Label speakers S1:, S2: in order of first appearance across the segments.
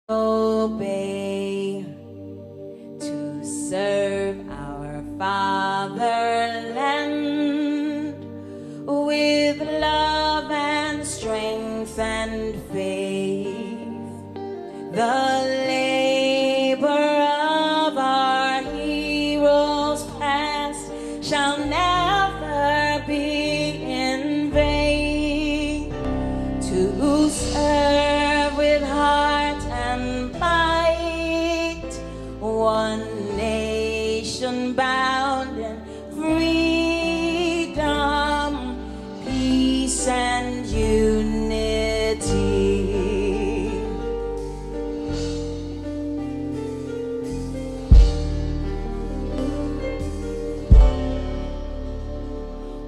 S1: obey to serve our fatherland with love and strength and faith. The labor of our heroes past shall never be in vain. To serve with heart and might, one nation bound in freedom, peace and unity.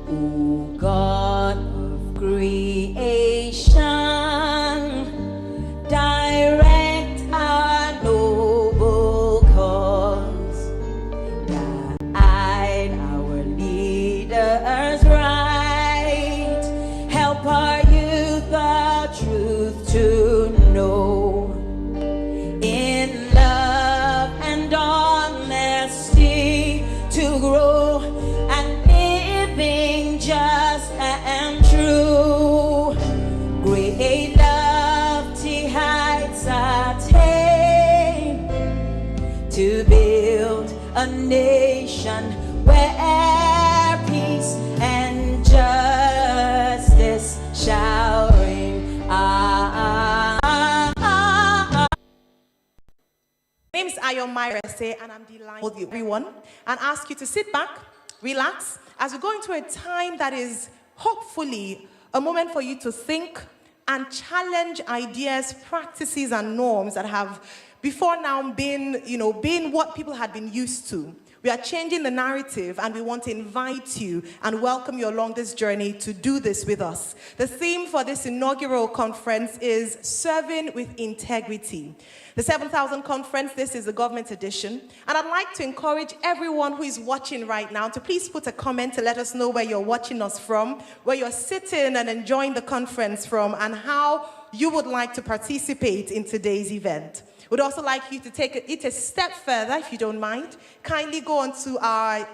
S1: O God of creation, direct our noble cause, guide our leaders right, help our youth the truth to know, in love and honesty to grow, and living just and true. Great lofty heights attain, to build a nation where peace and justice shall reign.
S2: My name is Ayomai Rese, and I'm delighted with you, everyone, and ask you to sit back, relax, as we go into a time that is hopefully a moment for you to think and challenge ideas, practices, and norms that have before now been what people had been used to. We are changing the narrative, and we want to invite you and welcome you along this journey to do this with us. The theme for this inaugural conference is Serving with Integrity. The 7,000 Conference, this is the government edition. And I'd like to encourage everyone who is watching right now to please put a comment to let us know where you're watching us from, where you're sitting and enjoying the conference from, and how you would like to participate in today's event. We'd also like you to take it a step further, if you don't mind. Kindly go onto our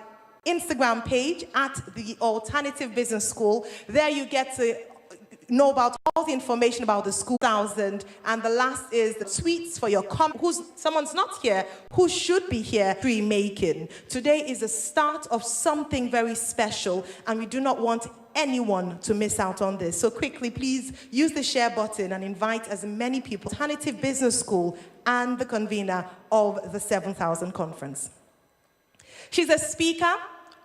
S2: Instagram page at the Alternative Business School. There you get to know about all the information about the school. And the last is the tweets for your someone's not here who should be here making. Today is the start of something very special, and we do not want anyone to miss out on this. So quickly, please use the share button and invite as many people. Alternative Business School and the convener of the 7,000 Conference. She's a speaker,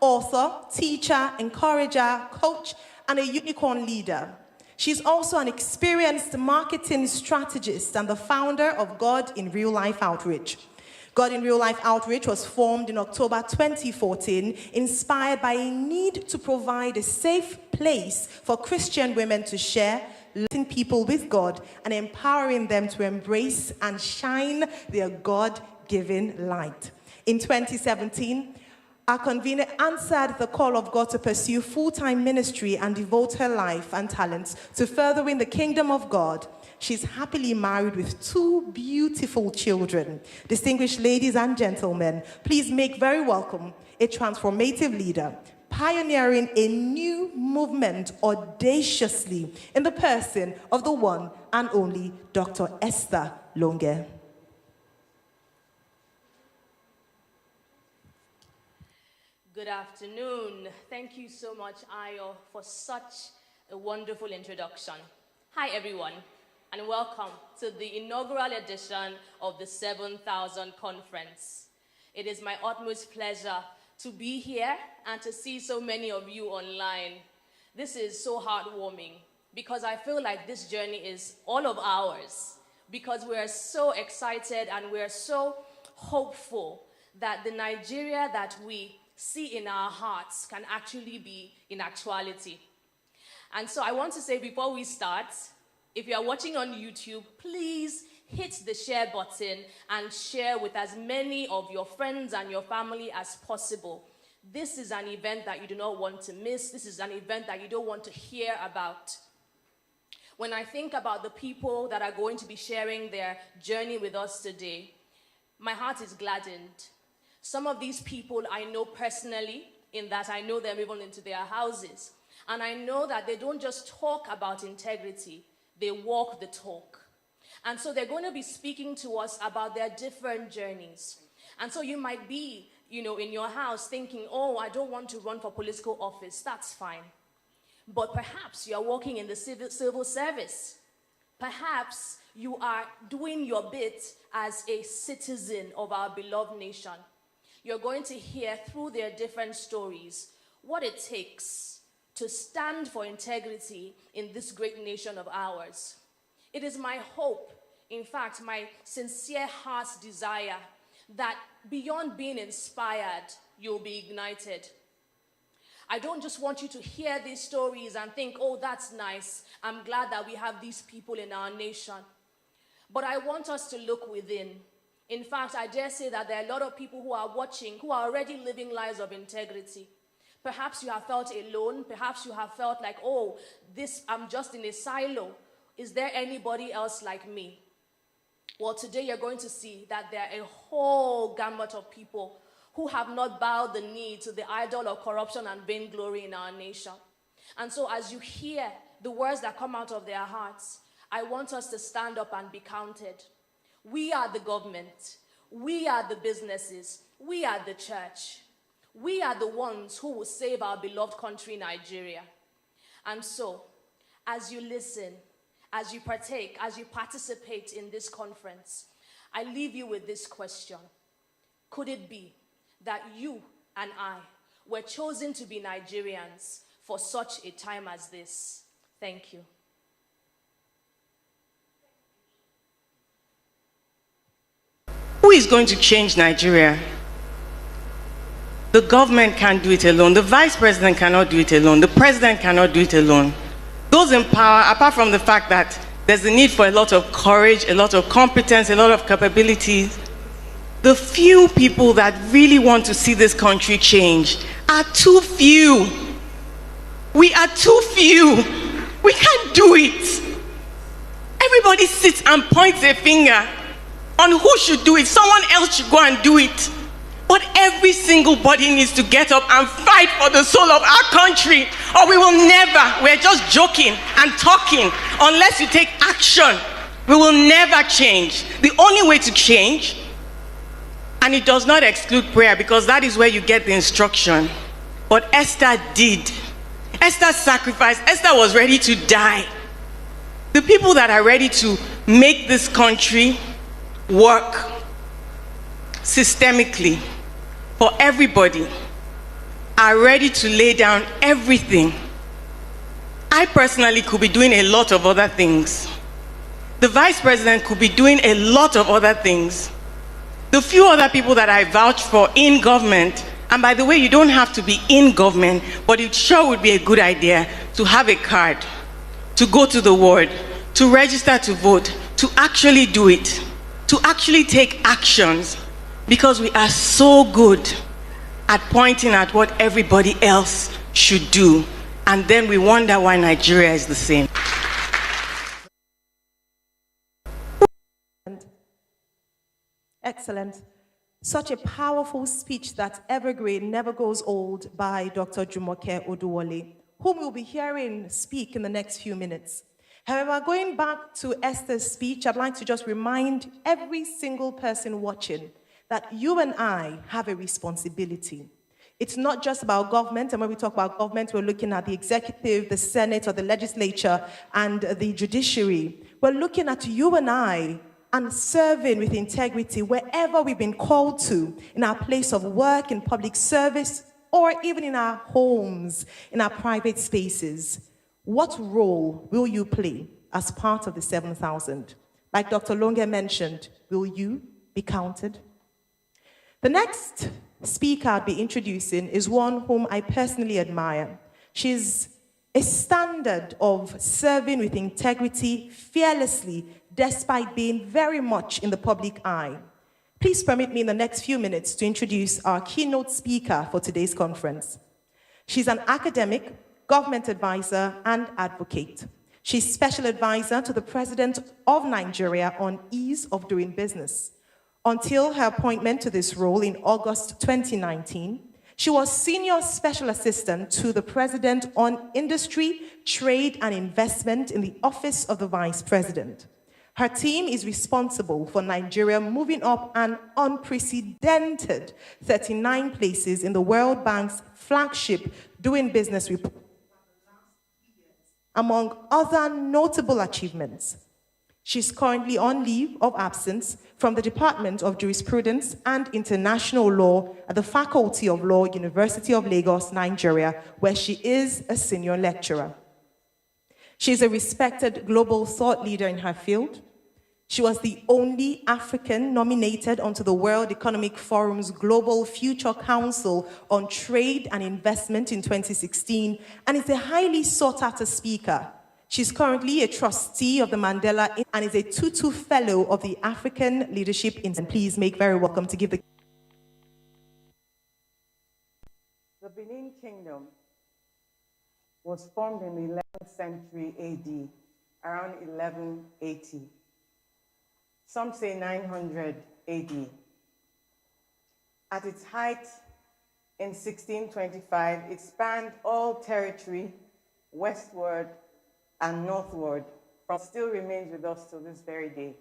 S2: author, teacher, encourager, coach, and a unicorn leader. She's also an experienced marketing strategist and the founder of God in Real Life Outreach. God in Real Life Outreach was formed in October 2014, inspired by a need to provide a safe place for Christian women to share, letting people with God and empowering them to embrace and shine their God-given light. In 2017, our convener answered the call of God to pursue full-time ministry and devote her life and talents to furthering the kingdom of God. She's happily married with 2 beautiful children. Distinguished ladies and gentlemen, please make very welcome a transformative leader, pioneering a new movement audaciously in the person of the one and only Dr. Esther Longe.
S3: Good afternoon. Thank you so much, Ayo, for such a wonderful introduction. Hi, everyone, and welcome to the inaugural edition of the 7,000 Conference. It is my utmost pleasure to be here and to see so many of you online. This is so heartwarming because I feel like this journey is all of ours, because we are so excited and we are so hopeful that the Nigeria that we see in our hearts can actually be in actuality. And so I want to say before we start, if you are watching on YouTube, please hit the share button and share with as many of your friends and your family as possible. This is an event that you do not want to miss. This is an event that you don't want to hear about. When I think about the people that are going to be sharing their journey with us today, my heart is gladdened. Some of these people I know personally, in that I know them even into their houses. And I know that they don't just talk about integrity, they walk the talk. And so they're going to be speaking to us about their different journeys. And so you might be, in your house thinking, oh, I don't want to run for political office. That's fine. But perhaps you're working in the civil service. Perhaps you are doing your bit as a citizen of our beloved nation. You're going to hear through their different stories what it takes to stand for integrity in this great nation of ours. It is my hope, in fact, my sincere heart's desire that beyond being inspired, you'll be ignited. I don't just want you to hear these stories and think, oh, that's nice. I'm glad that we have these people in our nation. But I want us to look within. In fact, I dare say that there are a lot of people who are watching, who are already living lives of integrity. Perhaps you have felt alone. Perhaps you have felt like, oh, I'm just in a silo. Is there anybody else like me? Well, today you're going to see that there are a whole gamut of people who have not bowed the knee to the idol of corruption and vainglory in our nation. And so as you hear the words that come out of their hearts, I want us to stand up and be counted. We are the government. We are the businesses. We are the church. We are the ones who will save our beloved country, Nigeria. And so, as you listen, as you partake, as you participate in this conference, I leave you with this question. Could it be that you and I were chosen to be Nigerians for such a time as this? Thank you.
S4: Who is going to change Nigeria? The government can't do it alone. The vice president cannot do it alone. The president cannot do it alone. Those in power, apart from the fact that there's a need for a lot of courage, a lot of competence, a lot of capabilities, the few people that really want to see this country change are too few. We are too few. We can't do it. Everybody sits and points a finger on who should do it. Someone else should go and do it. But every single body needs to get up and fight for the soul of our country, or we will never, we're just joking and talking. Unless you take action, we will never change. The only way to change, and it does not exclude prayer, because that is where you get the instruction. But Esther did. Esther sacrificed. Esther was ready to die. The people that are ready to make this country work systemically for everybody are ready to lay down everything. I personally could be doing a lot of other things. The vice president could be doing a lot of other things. The few other people that I vouch for in government, and by the way, you don't have to be in government, but it sure would be a good idea to have a card, to go to the ward, to register to vote, to actually do it, to actually take actions, because we are so good at pointing at what everybody else should do, and then we wonder why Nigeria is the same.
S2: Excellent. Such a powerful speech that evergreen, never goes old, by Dr. Jumoke Oduwole, whom we'll be hearing speak in the next few minutes. However, going back to Esther's speech, I'd like to just remind every single person watching that you and I have a responsibility. It's not just about government, and when we talk about government, we're looking at the executive, the Senate, or the legislature, and the judiciary. We're looking at you and I and serving with integrity wherever we've been called to, in our place of work, in public service, or even in our homes, in our private spaces. What role will you play as part of the 7,000? Like Dr. Longe mentioned, will you be counted? The next speaker I'll be introducing is one whom I personally admire. She's a standard of serving with integrity, fearlessly, despite being very much in the public eye. Please permit me in the next few minutes to introduce our keynote speaker for today's conference. She's an academic, government advisor, and advocate. She's special advisor to the President of Nigeria on ease of doing business. Until her appointment to this role in August 2019, she was senior special assistant to the President on industry, trade, and investment in the Office of the Vice President. Her team is responsible for Nigeria moving up an unprecedented 39 places in the World Bank's flagship Doing Business report, among other notable achievements. She's currently on leave of absence from the Department of Jurisprudence and International Law at the Faculty of Law, University of Lagos, Nigeria, where she is a senior lecturer. She's a respected global thought leader in her field. She was the only African nominated onto the World Economic Forum's Global Future Council on Trade and Investment in 2016 and is a highly sought-after speaker. She's currently a trustee of the Mandela and is a Tutu Fellow of the African Leadership Institute. Please make very welcome to give the...
S4: The Benin Kingdom was formed in the 11th century AD, around 1180. Some say 900 AD. At its height in 1625, it spanned all territory westward and northward, still remains with us till this very day.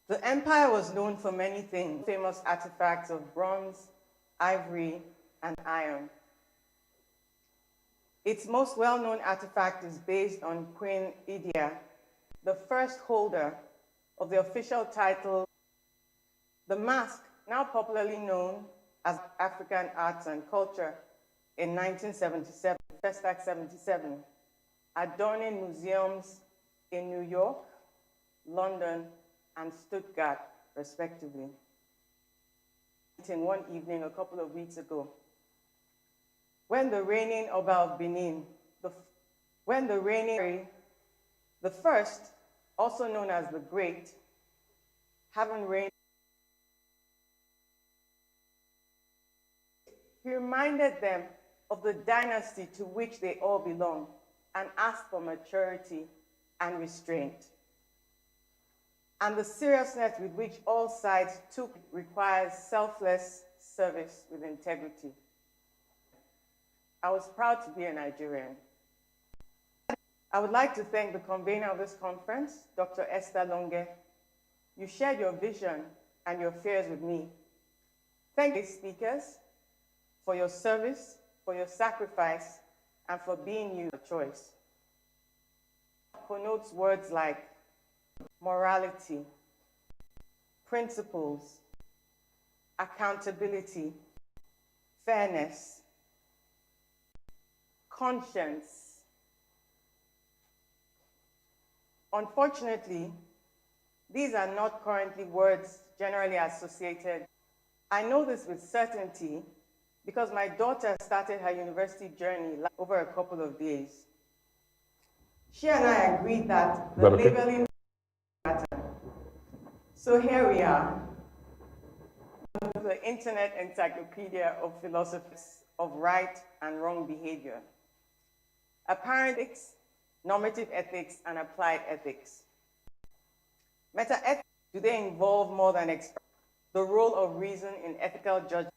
S4: The empire was known for many things, famous artifacts of bronze, ivory, and iron. Its most well-known artifact is based on Queen Idia, the first holder of the official title. The mask, now popularly known as African Arts and Culture, in 1977, Festac 77, adorning museums in New York, London, and Stuttgart, respectively. In one evening a couple of weeks ago, when the reigning Oba of Benin, the first, also known as the Great, having reigned, he reminded them of the dynasty to which they all belong and asked for maturity and restraint. And the seriousness with which all sides took requires selfless service with integrity. I was proud to be a Nigerian. I would like to thank the convener of this conference, Dr. Esther Longe. You shared your vision and your fears with me. Thank you, speakers, for your service, for your sacrifice, and for being you, your choice. Connotes words like morality, principles, accountability, fairness, conscience. Unfortunately, these are not currently words generally associated. I know this with certainty because my daughter started her university journey over a couple of days. She and I agreed that the labeling matter. So here we are, the Internet Encyclopedia of Philosophies of Right and Wrong Behavior. Apparent ethics, normative ethics, and applied ethics. Meta-ethics, do they involve more than the role of reason in ethical judgment?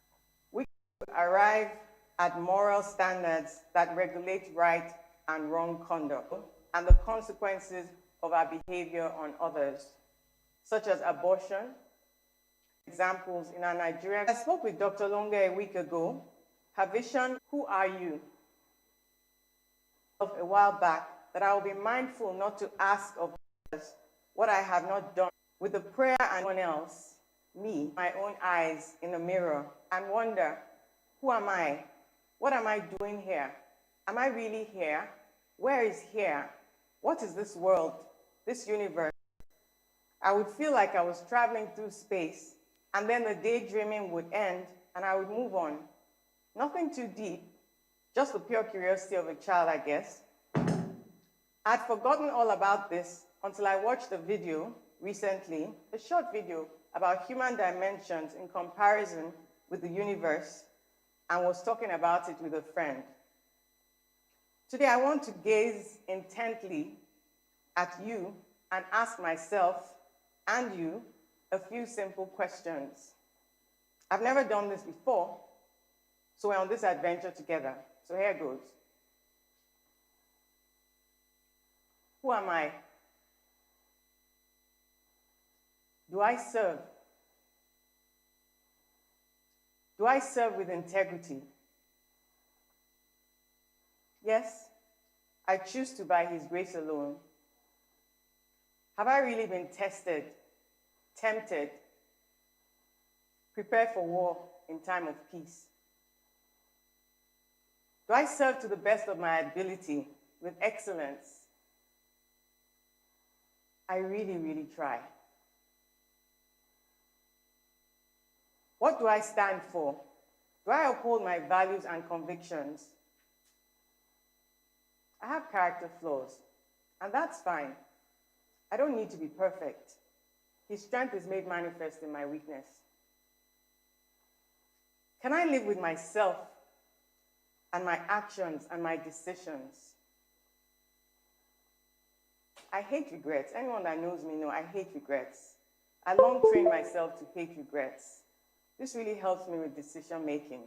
S4: We arrive at moral standards that regulate right and wrong conduct and the consequences of our behavior on others, such as abortion. Examples in our Nigeria. I spoke with Dr. Longe a week ago. Her vision, who are you? A while back, that I will be mindful not to ask of others what I have not done, with the prayer and anyone else, me, my own eyes in the mirror, and wonder, who am I? What am I doing here? Am I really here? Where is here? What is this world, this universe? I would feel like I was traveling through space, and then the daydreaming would end, and I would move on. Nothing too deep, just the pure curiosity of a child, I guess. I'd forgotten all about this until I watched a video recently, a short video about human dimensions in comparison with the universe, and was talking about it with a friend. Today, I want to gaze intently at you and ask myself and you a few simple questions. I've never done this before, so we're on this adventure together. So here goes. Who am I? Do I serve? Do I serve with integrity? Yes, I choose to by His grace alone. Have I really been tested, tempted, prepared for war in time of peace? Do I serve to the best of my ability with excellence? I really, really try. What do I stand for? Do I uphold my values and convictions? I have character flaws, and that's fine. I don't need to be perfect. His strength is made manifest in my weakness. Can I live with myself and my actions and my decisions? I hate regrets. Anyone that knows me knows I hate regrets. I long trained myself to hate regrets. This really helps me with decision making.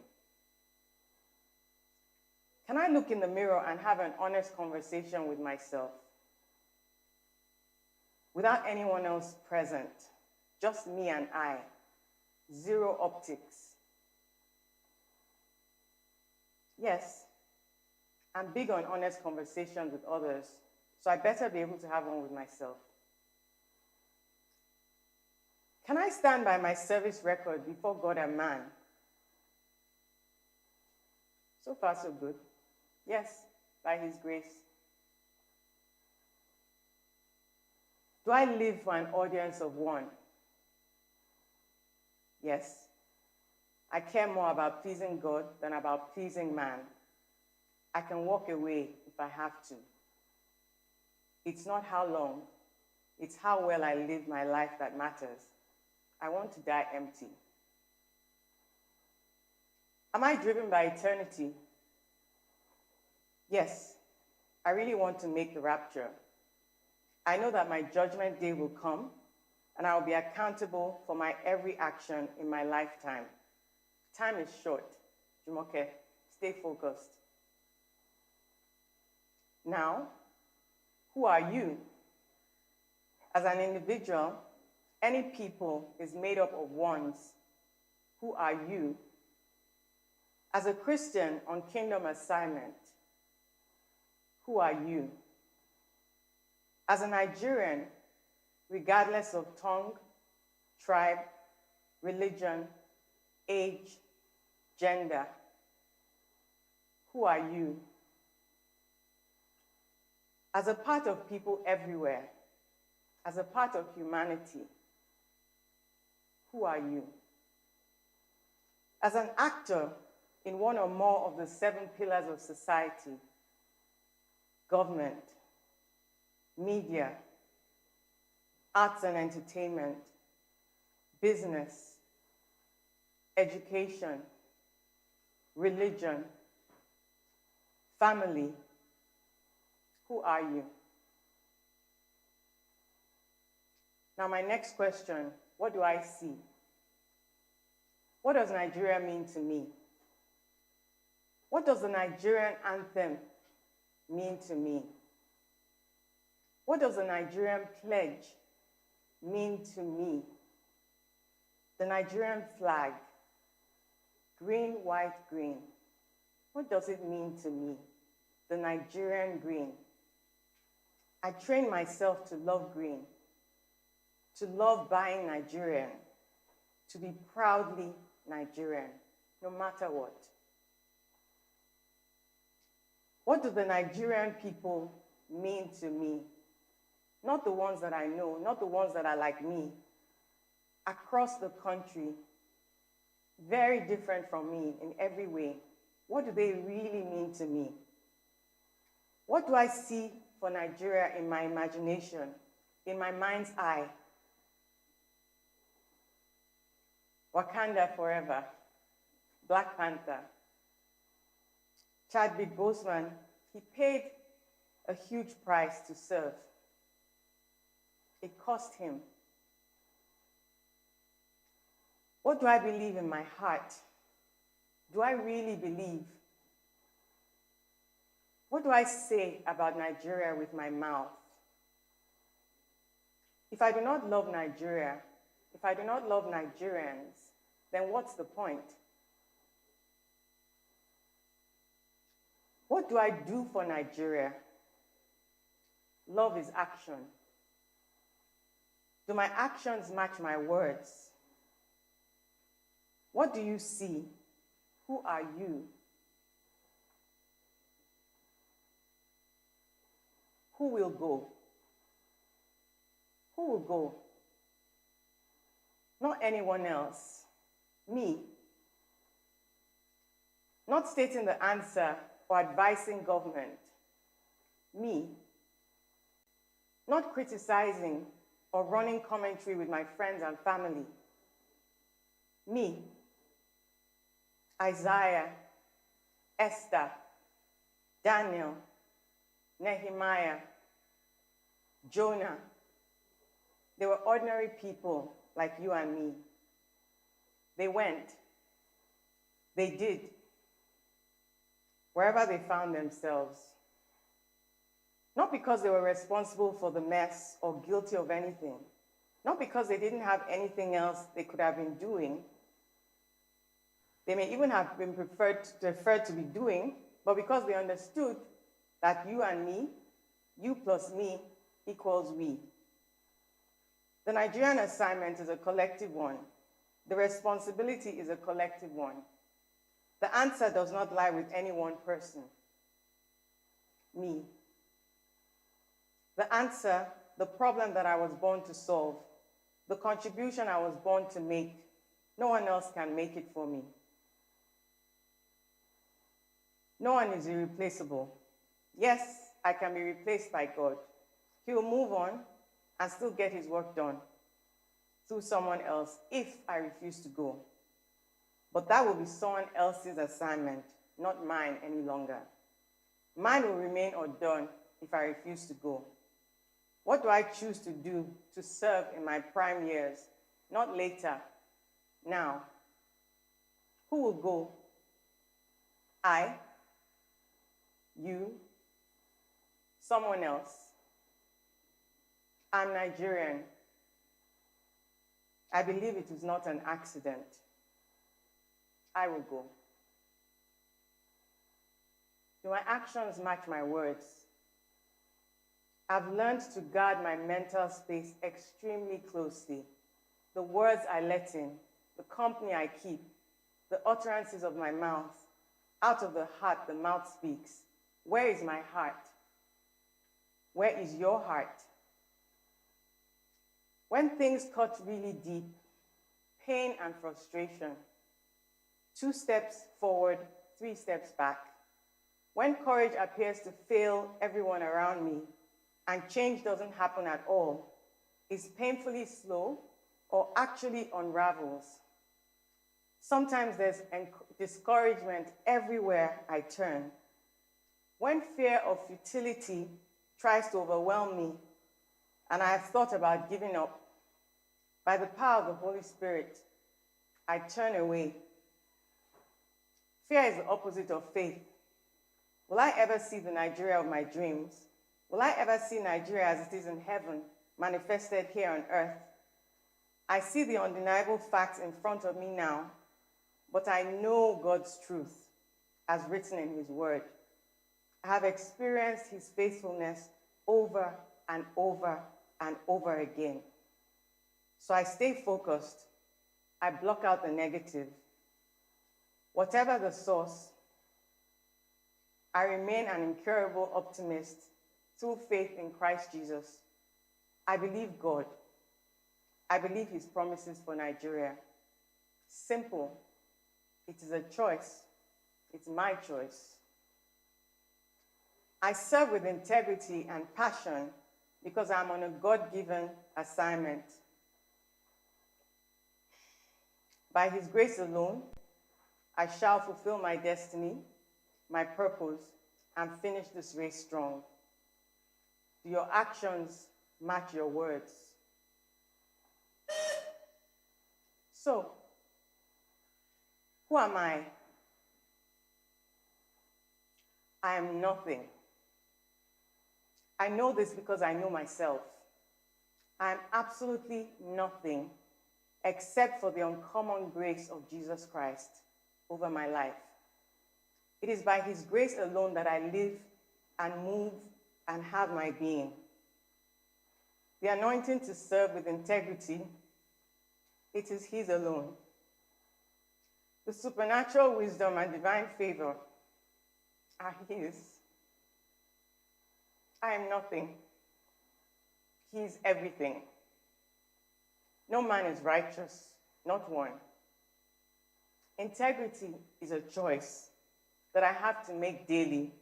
S4: Can I look in the mirror and have an honest conversation with myself without anyone else present? Just me and I. Zero optics. Yes, I'm big on honest conversations with others, so I better be able to have one with myself. Can I stand by my service record before God and man? So far, so good. Yes, by His grace. Do I live for an audience of one? Yes. I care more about pleasing God than about pleasing man. I can walk away if I have to. It's not how long, it's how well I live my life that matters. I want to die empty. Am I driven by eternity? Yes, I really want to make the rapture. I know that my judgment day will come, and I will be accountable for my every action in my lifetime. Time is short. Jumoke, stay focused. Now, who are you? As an individual, any people is made up of ones. Who are you? As a Christian on kingdom assignment, who are you? As a Nigerian, regardless of tongue, tribe, religion, age, gender, who are you? As a part of people everywhere, as a part of humanity, who are you? As an actor in one or more of the 7 pillars of society, government, media, arts and entertainment, business, education, religion, family, who are you? Now, my next question, what do I see? What does Nigeria mean to me? What does the Nigerian anthem mean to me? What does the Nigerian pledge mean to me? The Nigerian flag, green, white, green. What does it mean to me? The Nigerian green. I trained myself to love green, to love buying Nigerian, to be proudly Nigerian, no matter what. What do the Nigerian people mean to me? Not the ones that I know, not the ones that are like me. Across the country, very different from me in every way. What do they really mean to me? What do I see for Nigeria in my imagination, in my mind's eye? Wakanda forever, Black Panther, Chadwick Boseman He paid a huge price to serve. It cost him. What do I believe in my heart? Do I really believe? What do I say about Nigeria with my mouth? If I do not love Nigeria, if I do not love Nigerians, then what's the point? What do I do for Nigeria? Love is action. Do my actions match my words? What do you see? Who are you? Who will go? Who will go? Not anyone else. Me. Not stating the answer or advising government. Me. Not criticizing or running commentary with my friends and family. Me. Isaiah, Esther, Daniel, Nehemiah, Jonah. They were ordinary people like you and me. They went. They did. Wherever they found themselves. Not because they were responsible for the mess or guilty of anything. Not because they didn't have anything else they could have been doing. They may even have been preferred to be doing, but because they understood that you and me, you plus me, equals we. The Nigerian assignment is a collective one. The responsibility is a collective one. The answer does not lie with any one person. Me. The answer, the problem that I was born to solve, the contribution I was born to make, no one else can make it for me. No one is irreplaceable. Yes, I can be replaced by God. He will move on and still get his work done through someone else if I refuse to go. But that will be someone else's assignment, not mine any longer. Mine will remain undone if I refuse to go. What do I choose to do to serve in my prime years? Not later, now. Who will go? I? You? Someone else? I'm Nigerian. I believe it is not an accident. I will go. Do my actions match my words? I've learned to guard my mental space extremely closely. The words I let in, the company I keep, the utterances of my mouth. Out of the heart, the mouth speaks. Where is my heart? Where is your heart? When things cut really deep, pain and frustration, 2 steps forward, 3 steps back. When courage appears to fail everyone around me and change doesn't happen at all, is painfully slow or actually unravels. Sometimes there's discouragement everywhere I turn. When fear of futility tries to overwhelm me and I have thought about giving up, by the power of the Holy Spirit, I turn away. Fear is the opposite of faith. Will I ever see the Nigeria of my dreams? Will I ever see Nigeria as it is in heaven, manifested here on earth? I see the undeniable facts in front of me now, but I know God's truth as written in his word. I have experienced his faithfulness over and over and over again. So I stay focused. I block out the negative. Whatever the source, I remain an incurable optimist through faith in Christ Jesus. I believe God. I believe his promises for Nigeria. Simple. It is a choice. It's my choice. I serve with integrity and passion because I'm on a God-given assignment. By his grace alone, I shall fulfill my destiny, my purpose, and finish this race strong? Do your actions match your words? So, who am I? I am nothing. I know this because I know myself. I am absolutely nothing except for the uncommon grace of Jesus Christ over my life. It is by his grace alone that I live and move and have my being. The anointing to serve with integrity, it is his alone. The supernatural wisdom and divine favor are his. I am nothing. He is everything. No man is righteous, not one. Integrity is a choice that I have to make daily,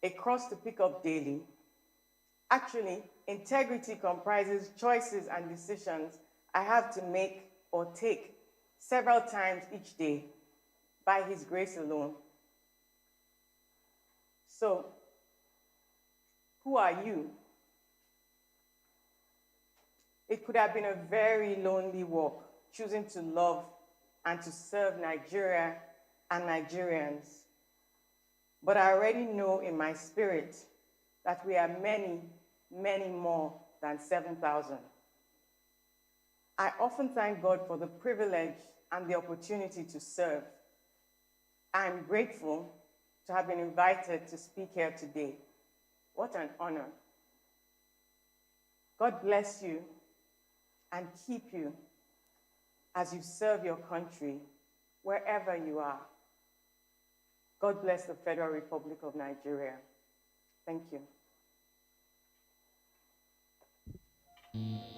S4: a cross to pick up daily. Actually, integrity comprises choices and decisions I have to make or take several times each day by his grace alone. So, who are you? It could have been a very lonely walk, choosing to love and to serve Nigeria and Nigerians. But I already know in my spirit that we are many, many more than 7,000. I often thank God for the privilege and the opportunity to serve. I am grateful to have been invited to speak here today. What an honor. God bless you and keep you as you serve your country wherever you are. God bless the Federal Republic of Nigeria. Thank you.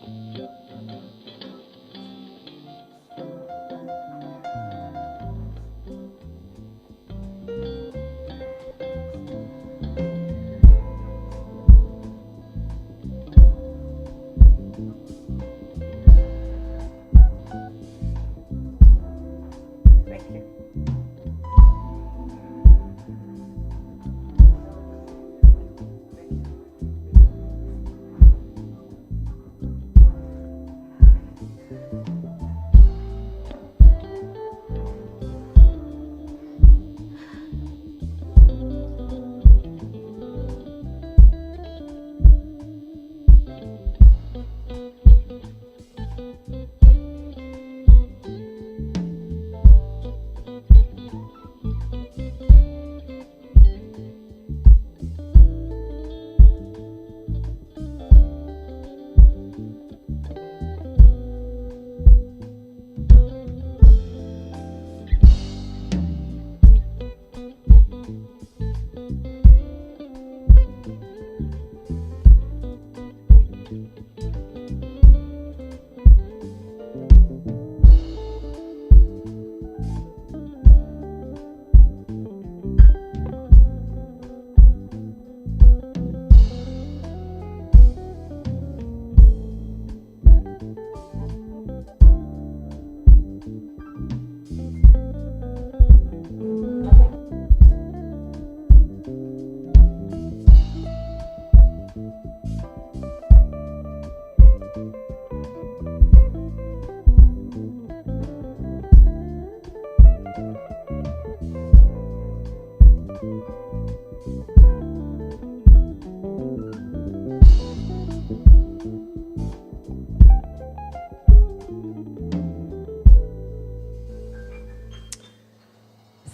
S4: Thank you.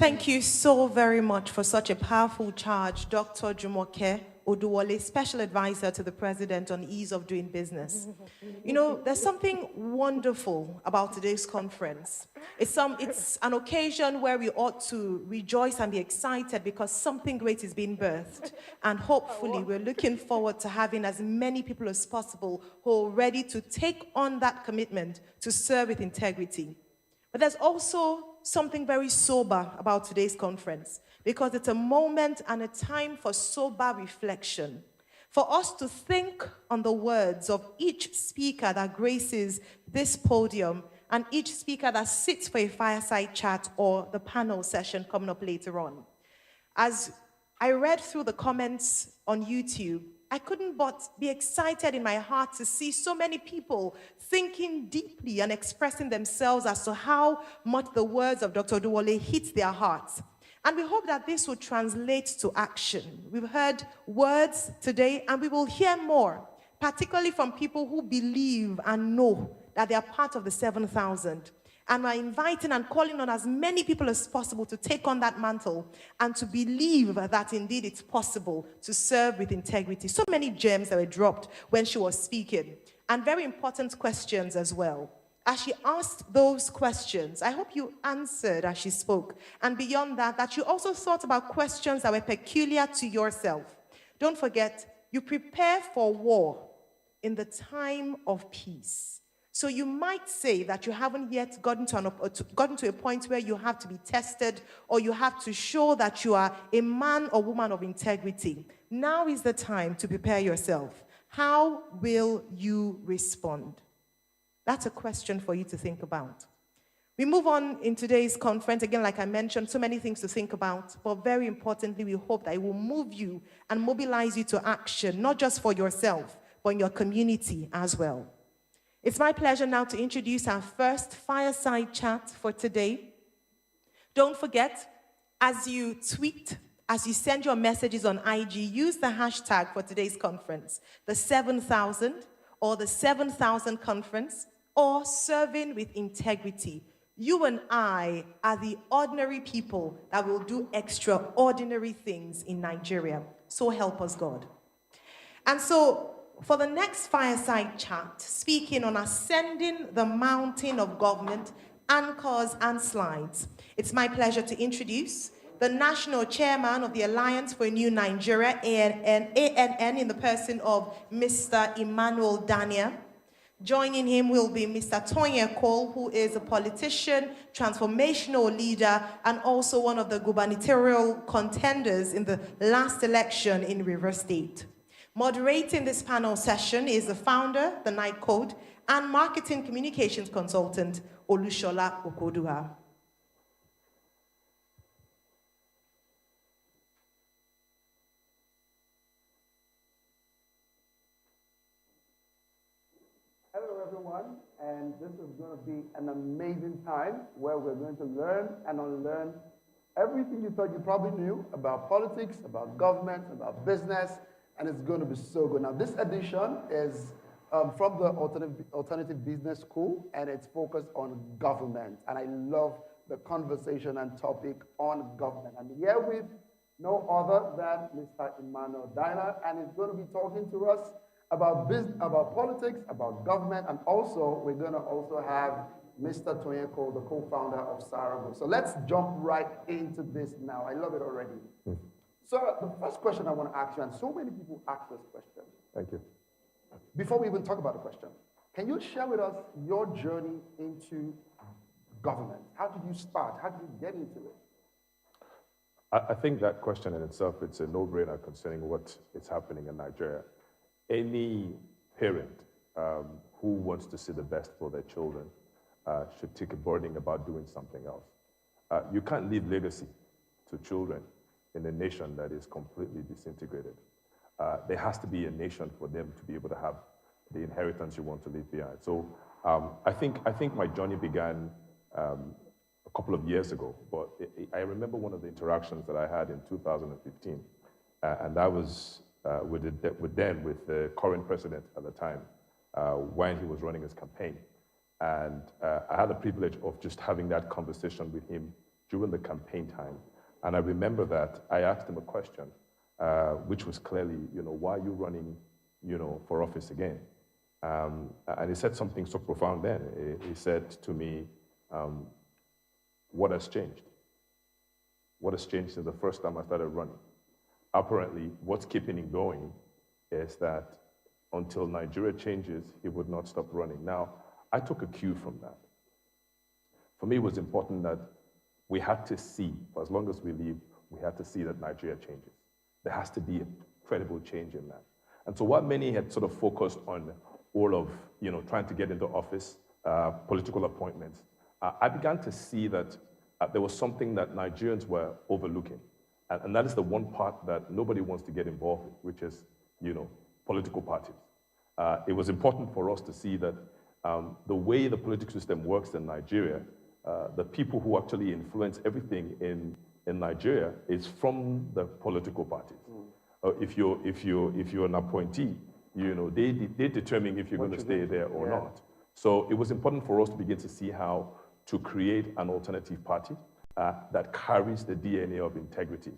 S2: Thank you so very much for such a powerful charge, Dr. Jumoke Oduwole, Special Advisor to the President on Ease of Doing Business. You know, there's something wonderful about today's conference. It's an occasion where we ought to rejoice and be excited because something great is being birthed. And hopefully, we're looking forward to having as many people as possible who are ready to take on that commitment to serve with integrity. But there's also something very sober about today's conference because it's a moment and a time for sober reflection, for us to think on the words of each speaker that graces this podium and each speaker that sits for a fireside chat or the panel session coming up later on. As I read through the comments on YouTube. I couldn't but be excited in my heart to see so many people thinking deeply and expressing themselves as to how much the words of Dr. Oduwole hit their hearts. And we hope that this will translate to action. We've heard words today, and we will hear more, particularly from people who believe and know that they are part of the 7,000. And we're inviting and calling on as many people as possible to take on that mantle and to believe that indeed it's possible to serve with integrity. So many gems that were dropped when she was speaking, and very important questions as well. As she asked those questions, I hope you answered as she spoke. And beyond that, that you also thought about questions that were peculiar to yourself. Don't forget, you prepare for war in the time of peace. So you might say that you haven't yet gotten to a point where you have to be tested or you have to show that you are a man or woman of integrity. Now is the time to prepare yourself. How will you respond? That's a question for you to think about. We move on in today's conference. Again, like I mentioned, so many things to think about, but very importantly, we hope that it will move you and mobilize you to action, not just for yourself, but in your community as well. It's my pleasure now to introduce our first fireside chat for today. Don't forget, as you tweet, as you send your messages on IG, use the hashtag for today's conference, the 7,000 or the 7,000 conference, or serving with integrity. You and I are the ordinary people that will do extraordinary things in Nigeria. So help us God. And so, for the next fireside chat, speaking on ascending the mountain of government, anchors and slides, it's my pleasure to introduce the national chairman of the Alliance for a New Nigeria, ANN, in the person of Mr. Emmanuel Daniel. Joining him will be Mr. Tonye Cole, who is a politician, transformational leader, and also one of the gubernatorial contenders in the last election in Rivers State. Moderating this panel session is the founder, the Night Code, and marketing communications consultant, Olushola Okoduha.
S5: Hello, everyone, and this is going to be an amazing time where we're going to learn and unlearn everything you thought you probably knew about politics, about government, about business, and it's going to be so good. Now, this edition is from the Alternative Business School, and it's focused on government, and I love the conversation and topic on government. I'm here with no other than Mr. Emmanuel Daniel, and he's going to be talking to us about business, about politics, about government, and also we're going to also have Mr. Tonye Cole, the co-founder of Sarago. So let's jump right into this now. I love it already. So the first question I want to ask you, and so many people ask this question.
S6: Thank you.
S5: Before we even talk about the question, can you share with us your journey into government? How did you start? How did you get into it?
S6: I think that question in itself, it's a no-brainer concerning what is happening in Nigeria. Any parent who wants to see the best for their children should take a burden about doing something else. You can't leave legacy to children in a nation that is completely disintegrated. There has to be a nation for them to be able to have the inheritance you want to leave behind. So I think my journey began a couple of years ago, but I remember one of the interactions that I had in 2015, and that was with the current president at the time, when he was running his campaign. And I had the privilege of just having that conversation with him during the campaign time. And I remember that I asked him a question, which was clearly, why are you running, for office again? And he said something so profound then. He said to me, what has changed? What has changed since the first time I started running? Apparently, what's keeping him going is that until Nigeria changes, he would not stop running. Now, I took a cue from that. For me, it was important that we had to see, for as long as we live, we had to see that Nigeria changes. There has to be a credible change in that. And so what many had sort of focused on all of, trying to get into office, political appointments, I began to see that there was something that Nigerians were overlooking. And that is the one part that nobody wants to get involved in, which is, political parties. It was important for us to see that the way the political system works in Nigeria, the people who actually influence everything in Nigeria is from the political parties. If you're an appointee, they determine if you're going to stay there or not. So it was important for us to begin to see how to create an alternative party that carries the DNA of integrity.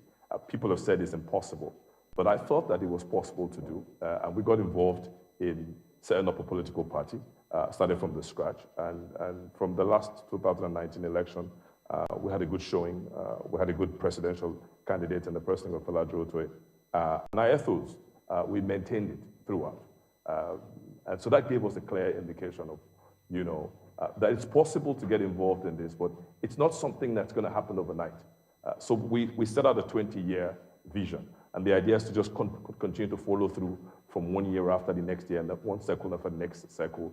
S6: People have said it's impossible, but I thought that it was possible to do, and we got involved in setting up a political party, started from the scratch, and from the last 2019 election, we had a good showing. We had a good presidential candidate in the person of Falajo Otoye. And our ethos, we maintained it throughout. And so that gave us a clear indication of, that it's possible to get involved in this, but it's not something that's going to happen overnight. So we set out a 20-year vision, and the idea is to just continue to follow through from 1 year after the next year, and one cycle after the next cycle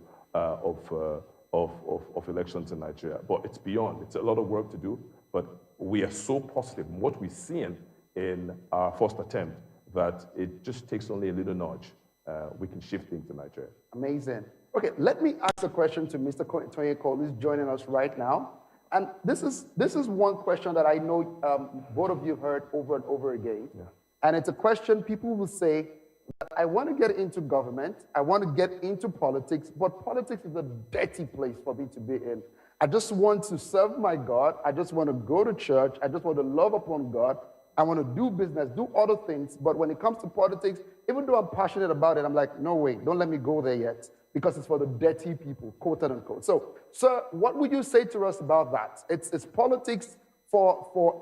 S6: of elections in Nigeria. But it's beyond. It's a lot of work to do, but we are so positive in what we're seeing in our first attempt that it just takes only a little nudge. We can shift things in Nigeria.
S5: Amazing. Okay, let me ask a question to Mr. Toye Cole, who's joining us right now. And this is one question that I know both of you have heard over and over again. Yeah. And it's a question people will say, I want to get into government, I want to get into politics, but politics is a dirty place for me to be in. I just want to serve my God, I just want to go to church, I just want to love upon God, I want to do business, do other things, but when it comes to politics, even though I'm passionate about it, I'm like, no way, don't let me go there yet, because it's for the dirty people, quote unquote. So, sir, what would you say to us about that? It's politics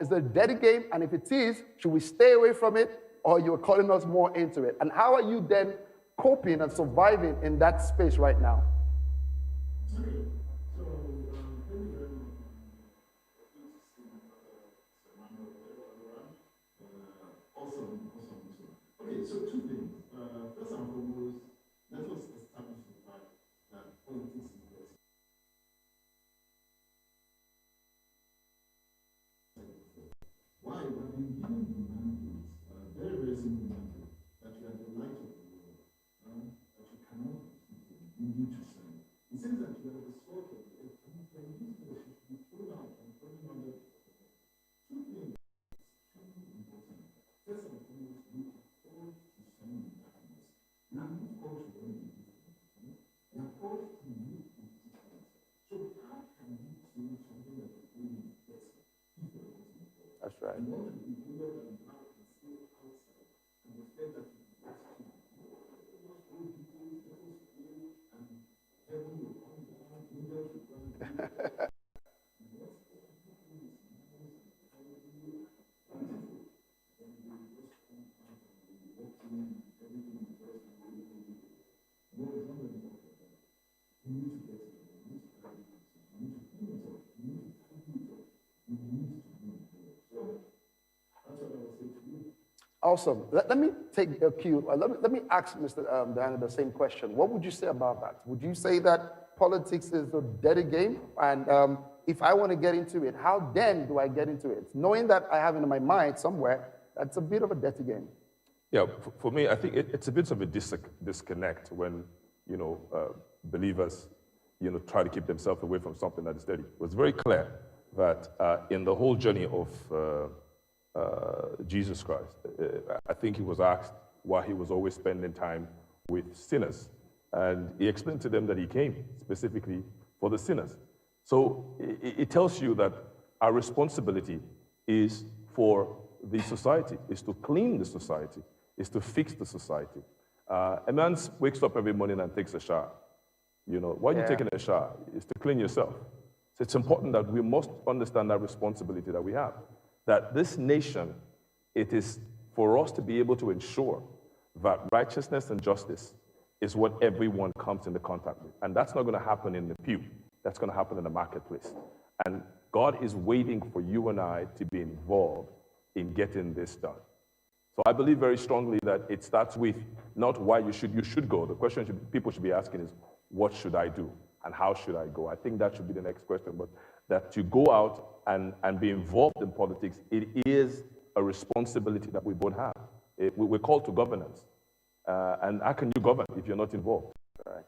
S5: is a dirty game, and if it is, should we stay away from it, or you're calling us more into it? And how are you then coping and surviving in that space right now?
S7: Okay, so two things. First and foremost, let us establish the fact that politics is dirty. Why? When you given the mandate, very, very simple mandate, that you are the light of the world, that you cannot you need to shine. It says that you are the salt of the earth, and you use the should be thrown out and thrown under. Two things extremely important. First and foremost, we are called to shine in darkness. We are not called to run in different. We are called to live in difference. So how can we change something that is really better if we are not involved?
S5: That's right.
S7: We want to be involved and now and stay outside. And the fact that we want to let us go people, let us feel, and heaven will come down, angels will come down.
S5: Awesome. Let me take a cue. Let me ask Mr. Diana the same question. What would you say about that? Would you say that politics is a dirty game? And if I want to get into it, how then do I get into it? Knowing that I have it in my mind somewhere, that's a bit of a dirty game.
S6: Yeah, for me, I think it's a bit of a disconnect when, believers, try to keep themselves away from something that is dirty. It was very clear that in the whole journey of Jesus Christ, I think he was asked why he was always spending time with sinners. And he explained to them that he came specifically for the sinners. So it tells you that our responsibility is for the society, is to clean the society, is to fix the society. A man wakes up every morning and takes a shower. Why are you taking a shower? It's to clean yourself. So it's important that we must understand that responsibility that we have. That this nation, it is for us to be able to ensure that righteousness and justice is what everyone comes into contact with. And that's not going to happen in the pew. That's going to happen in the marketplace. And God is waiting for you and I to be involved in getting this done. So I believe very strongly that it starts with not why you should go. The question people should be asking is, what should I do? And how should I go? I think that should be the next question. But that to go out and be involved in politics, it is a responsibility that we both have. We're called to governance. And how can you govern if you're not involved?
S5: Right.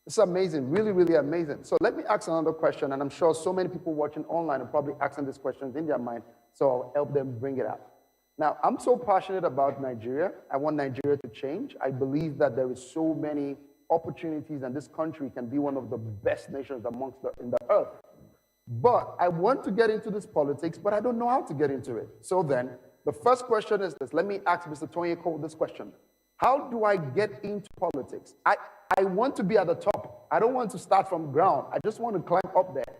S5: It's amazing, really, really amazing. So let me ask another question, and I'm sure so many people watching online are probably asking these questions in their mind, so I'll help them bring it up. Now, I'm so passionate about Nigeria. I want Nigeria to change. I believe that there is so many opportunities, and this country can be one of the best nations in the earth. But I want to get into this politics, but I don't know how to get into it. So then, the first question is this. Let me ask Mr. Tonyeko this question. How do I get into politics? I want to be at the top. I don't want to start from ground. I just want to climb up there.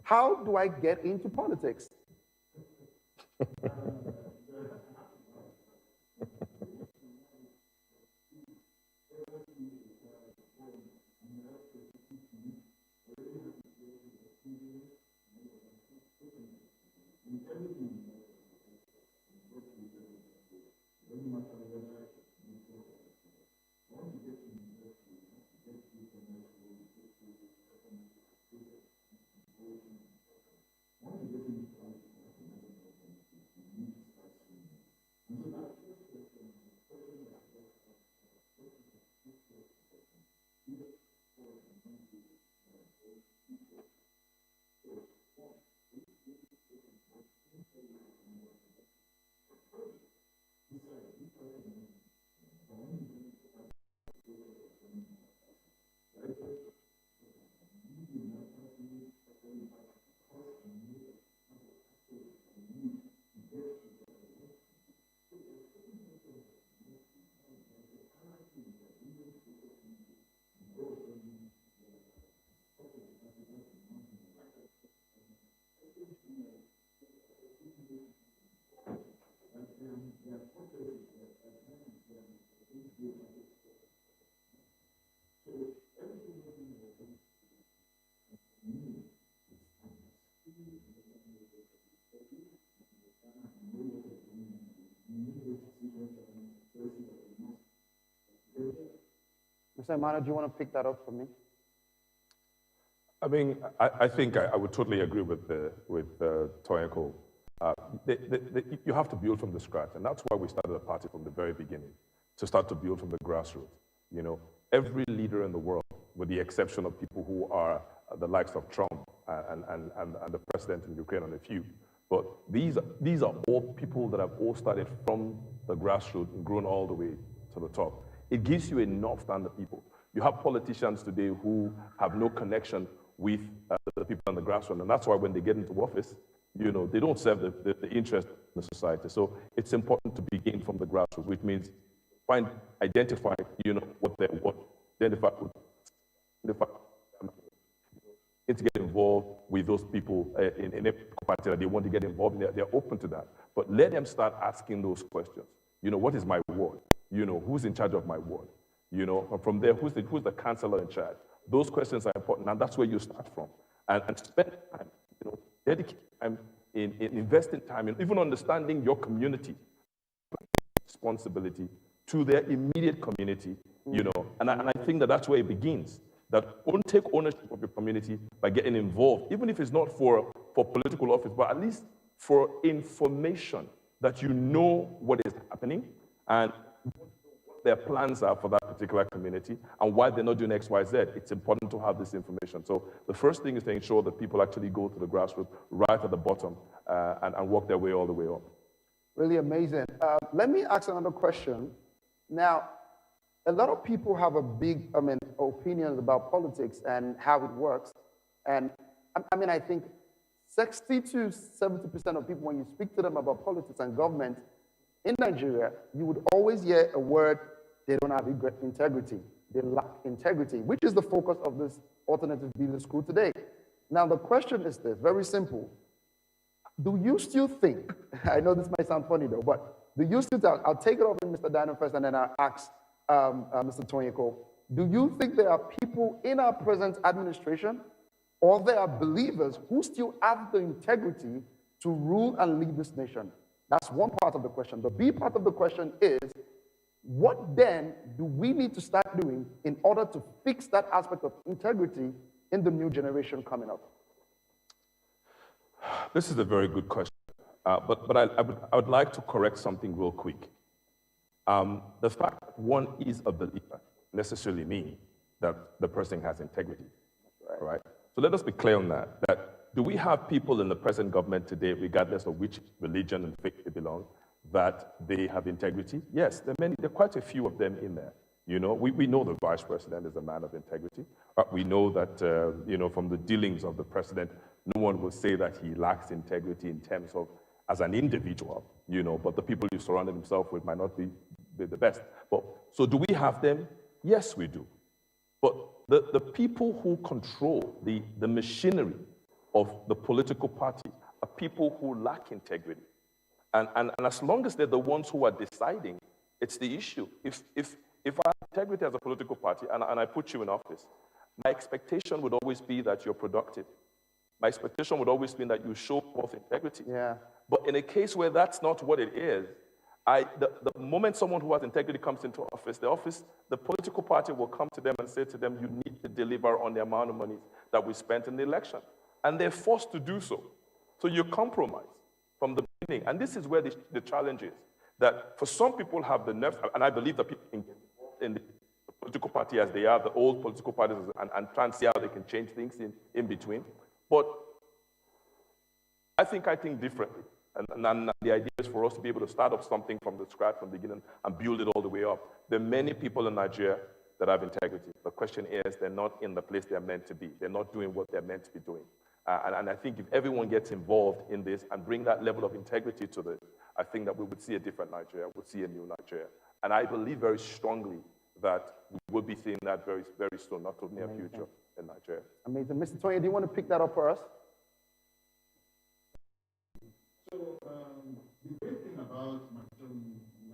S5: How do I get into politics? Mr. Emmanuel, do you want to pick that up for me?
S6: I mean, I think I would totally agree with Toyako. You have to build from the scratch, and that's why we started a party from the very beginning, to start to build from the grassroots. You know, every leader in the world, with the exception of people who are the likes of Trump and the president in Ukraine and a few, but these are all people that have all started from the grassroots and grown all the way to the top. It gives you enough standard people. You have politicians today who have no connection with the people on the grassroots, and that's why when they get into office, you know, they don't serve the interest of the society. So it's important to begin from the grassroots, which means identify, you know, identify to get involved with those people in a party that they want to get involved in. They're open to that. But let them start asking those questions. You know, what is my ward? You know, who's in charge of my ward? You know, from there, who's the councillor in charge? Those questions are important, and that's where you start from. And spend time, you know, dedicate time in investing time in even understanding your community responsibility to their immediate community, you know. And I think that's where it begins. That take ownership of your community by getting involved, even if it's not for political office, but at least for information, that you know what is happening and what their plans are for that particular community and why they're not doing X, Y, Z. It's important to have this information. So the first thing is to ensure that people actually go to the grassroots right at the bottom and work their way all the way up.
S5: Really amazing. Let me ask another question. Now, a lot of people have a big, opinions about politics and how it works. And I think 60 to 70% of people, when you speak to them about politics and government in Nigeria, you would always hear a word, they don't have integrity. They lack integrity, which is the focus of this alternative business school today. Now, the question is this, very simple. Do you still think, I know this might sound funny though, but do you still think, I'll take it over to Mr. Dino first and then I'll ask Mr. Tonyeko, do you think there are people in our present administration or there are believers who still have the integrity to rule and lead this nation? That's one part of the question. The B part of the question is, what then do we need to start doing in order to fix that aspect of integrity in the new generation coming up?
S6: This is a very good question. But I would like to correct something real quick. The fact that one is a believer necessarily means that the person has integrity, right? So let us be clear on that. That do we have people in the present government today, regardless of which religion and faith they belong, that they have integrity? Yes, there are quite a few of them in there. You know, we know the vice president is a man of integrity. We know that, from the dealings of the president, no one will say that he lacks integrity in terms of as an individual, but the people he surrounded himself with might not be the best. But so do we have them? Yes, we do. But the people who control the machinery of the political party are people who lack integrity. And as long as they're the ones who are deciding, it's the issue. If I have integrity as a political party and I put you in office, my expectation would always be that you're productive. My expectation would always be that you show both integrity.
S5: Yeah.
S6: But in a case where that's not what it is, the moment someone who has integrity comes into office, the political party will come to them and say to them, you need to deliver on the amount of money that we spent in the election. And they're forced to do so. So you compromise from the beginning. And this is where the challenge is, that for some people have the nerves, and I believe that people in the political party as they are, the old political parties, and try and see how they can change things in between. But I think differently. And the idea is for us to be able to start up something from the scratch, from the beginning, and build it all the way up. There are many people in Nigeria that have integrity. The question is, they're not in the place they're meant to be. They're not doing what they're meant to be doing. And I think if everyone gets involved in this and bring that level of integrity to this, I think that we would see a different Nigeria. We'll see a new Nigeria. And I believe very strongly that we will be seeing that very, very soon, not too near future in Nigeria.
S5: Amazing. Mr. Tonya, do you want to pick that up for us?
S7: So, the great thing about my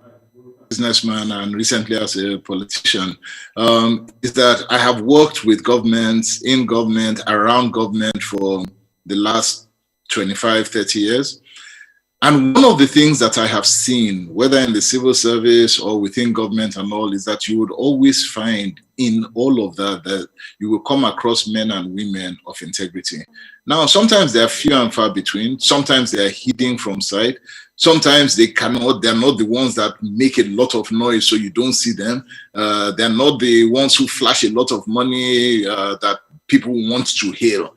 S7: life, both as a businessman and recently as a politician, is that I have worked with governments, in government, around government for the last 25, 30 years. And one of the things that I have seen, whether in the civil service or within government and all, is that you would always find in all of that you will come across men and women of integrity. Now, sometimes they are few and far between. Sometimes they are hidden from sight. Sometimes they're not the ones that make a lot of noise so you don't see them. They're not the ones who flash a lot of money that people want to hail.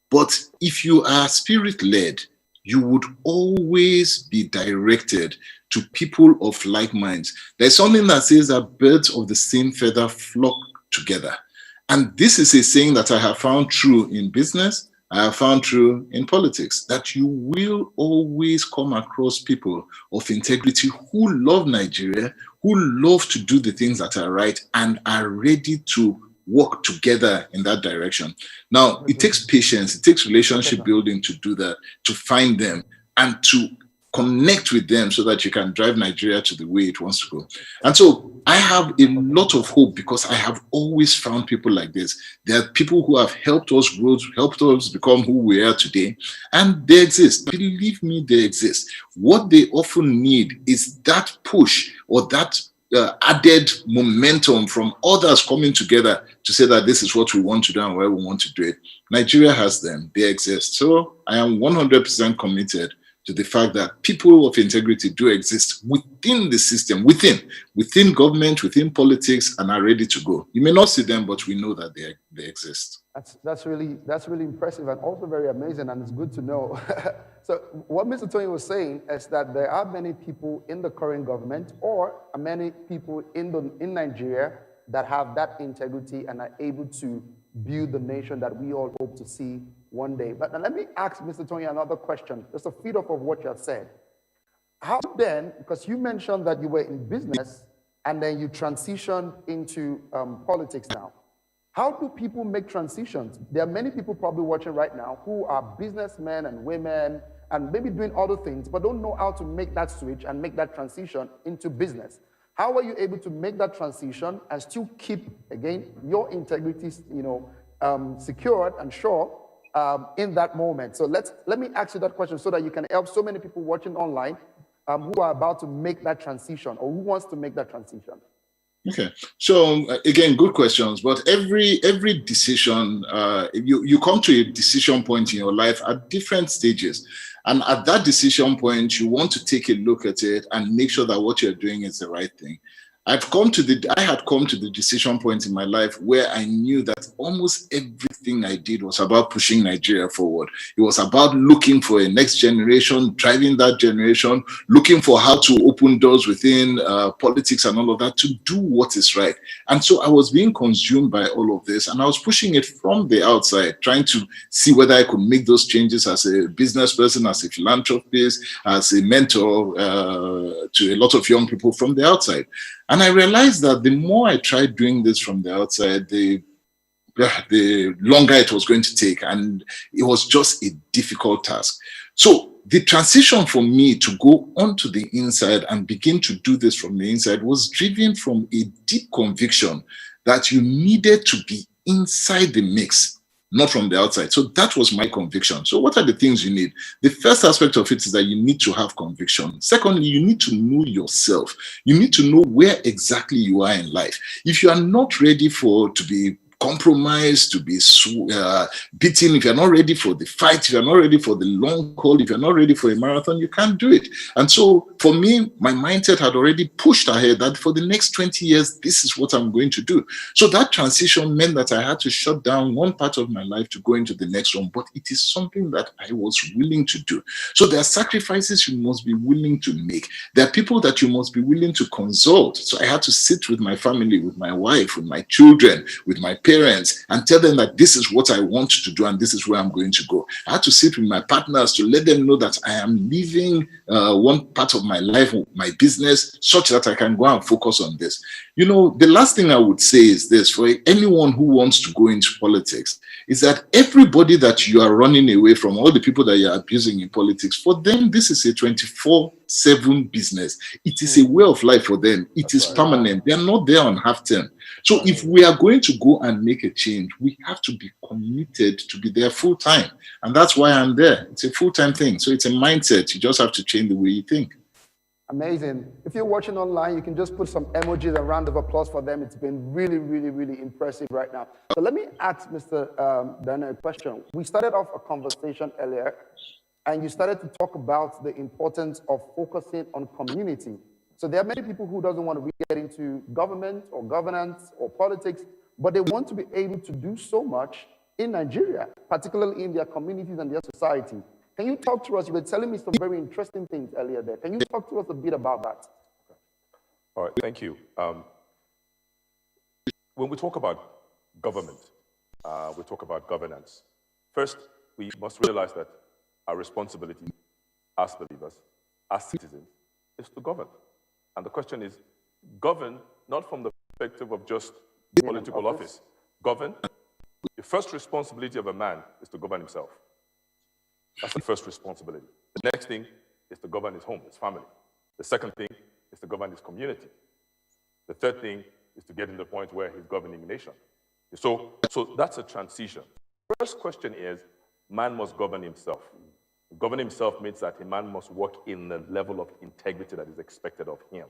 S7: But if you are spirit-led, you would always be directed to people of like minds. There's something that says that birds of the same feather flock together. And this is a saying that I have found true in business, I have found true in politics, that you will always come across people of integrity who love Nigeria, who love to do the things that are right and are ready to work together in that direction. Now, it takes patience, it takes relationship building to do that, to find them and to connect with them so that you can drive Nigeria to the way it wants to go. And so I have a lot of hope because I have always found people like this. There are people who have helped us grow, helped us become who we are today, and they exist. Believe me, they exist. What they often need is that push or that added momentum from others coming together to say that this is what we want to do and where we want to do it. Nigeria has them, they exist. So I am 100% committed to the fact that people of integrity do exist within the system, within government, within politics, and are ready to go. You may not see them, but we know that they exist.
S5: That's really impressive and also very amazing, and it's good to know. So what Mr. Tony was saying is that there are many people in the current government or many people in Nigeria that have that integrity and are able to build the nation that we all hope to see one day. But now let me ask Mr. Tony another question, just a feed off of what you have said. How then, because you mentioned that you were in business and then you transitioned into politics now. How do people make transitions? There are many people probably watching right now who are businessmen and women and maybe doing other things, but don't know how to make that switch and make that transition into business. How are you able to make that transition and still keep, again, your integrity, secured and sure in that moment? So let me ask you that question so that you can help so many people watching online who are about to make that transition or who wants to make that transition.
S7: Okay. So again, good questions. But every decision, you come to a decision point in your life at different stages, and at that decision point, you want to take a look at it and make sure that what you're doing is the right thing. I had come to the decision point in my life where I knew that almost everything I did was about pushing Nigeria forward. It was about looking for a next generation, driving that generation, looking for how to open doors within politics and all of that to do what is right. And so I was being consumed by all of this, and I was pushing it from the outside, trying to see whether I could make those changes as a business person, as a philanthropist, as a mentor to a lot of young people from the outside. And I realized that the more I tried doing this from the outside, the longer it was going to take. And it was just a difficult task. So the transition for me to go onto the inside and begin to do this from the inside was driven from a deep conviction that you needed to be inside the mix, not from the outside. So that was my conviction. So what are the things you need? The first aspect of it is that you need to have conviction. Secondly, you need to know yourself. You need to know where exactly you are in life. If you are not ready to be compromised, to be beaten, if you're not ready for the fight, if you're not ready for the long haul, if you're not ready for a marathon, you can't do it. And so for me, my mindset had already pushed ahead that for the next 20 years, this is what I'm going to do. So that transition meant that I had to shut down one part of my life to go into the next one, but it is something that I was willing to do. So there are sacrifices you must be willing to make. There are people that you must be willing to consult. So I had to sit with my family, with my wife, with my children, with my parents, and tell them that this is what I want to do and this is where I'm going to go. I had to sit with my partners to let them know that I am leaving one part of my life, my business, such that I can go and focus on this. You know, the last thing I would say is this: for anyone who wants to go into politics, is that everybody that you are running away from, all the people that you're abusing in politics, for them, this is a 24/7 business. It is a way of life for them. It is permanent. They are not there on half term. So if we are going to go and make a change, we have to be committed to be there full time. And that's why I'm there. It's a full-time thing. So it's a mindset. You just have to change the way you think.
S5: Amazing. If you're watching online, you can just put some emojis, a round of applause for them. It's been really, really, really impressive right now. So let me ask Mr. Dana a question. We started off a conversation earlier, and you started to talk about the importance of focusing on community. So there are many people who doesn't want to get into government or governance or politics, but they want to be able to do so much in Nigeria, particularly in their communities and their society. Can you talk to us? You were telling me some very interesting things earlier there. Can you talk to us a bit about that?
S6: All right, thank you. When we talk about government, we talk about governance. First, we must realize that our responsibility as believers, as citizens, is to govern. And the question is, govern not from the perspective of just political office. Govern. The first responsibility of a man is to govern himself. That's the first responsibility. The next thing is to govern his home, his family. The second thing is to govern his community. The third thing is to get to the point where he's governing a nation. So that's a transition. First question is, man must govern himself. Govern himself means that a man must work in the level of integrity that is expected of him.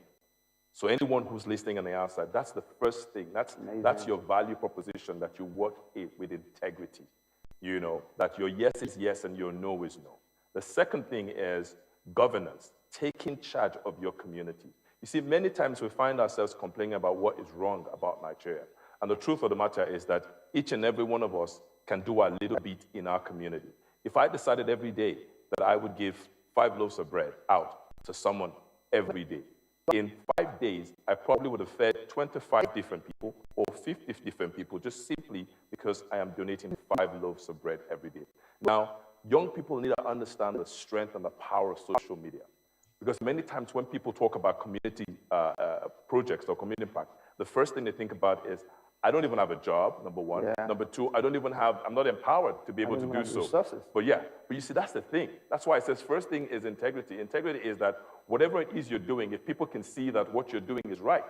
S6: So anyone who's listening on the outside, that's the first thing. That's your value proposition, that you work with integrity. You know, that your yes is yes and your no is no. The second thing is governance, taking charge of your community. You see, many times we find ourselves complaining about what is wrong about Nigeria. And the truth of the matter is that each and every one of us can do our little bit in our community. If I decided every day that I would give 5 loaves of bread out to someone every day, in 5 days, I probably would have fed 25 different people or 50 different people just simply because I am donating 5 loaves of bread every day. Now, young people need to understand the strength and the power of social media. Because many times when people talk about community projects or community impact, the first thing they think about is, I don't even have a job, number one. Yeah. Number two, I'm not empowered to be able to do so. Resources. But you see, that's the thing. That's why it says first thing is integrity. Integrity is that whatever it is you're doing, if people can see that what you're doing is right,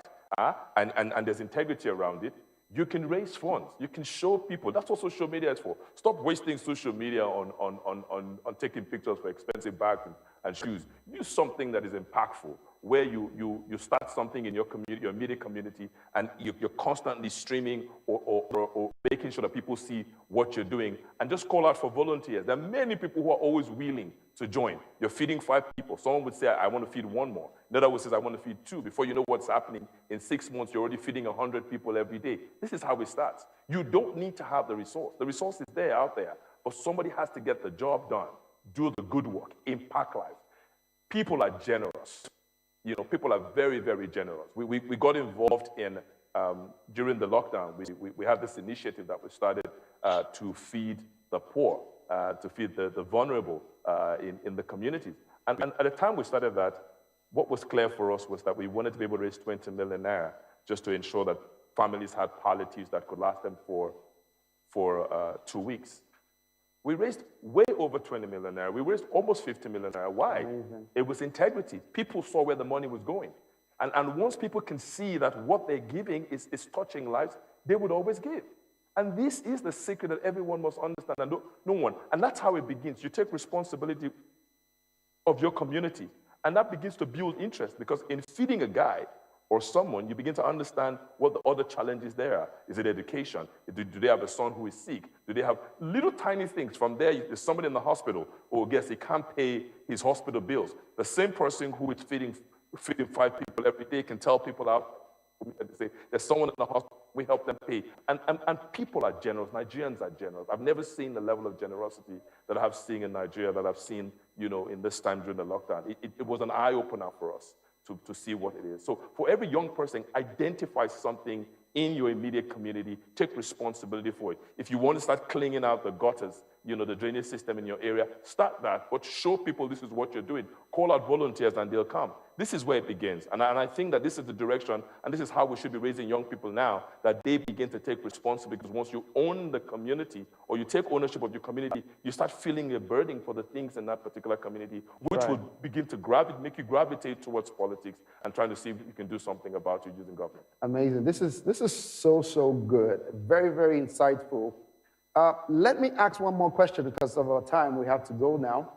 S6: and there's integrity around it, you can raise funds. You can show people. That's what social media is for. Stop wasting social media on taking pictures for expensive bags and shoes. Use something that is impactful. where you start something in your community, your immediate community, and you're constantly streaming or making sure that people see what you're doing, and just call out for volunteers. There are many people who are always willing to join. You're feeding 5 people. Someone would say, I want to feed 1 more. Another one says, I want to feed 2. Before you know what's happening, in 6 months, you're already feeding 100 people every day. This is how it starts. You don't need to have the resource. The resource is there, out there, but somebody has to get the job done, do the good work, impact life. People are generous. You know, people are very, very generous. We got involved in, during the lockdown, we had this initiative that we started to feed the poor, to feed the vulnerable in the communities. And at the time we started that, what was clear for us was that we wanted to be able to raise 20 million naira just to ensure that families had palliatives that could last them for 2 weeks. We raised way over 20 million naira. We raised almost 50 million naira. Why? Amazing. It was integrity. People saw where the money was going. And once people can see that what they're giving is touching lives, they would always give. And this is the secret that everyone must understand, and no one. And that's how it begins. You take responsibility of your community, and that begins to build interest, because in feeding a guy or someone, you begin to understand what the other challenges there are. Is it education? Do they have a son who is sick? Do they have little tiny things? From there, there's somebody in the hospital who guess he can't pay his hospital bills. The same person who is feeding 5 people every day can tell people out, say, there's someone in the hospital, we help them pay. And people are generous. Nigerians are generous. I've never seen the level of generosity that I have seen in Nigeria, that I've seen, you know, in this time during the lockdown. It was an eye-opener for us to see what it is. So for every young person, identify something in your immediate community, take responsibility for it. If you want to start cleaning out the gutters, you know, the drainage system in your area, start that, but show people this is what you're doing. Call out volunteers and they'll come. This is where it begins. And I think that this is the direction, and this is how we should be raising young people now, that they begin to take responsibility, because once you own the community, or you take ownership of your community, you start feeling a burden for the things in that particular community, which will begin to make you gravitate towards politics and trying to see if you can do something about it using government.
S5: Amazing. This is so good. Very, very insightful. Let me ask one more question, because of our time. We have to go now.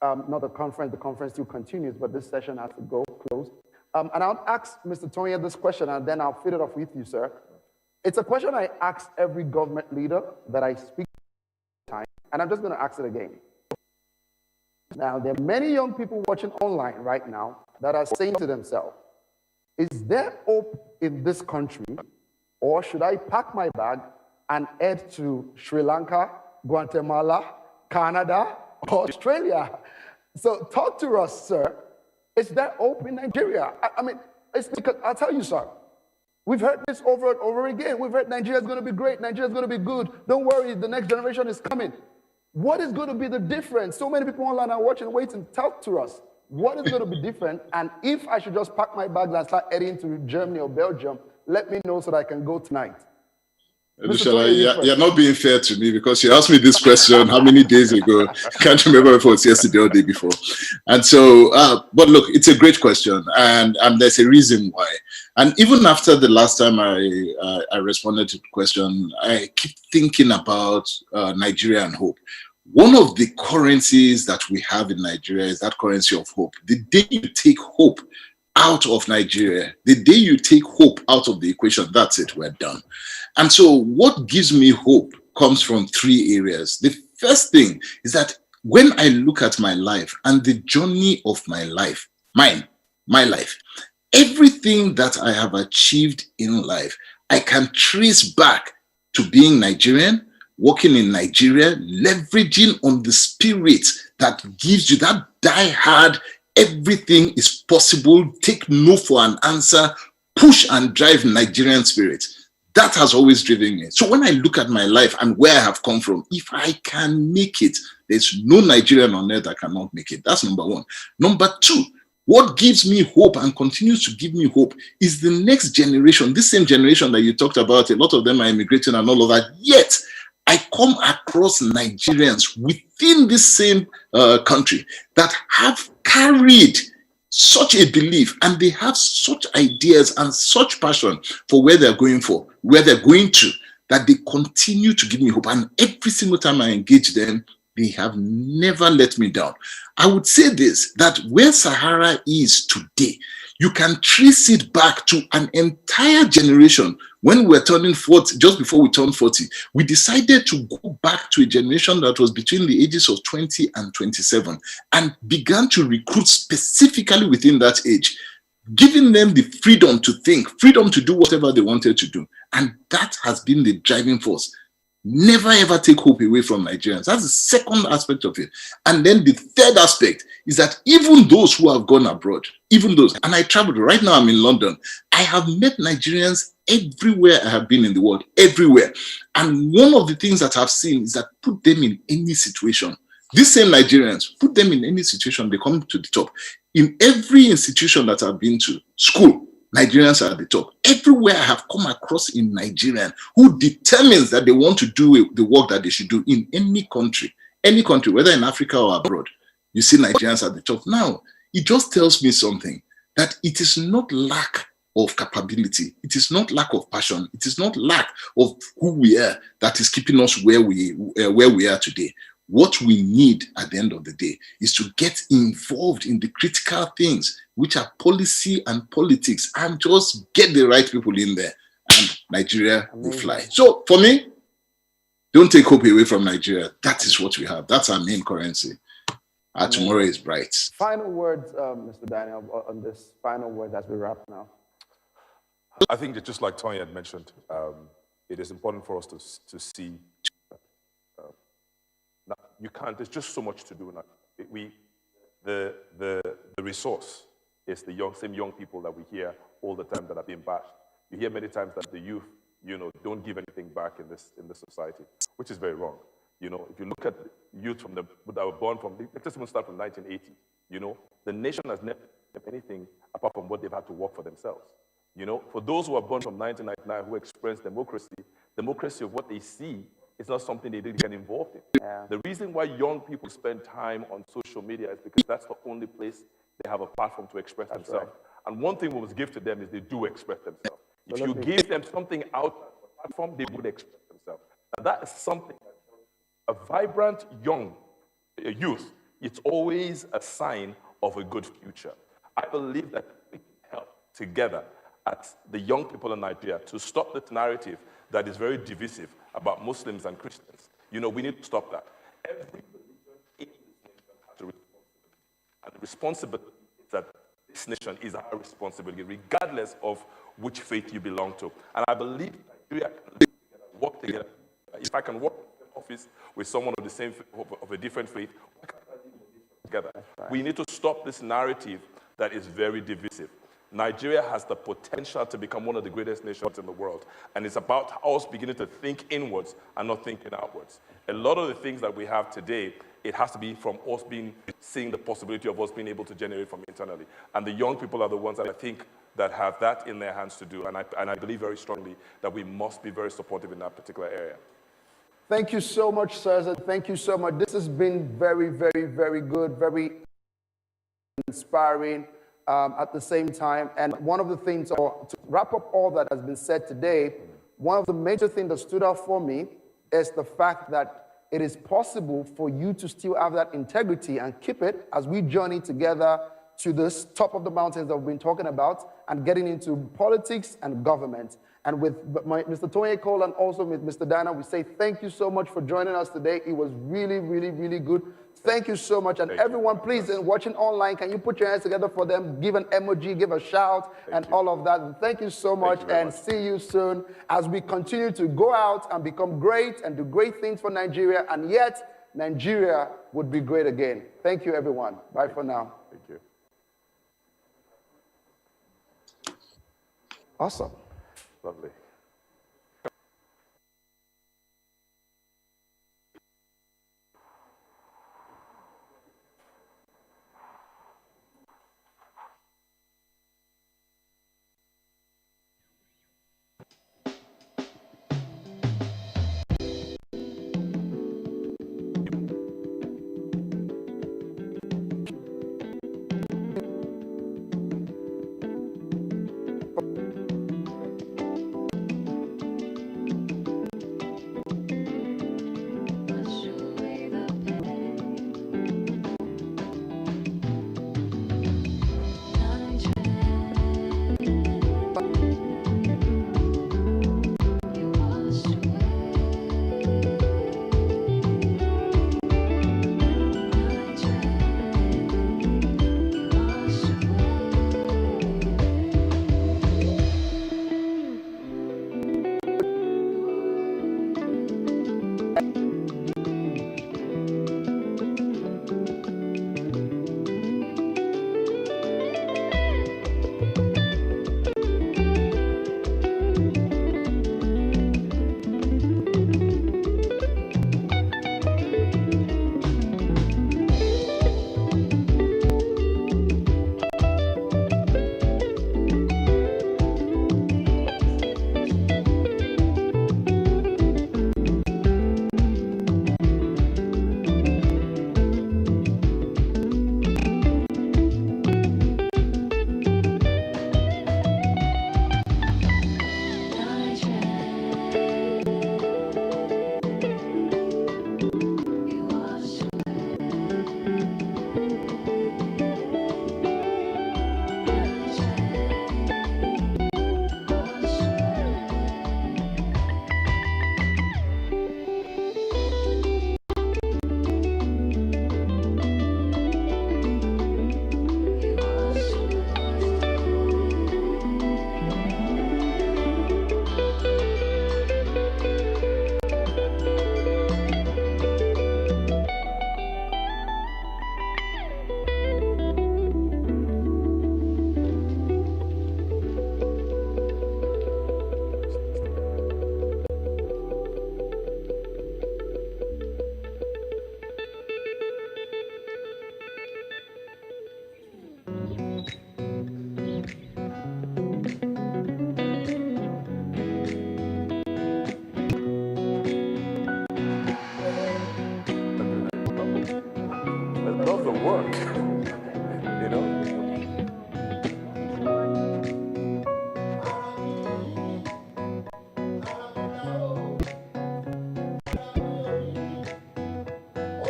S5: Not the conference still continues, but this session has to go close. And I'll ask Mr. Tonya this question, and then I'll feed it off with you, sir. It's a question I ask every government leader that I speak to, and I'm just going to ask it again. Now, there are many young people watching online right now that are saying to themselves, is there hope in this country, or should I pack my bag and head to Sri Lanka, Guatemala, Canada, or Australia? So talk to us, sir. Is there hope in Nigeria? I mean, it's because, I'll tell you, sir, we've heard this over and over again. We've heard Nigeria's going to be great. Nigeria's going to be good. Don't worry, the next generation is coming. What is going to be the difference? So many people online are watching, waiting. Talk to us. What is going to be different? And if I should just pack my bags and start heading to Germany or Belgium, let me know so that I can go tonight.
S7: Lushala, you're not being fair to me, because you asked me this question how many days ago? I can't remember if it was yesterday or the day before. And so, but look, it's a great question, and there's a reason why. And even after the last time I responded to the question, I keep thinking about Nigeria and hope. One of the currencies that we have in Nigeria is that currency of hope. The day you take hope out of Nigeria, the day you take hope out of the equation, that's it, we're done. And so what gives me hope comes from 3 areas. The first thing is that when I look at my life and the journey of my life, my life, everything that I have achieved in life, I can trace back to being Nigerian, working in Nigeria, leveraging on the spirit that gives you that die-hard, everything is possible, take no for an answer, push and drive Nigerian spirit. That has always driven me. So when I look at my life and where I have come from, if I can make it, there's no Nigerian on earth that cannot make it. That's number 1. Number 2, what gives me hope and continues to give me hope is the next generation, this same generation that you talked about. A lot of them are immigrating and all of that. Yet, I come across Nigerians within this same country that have carried such a belief, and they have such ideas and such passion for where they're going to, that they continue to give me hope. And every single time I engage them, they have never let me down. I would say this, that where Sahara is today, you can trace it back to an entire generation. When we were turning 40, just before we turned 40, we decided to go back to a generation that was between the ages of 20 and 27 and began to recruit specifically within that age, giving them the freedom to think, freedom to do whatever they wanted to do. And that has been the driving force. Never ever take hope away from Nigerians. That's the second aspect of it. And then the third aspect is that even those who have gone abroad, even those, and I traveled, right now I'm in London, I have met Nigerians everywhere I have been in the world, everywhere. And one of the things that I've seen is that put them in any situation. These same Nigerians, put them in any situation, they come to the top. In every institution that I've been to, school, Nigerians are at the top. Everywhere I have come across in Nigerian who determines that they want to do the work that they should do in any country, whether in Africa or abroad, you see Nigerians at the top. Now, it just tells me something, that it is not lack of capability. It is not lack of passion. It is not lack of who we are that is keeping us where we are today. What we need at the end of the day is to get involved in the critical things, which are policy and politics, and just get the right people in there, and Nigeria will fly. So for me, don't take hope away from Nigeria. That is what we have. That's our main currency. Our tomorrow is bright.
S5: Final words, Mr. Daniel, on this final word as we wrap now.
S6: I think that just like Tony had mentioned, it is important for us to see you can't, there's just so much to do now. The resource is the same young people that we hear all the time that are being bashed. You hear many times that the youth, don't give anything back in this society, which is very wrong. If you look at youth that were born from, let's just even start from 1980, the nation has never done anything apart from what they've had to work for themselves. For those who are born from 1999 who experience democracy of what they see, it's not something they didn't get involved in.
S5: Yeah.
S6: The reason why young people spend time on social media is because that's the only place they have a platform to express themselves. Right. And one thing we must give to them is they do express themselves. If you give them something out of the platform, they would express themselves. And that is something, a vibrant young youth, it's always a sign of a good future. I believe that we can help together as the young people in Nigeria to stop this narrative that is very divisive about Muslims and Christians. We need to stop that. Every religion in this nation has a responsibility. And the responsibility is that this nation is our responsibility, regardless of which faith you belong to. And I believe Nigeria can live together, work together. If I can work in an office with someone of the same of a different faith, why can't I live together? Right. We need to stop this narrative that is very divisive. Nigeria has the potential to become one of the greatest nations in the world. And it's about us beginning to think inwards and not thinking outwards. A lot of the things that we have today, it has to be from us seeing the possibility of us being able to generate from internally. And the young people are the ones that I think that have that in their hands to do. And I believe very strongly that we must be very supportive in that particular area.
S5: Thank you so much, sir. Thank you so much. This has been very, very, very good, very inspiring. At the same time, and one of the things, or to wrap up all that has been said today, one of the major things that stood out for me is the fact that it is possible for you to still have that integrity and keep it as we journey together to this top of the mountains that we've been talking about and getting into politics and government. And with Mr. Tony Cole and also with Mr. Dana, we say thank you so much for joining us today. It was really, really, really good. Thank you so much. And everyone, please, watching online, can you put your hands together for them? Give an emoji, give a shout, and all of that. And thank you so much, and see you soon as we continue to go out and become great and do great things for Nigeria. And yet, Nigeria would be great again. Thank you, everyone. Bye for now.
S6: Thank you.
S5: Awesome.
S6: Lovely. work. You know?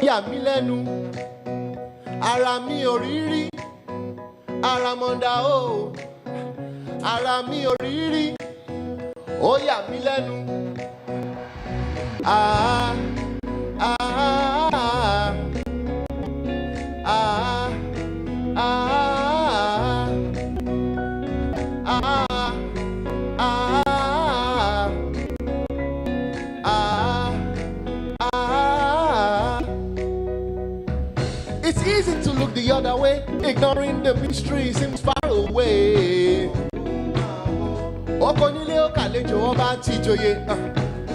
S7: Yà mí lẹ́nu, ara mi ò rí rí, ara mọ̀dà o, ara mi ò rí rí, ó yà mí lẹ́nu. Ah, ah, ah, ah, ah, It's easy to look the other way, ignoring the mystery seems far away.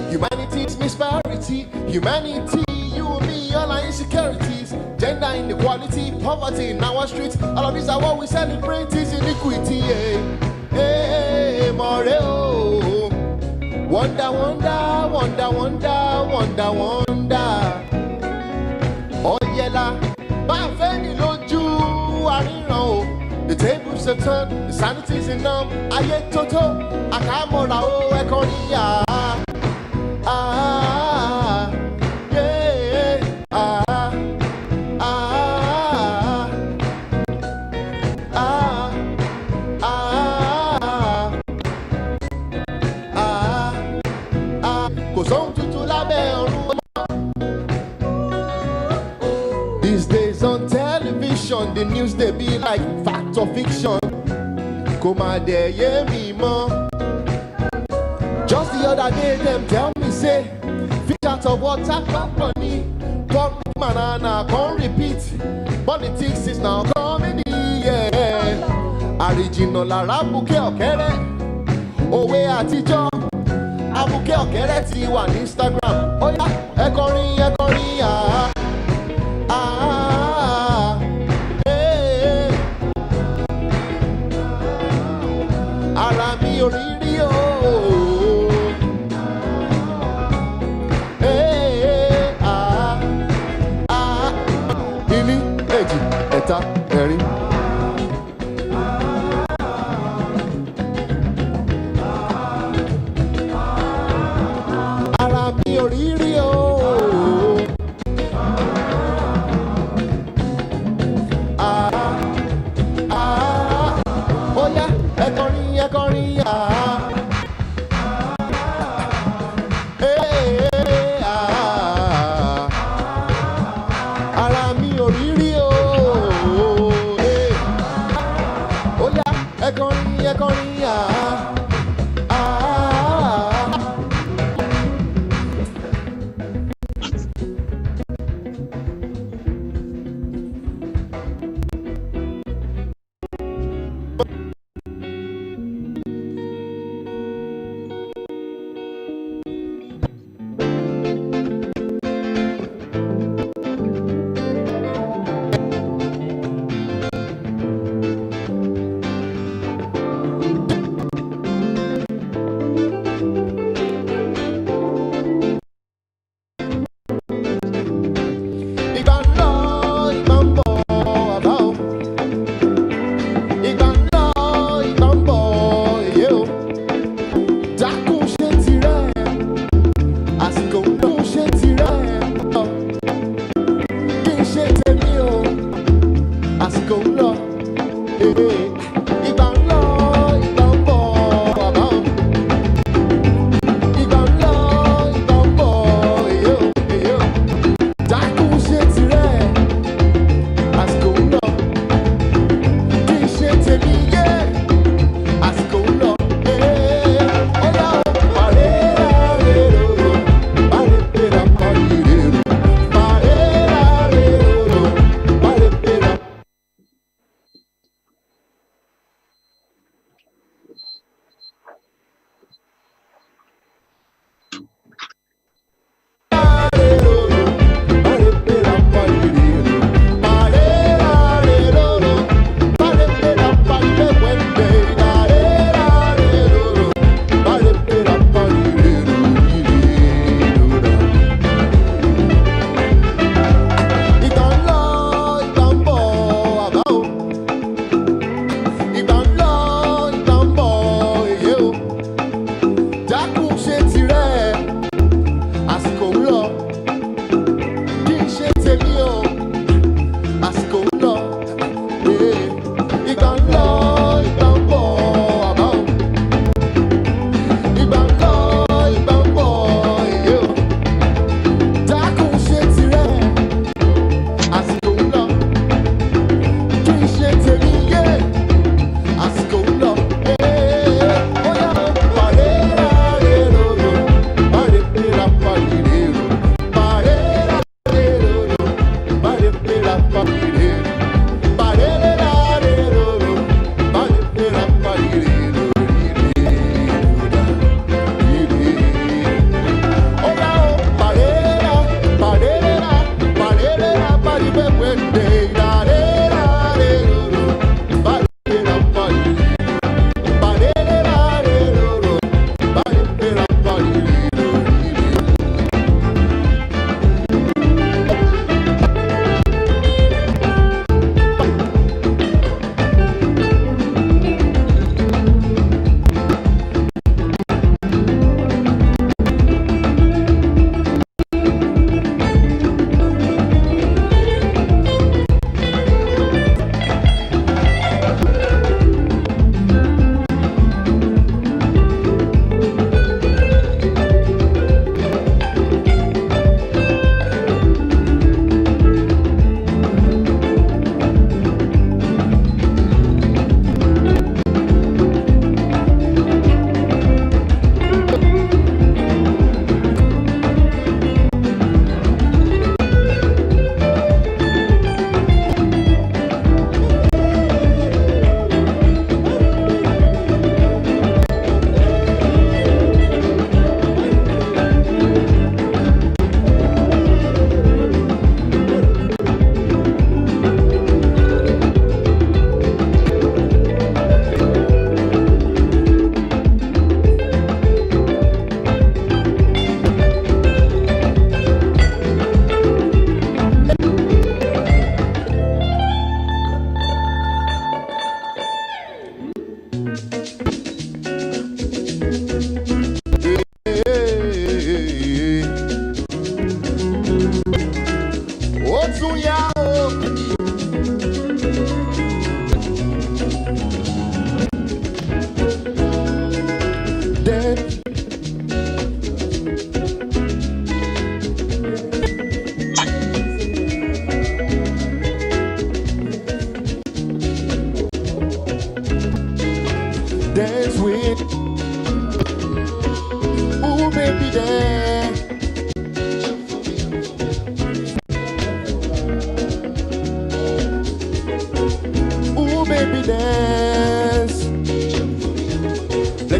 S7: Humanity's misparity, humanity, you and me, all our insecurities, gender inequality, poverty in our streets, all of these are what we celebrate is iniquity. Hey, more oh, wonder, wonder, wonder, wonder, wonder, wonder. Oh yeah, my family loju ariran. The tables are turned, the sanity's in numb. Aye toto, akamora o ekoriya. Ah, yeah, ah, ah, ah, ah, ah, kò sóhun tuntun lábẹ́ ọ̀run. These days on television, the news they be like fact or fiction. Kò má dẹ̀ yé mi mọ́. Just the other day, them tell me, say, fish out of water, company, talk banana, can't repeat. Politics is now comedy, yeah. Original Arabuke Okere, Owe Atijo, Abuke Okere ti wà ní Instagram. Oh yeah, ẹkọrin, ah, ah, hey, ara mi ò rí rí o. Ẹ̀ta ẹ̀rin. Ara mi ò rí rí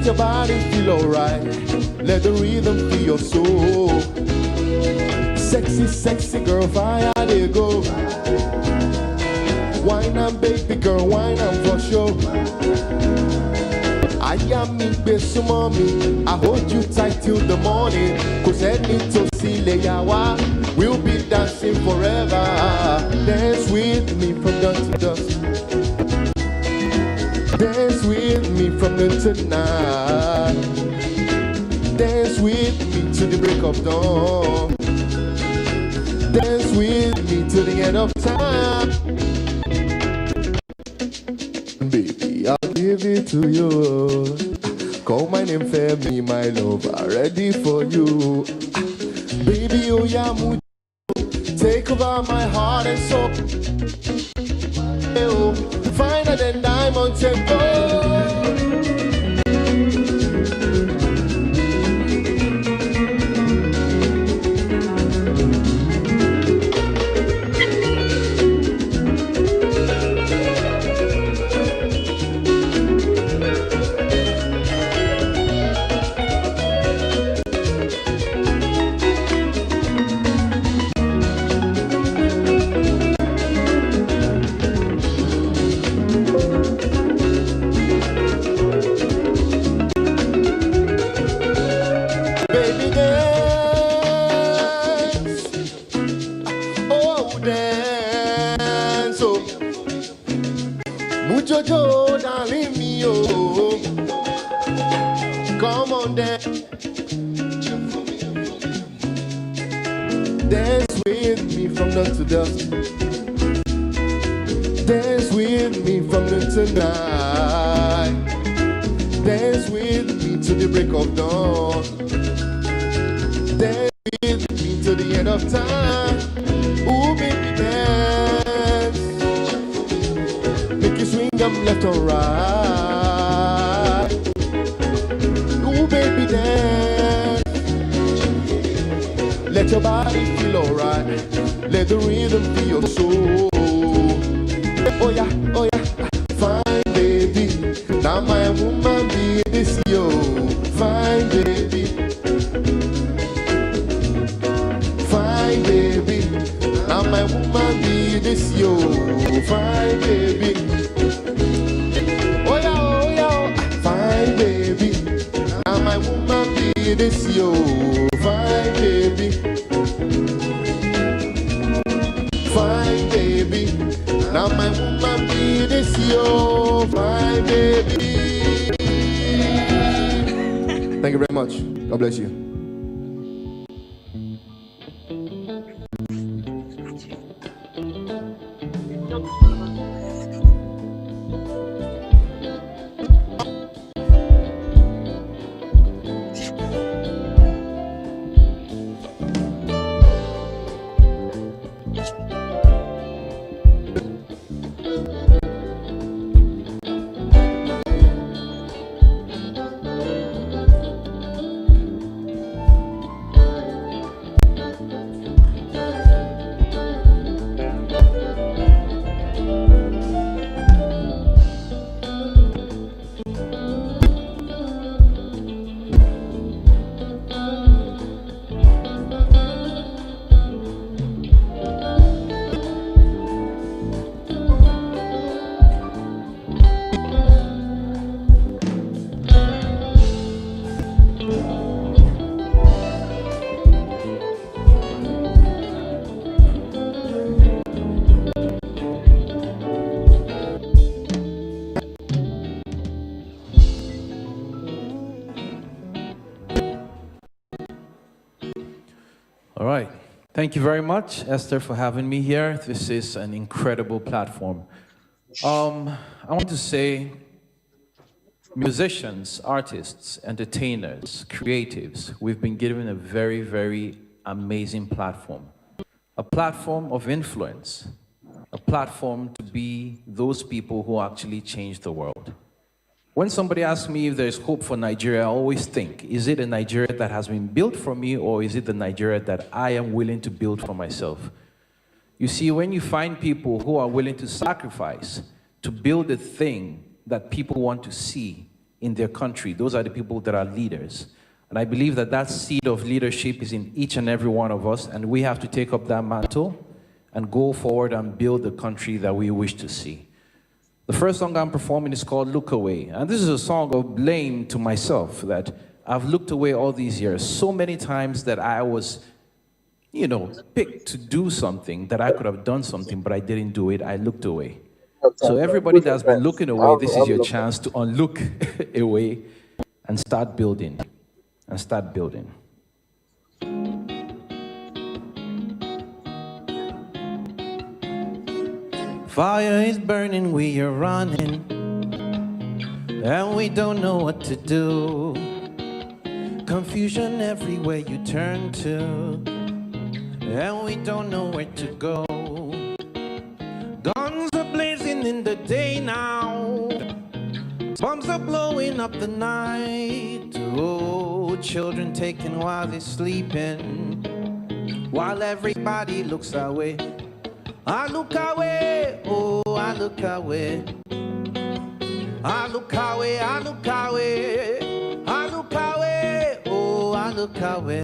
S8: your body feel alright. Let the rhythm feel your soul. Sexy, sexy girl, fire they go. Wine and baby girl, wine and for sure. I am me, best mommy. I hold you tight till the morning. Cause any to see Leyawa, we'll be dancing forever. Dance with me from dawn to dusk. Dance with me from noon to night. Dance with me to the break of dawn. Dance with me till the end of time. Baby, I'll give it to you. Call my name, Femi, my love, I'm ready for you. Baby, oh yeah, mood. Take over my heart and soul. Finer than diamonds and gold. Jojo, darling me, oh. Come on, dance. Dance with me from dawn to dusk. Dance with me from noon to night. Dance with me to the break of dawn. Dance with me to the end of time. Ooh, baby, dance. Make you swing them left or right. Ooh, baby, dance. Let your body feel alright. Let the rhythm feel your soul. Oh yeah, fine baby. Now my woman be this yo. Fine baby. Fine baby. Now my woman be this yo. Fine baby. Oh yeah, fine baby. Now my woman be this yo. Fine baby. Fine baby. Now my woman be this yo. Fine baby. Thank you very much. God bless you.
S9: All right. Thank you very much, Esther, for having me here. This is an incredible platform. I want to say musicians, artists, entertainers, creatives, we've been given a very, very amazing platform. A platform of influence. A platform to be those people who actually change the world. When somebody asks me if there's hope for Nigeria, I always think, is it a Nigeria that has been built for me, or is it the Nigeria that I am willing to build for myself? You see, when you find people who are willing to sacrifice to build a thing that people want to see, in their country. Those are the people that are leaders. And I believe that that seed of leadership is in each and every one of us, and we have to take up that mantle and go forward and build the country that we wish to see. The first song I'm performing is called Look Away. And this is a song of blame to myself, that I've looked away all these years. So many times that I was, picked to do something, that I could have done something, but I didn't do it. I looked away. So everybody that's been looking away, this is your chance to unlook away and start building. And start building. Fire is burning, we are running, and we don't know what to do. Confusion everywhere you turn to, and we don't know where to go. Guns are blazing in the day now, bombs are blowing up the night. Oh, children taken while they're sleeping, while everybody looks away. I look away, oh, I look away. I look away, I look away. I look away, oh, I look away.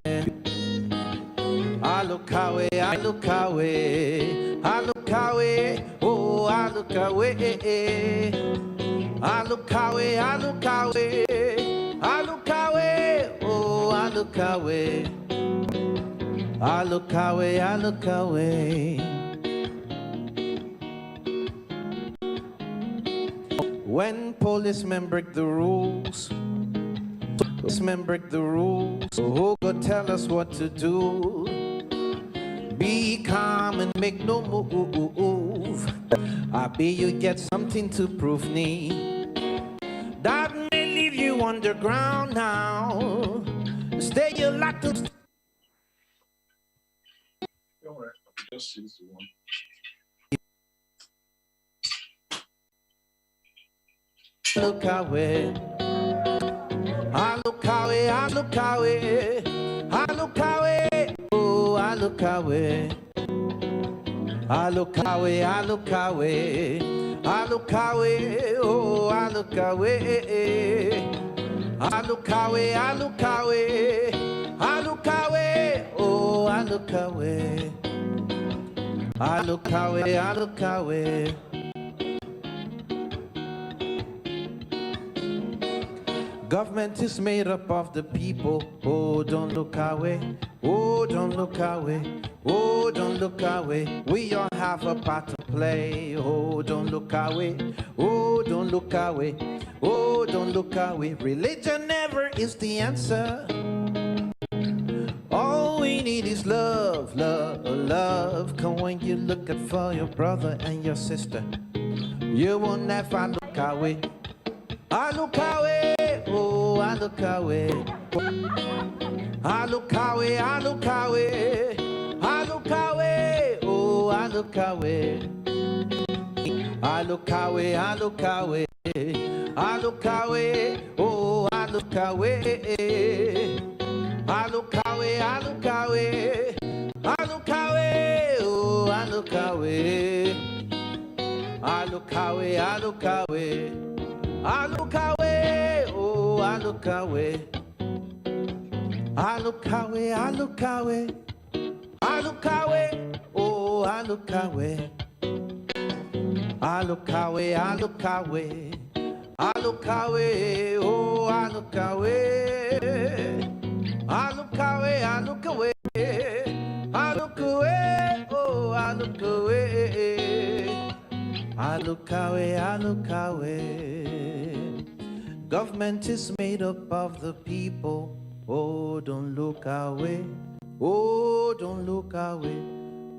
S9: I look away, I look away. I look away, oh, I look away. I look away, I look away. I look away, oh, I look away. I look away, I look away. When policemen break the rules, policemen break the rules, oh, God tell us what to do. Be calm and make no move. I bet you get something to prove me. That may leave you underground now. Stay your lot to.
S7: Just use the one.
S9: Look away. I look away, I look away. I look away, oh, I look away. I look away, I look away. I look away, oh, I look away. I look away, I look away. I look away, oh, I look away. I look away, I look away. Government is made up of the people. Oh, don't look away. Oh, don't look away. Oh, don't look away. We all have a part to play. Oh, don't look away. Oh, don't look away. Oh, don't look away. Religion never is the answer. All we need is love, love, love. Come when you look out for your brother and your sister, you will never look away. I look away, oh, I look away. I look away, I look away. I look away, oh, I look away. I look away, I look away. I look away, oh, I look away. I look away, I look away. I look away, oh, I look away. I look away, I look away. I look away, oh, I look away. I look away, I look away. I look away, oh, I look away. I look away, I look away. I look away, oh, I look away. I look away, I look away. I look away, oh, I look away. I look away, I look away. Government is made up of the people. Oh, don't look away. Oh, don't look away.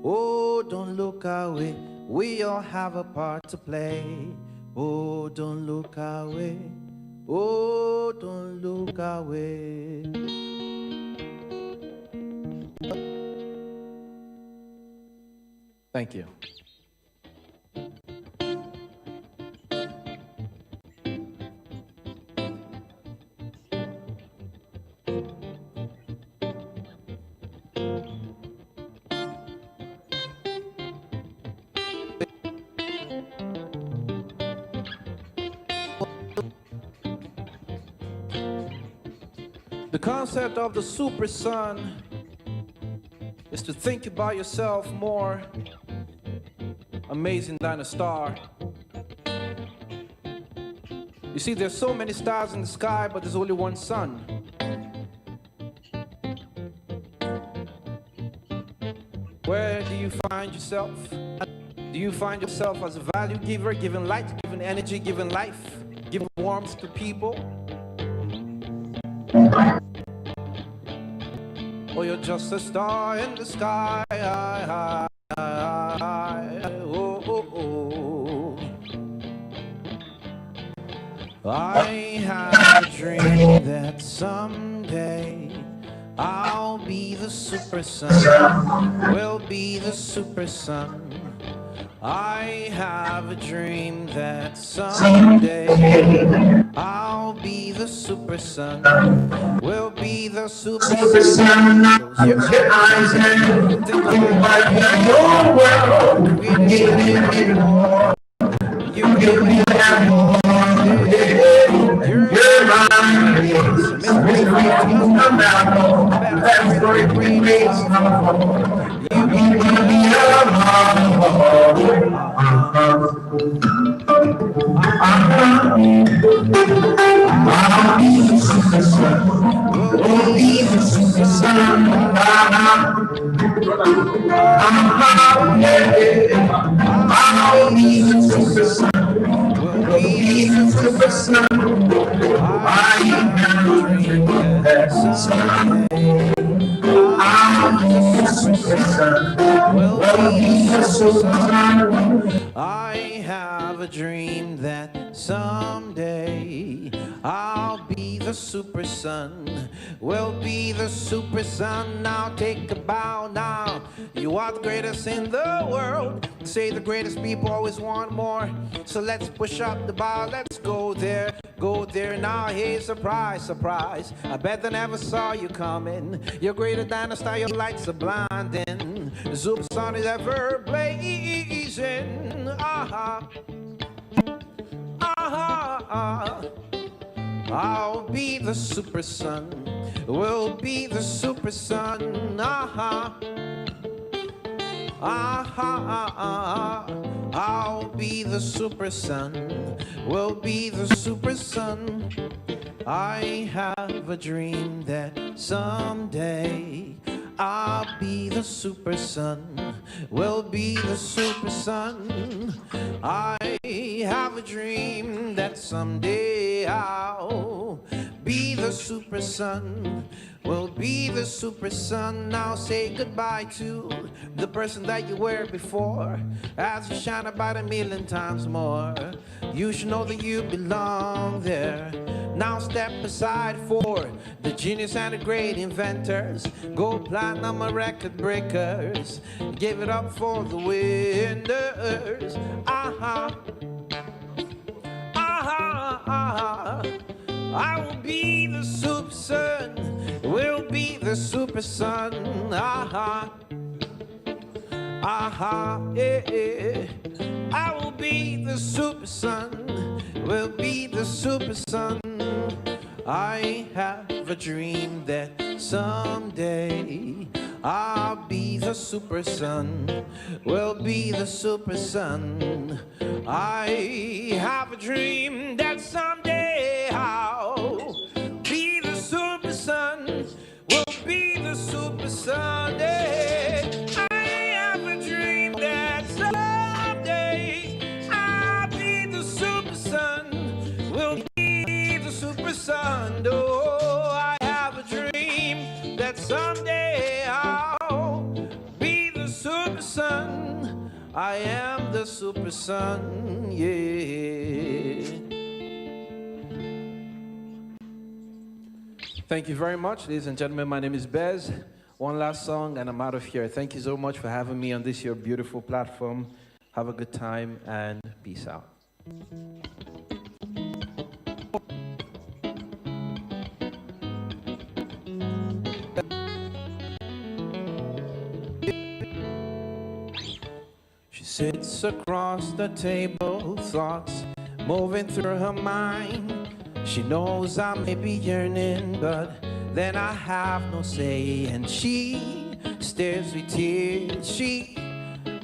S9: Oh, don't look away. We all have a part to play. Oh, don't look away. Oh, don't look away. Thank you. The concept of the super sun is to think about yourself more amazing than a star. You see, there's so many stars in the sky, but there's only one sun. Where do you find yourself? Do you find yourself as a value giver, giving light, giving energy, giving life, giving warmth to people? Or you're just a star in the sky? Oh, oh, oh. I have a dream that someday I'll be the super sun, will be the super sun. I have a dream that someday I'll be the super sun, will be the super sun. Close your eyes and think about your world. Creating more. You can have more. You're mine. Make me feel better for your grace. You can be I'll be the super sun. We'll be the super sun. I'll be the super sun. We'll be the super sun. I have a dream that someday I'll be the super sun. We'll be the super sun. I have a dream that someday I'll be the super sun, will be the super sun. Now take a bow now. You are the greatest in the world. Say the greatest people always want more. So let's push up the bar, let's go there. Go there now, hey, surprise, surprise. I bet they never saw you coming. You're greater than a star, your lights are blinding. The super sun is ever blazing. Aha. Aha. I'll be the super sun. We'll be the super sun. Aha. Aha. I'll be the super sun. We'll be the super sun. I have a dream that someday I'll be the super sun. We'll be the super sun. I have a dream that someday I'll be the super sun. We'll be the super sun. Now say goodbye to the person that you were before, as you shine about 1,000,000 times more. You should know that you belong there. Now step aside for the genius and the great inventors. Go platinum record breakers. Give it up for the winners. Aha. Aha. Aha. I will be the super sun. We'll be the super sun. Aha. Aha. Yeah, yeah. I will be the super sun. We'll be the super sun. I have a dream that someday I'll be the super sun. We'll be the super sun. I have a dream that someday I'll be the super sun. We'll be the super sun. I have a dream that someday I'll be the super sun. We'll be the super sun. Oh, I have a dream that someday I'll be the super sun. I am the super sun, yeah. Thank you very much, ladies and gentlemen. My name is Bez. One last song and I'm out of here. Thank you so much for having me on this your beautiful platform. Have a good time and peace out. She sits across the table, thoughts moving through her mind. She knows I may be yearning, but then I have no say. And she stares with tears, she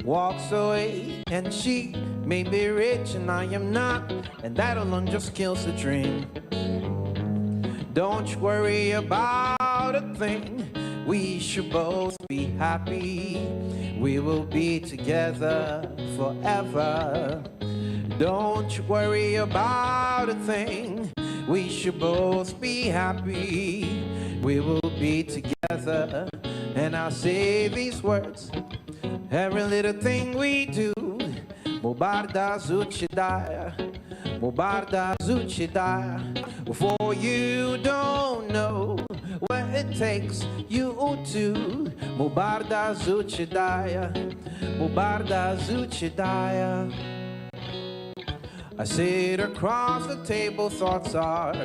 S9: walks away, and she may be rich and I am not, and that alone just kills the dream. Don't you worry about a thing, we should both be happy. We will be together forever. Don't you worry about a thing, we should both be happy. We will be together. And I'll say these words, every little thing we do. Mubarda Zuchidaya, Mubarda Zuchidaya. For you don't know what it takes you to. Mubarda Zuchidaya, Mubarda Zuchidaya. I sit across the table, thoughts are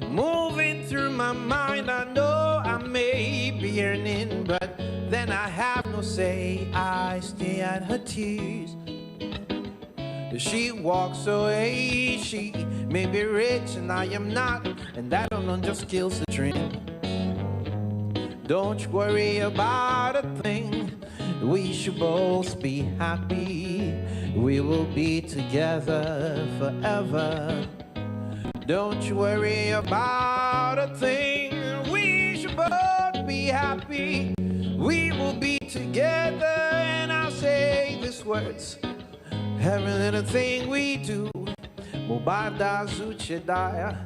S9: moving through my mind. I know I may be yearning, but then I have no say. I stay at her tears. She walks away, she may be rich and I am not, and that alone just kills the dream. Don't you worry about a thing, we should both be happy. We will be together forever. Don't you worry about a thing, we should both be happy. We will be together. And I'll say these words, every little thing we do. Mubarda Zuchidaya,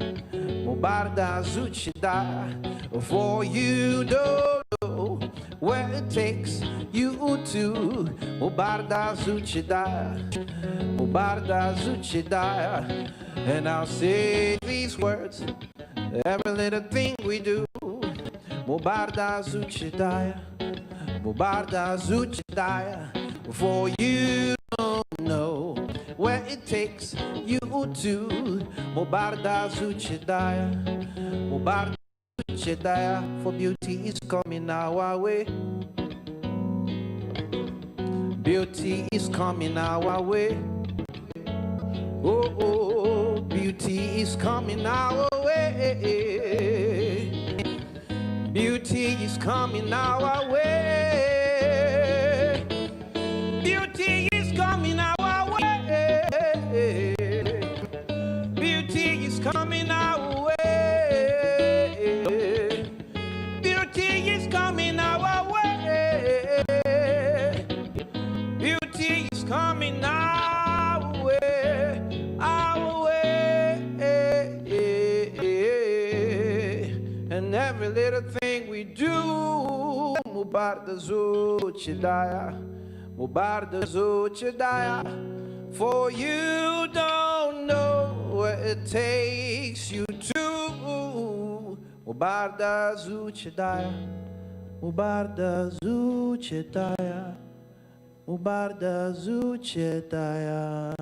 S9: Mubarda Zuchidaya. For you don't know where it takes you to. Mubarda Zuchidaya, Mubarda Zuchidaya. And I'll say these words, every little thing we do. Mubarda Zuchidaya, Mubarda Zuchidaya. For you don't know where it takes you to. Mubarda Zuchidaya, Mubarda Zuchidaya. For beauty is coming our way. Beauty is coming our way. Oh, oh, beauty is coming our way. Beauty is coming our way. Beauty is coming our way. Beauty is coming our way. Beauty is coming our way. Beauty is coming our way. Our way. And every little thing we do, Mubarda Zuchidaya, Mubarda Zuchidaya. For you don't know what it takes you to. Mubarda Zuchidaya, Mubarda Zuchidaya, Mubarda Zuchidaya.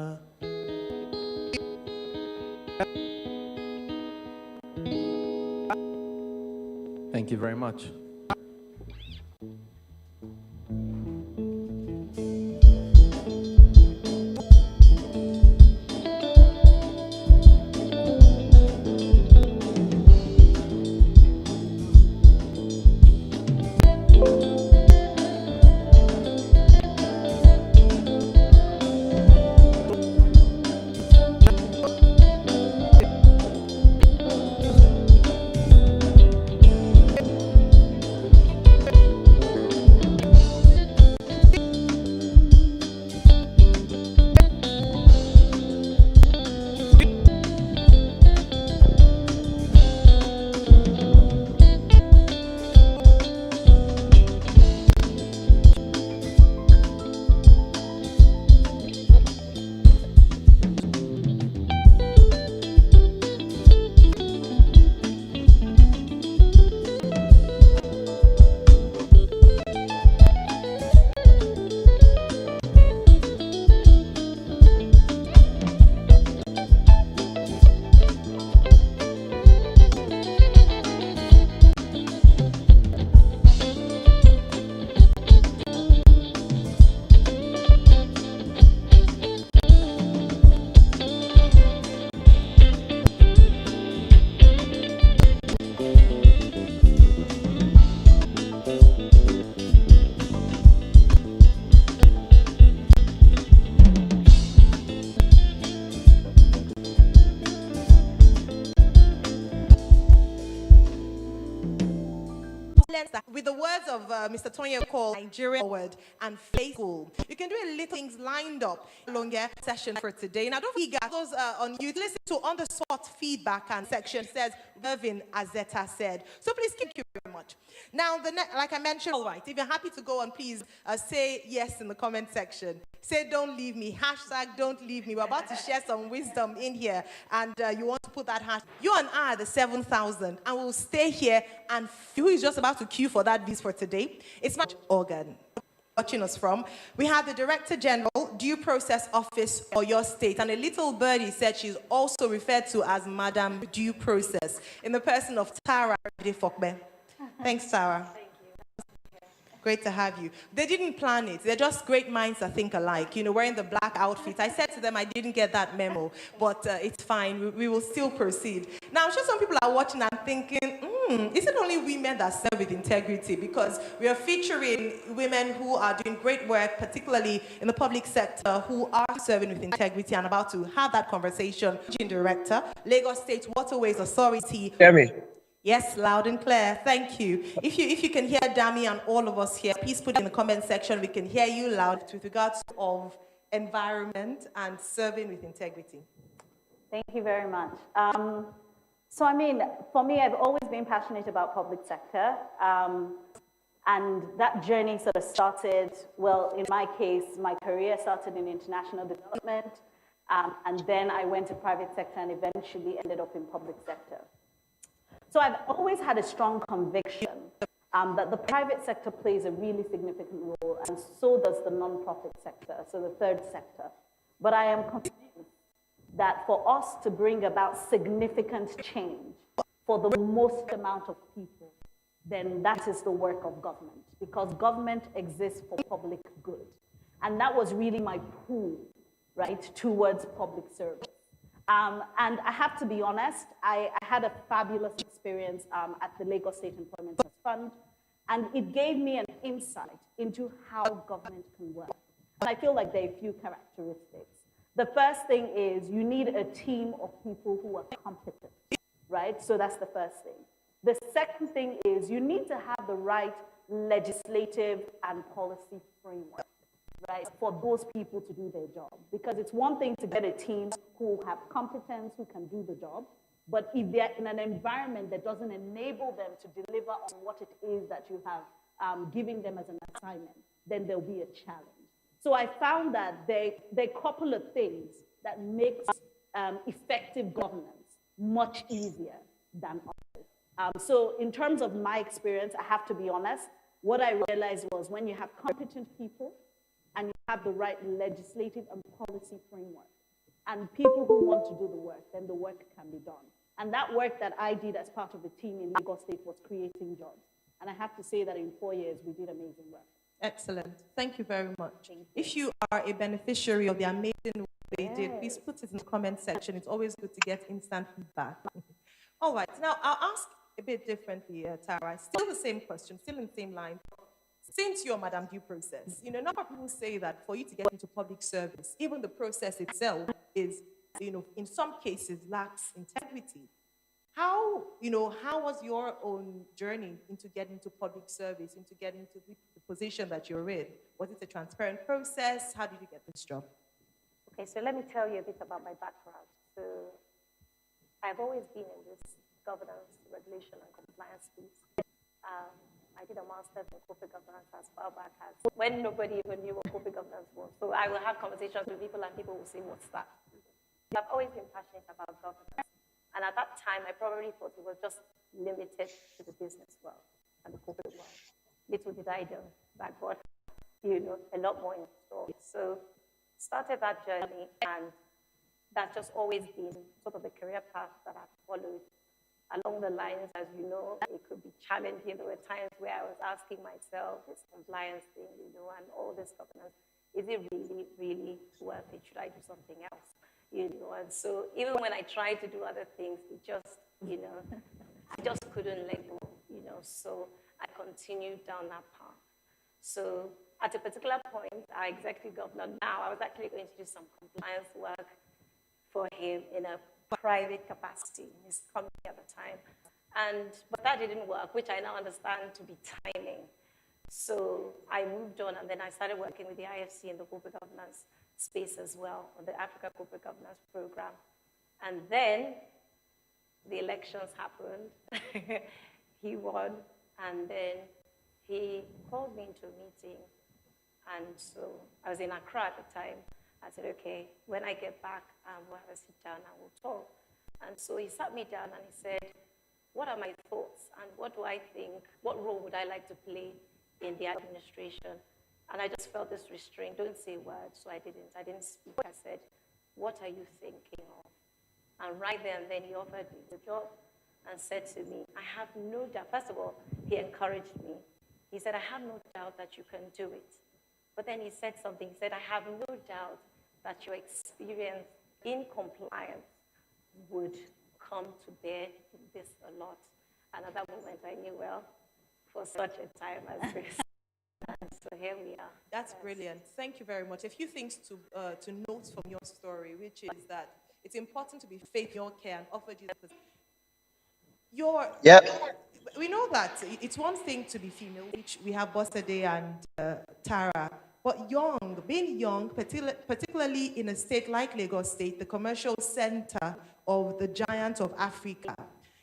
S9: Thank you very much.
S2: of Mr. Tonye called Nigeria Forward and Faithful. You can do a little things lined up longer session for today. Now, don't forget those on you listen to on-the-spot feedback and section says Irvin Azeta said. So please thank you very much. Now, like I mentioned, all right, if you're happy to go on, please say yes in the comment section. Say don't leave me. Hashtag don't leave me. We're about to share some wisdom in here, and you want to put that hashtag. You and I are the 7,000, and we'll stay here. And who is just about to queue for that visa for today? It's my organ watching us from. We have the Director General, Due Process Office for your state, and a little birdie said she's also referred to as Madam Due Process, in the person of Tara Fokbe. Thanks, Tara. Great to have you. They didn't plan it. They're just great minds that think alike. You know, wearing the black outfit. I said to them, I didn't get that memo, but it's fine. We will still proceed. Now, I'm sure some people are watching and thinking, is it only women that serve with integrity? Because we are featuring women who are doing great work, particularly in the public sector, who are serving with integrity, and about to have that conversation. Director, Lagos State Waterways Authority.
S10: Hear me?
S2: Yes, loud and clear. Thank you. If you can hear Dami and all of us here, please put it in the comment section. We can hear you loud with regards of environment and serving with integrity.
S11: Thank you very much. So, I mean, for me, I've always been passionate about public sector. And that journey sort of started, well, in my case, my career started in international development. And then I went to private sector and eventually ended up in public sector. So I've always had a strong conviction that the private sector plays a really significant role, and so does the non-profit sector, so the third sector. But I am convinced that for us to bring about significant change for the most amount of people, then that is the work of government, because government exists for public good. And that was really my pull, right, towards public service. And I have to be honest, I had a fabulous experience at the Lagos State Employment Trust Fund, and it gave me an insight into how government can work. And I feel like there are a few characteristics. The first thing is you need a team of people who are competent, right? So that's the first thing. The second thing is you need to have the right legislative and policy framework, right, for those people to do their job. Because it's one thing to get a team who have competence, who can do the job, but if they're in an environment that doesn't enable them to deliver on what it is that you have given them as an assignment, then there'll be a challenge. So I found that there are a couple of things that makes effective governance much easier than others. So in terms of my experience, I have to be honest, what I realized was when you have competent people, and you have the right legislative and policy framework, and people who want to do the work, then the work can be done. And that work that I did as part of the team in Lagos State was creating jobs. And I have to say that in 4 years, we did amazing work.
S2: Excellent. Thank you very much. If you are a beneficiary of the amazing work they did, please put it in the comment section. It's always good to get instant feedback. All right. Now, I'll ask a bit differently, Tara. Still the same question, still in the same line. Since you're Madam Due Process, you know, a number of people say that for you to get into public service, even the process itself is, you know, in some cases lacks integrity. How was your own journey into getting into public service, into getting into the position that you're in? Was it a transparent process? How did you get this job?
S12: Okay, so let me tell you a bit about my background. So I've always been in this governance, regulation, and compliance space. I did a master's in corporate governance as far back as when nobody even knew what corporate governance was. So I will have conversations with people and people will say, what's that? I've always been passionate about governance. And at that time, I probably thought it was just limited to the business world and the corporate world. Little did I know that God, you know, a lot more in store. So started that journey, and that's just always been sort of the career path that I've followed. Along the lines, as you know, it could be challenging. There were times where I was asking myself, this compliance thing, you know, and all this governance, is it really, really worth it? Should I do something else? You know, and so even when I tried to do other things, it just, you know, I just couldn't let go, you know, so I continued down that path. So at a particular point, our executive governor now, I was actually going to do some compliance work for him in a private capacity in his company at the time. But that didn't work, which I now understand to be timing. So I moved on, and then I started working with the IFC in the corporate governance space as well, on the Africa Corporate Governance Program. And then the elections happened. He won, and then he called me into a meeting. And so I was in Accra at the time. I said, okay, when I get back, we'll have a sit down and we'll talk. And so he sat me down and he said, what are my thoughts and what do I think, what role would I like to play in the administration? And I just felt this restraint, don't say words, so I didn't speak. I said, what are you thinking of? And right there and then he offered me the job and said to me, I have no doubt, first of all, he encouraged me. He said, I have no doubt that you can do it. But then he said something, he said, I have no doubt that your experience in compliance would come to bear in this a lot. And at that moment I knew, well, for such a time as this. And so here we are.
S2: That's brilliant. Thank you very much. A few things to note from your story, which is that it's important to be faithful in your care and offered you the position. We know that it's one thing to be female, which we have Bosade and Tara, but being young, particularly in a state like Lagos State, the commercial center of the giant of Africa,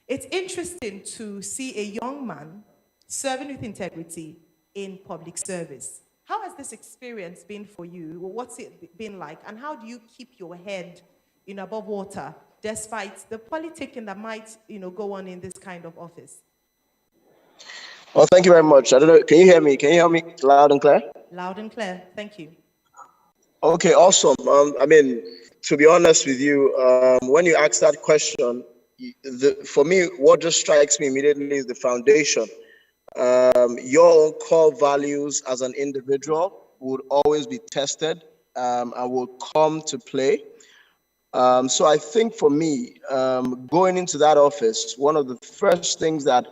S2: it's interesting to see a young man serving with integrity in public service. How has this experience been for you? What's it been like? And how do you keep your head above water despite the politicking that might go on in this kind of office?
S10: Well, thank you very much. I don't know, can you hear me? Can you hear me loud and clear?
S2: Loud and clear. Thank you.
S10: Okay, awesome. To be honest with you, when you ask that question, for me, what just strikes me immediately is the foundation. Your own core values as an individual would always be tested and will come to play. So I think for me, going into that office, one of the first things that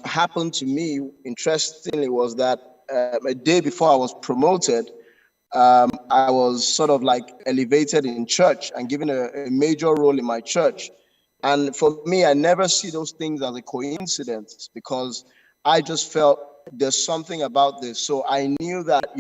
S10: happened to me, interestingly, was that a day before I was promoted, I was sort of like elevated in church and given a major role in my church. And for me, I never see those things as a coincidence because I just felt there's something about this. So I knew that,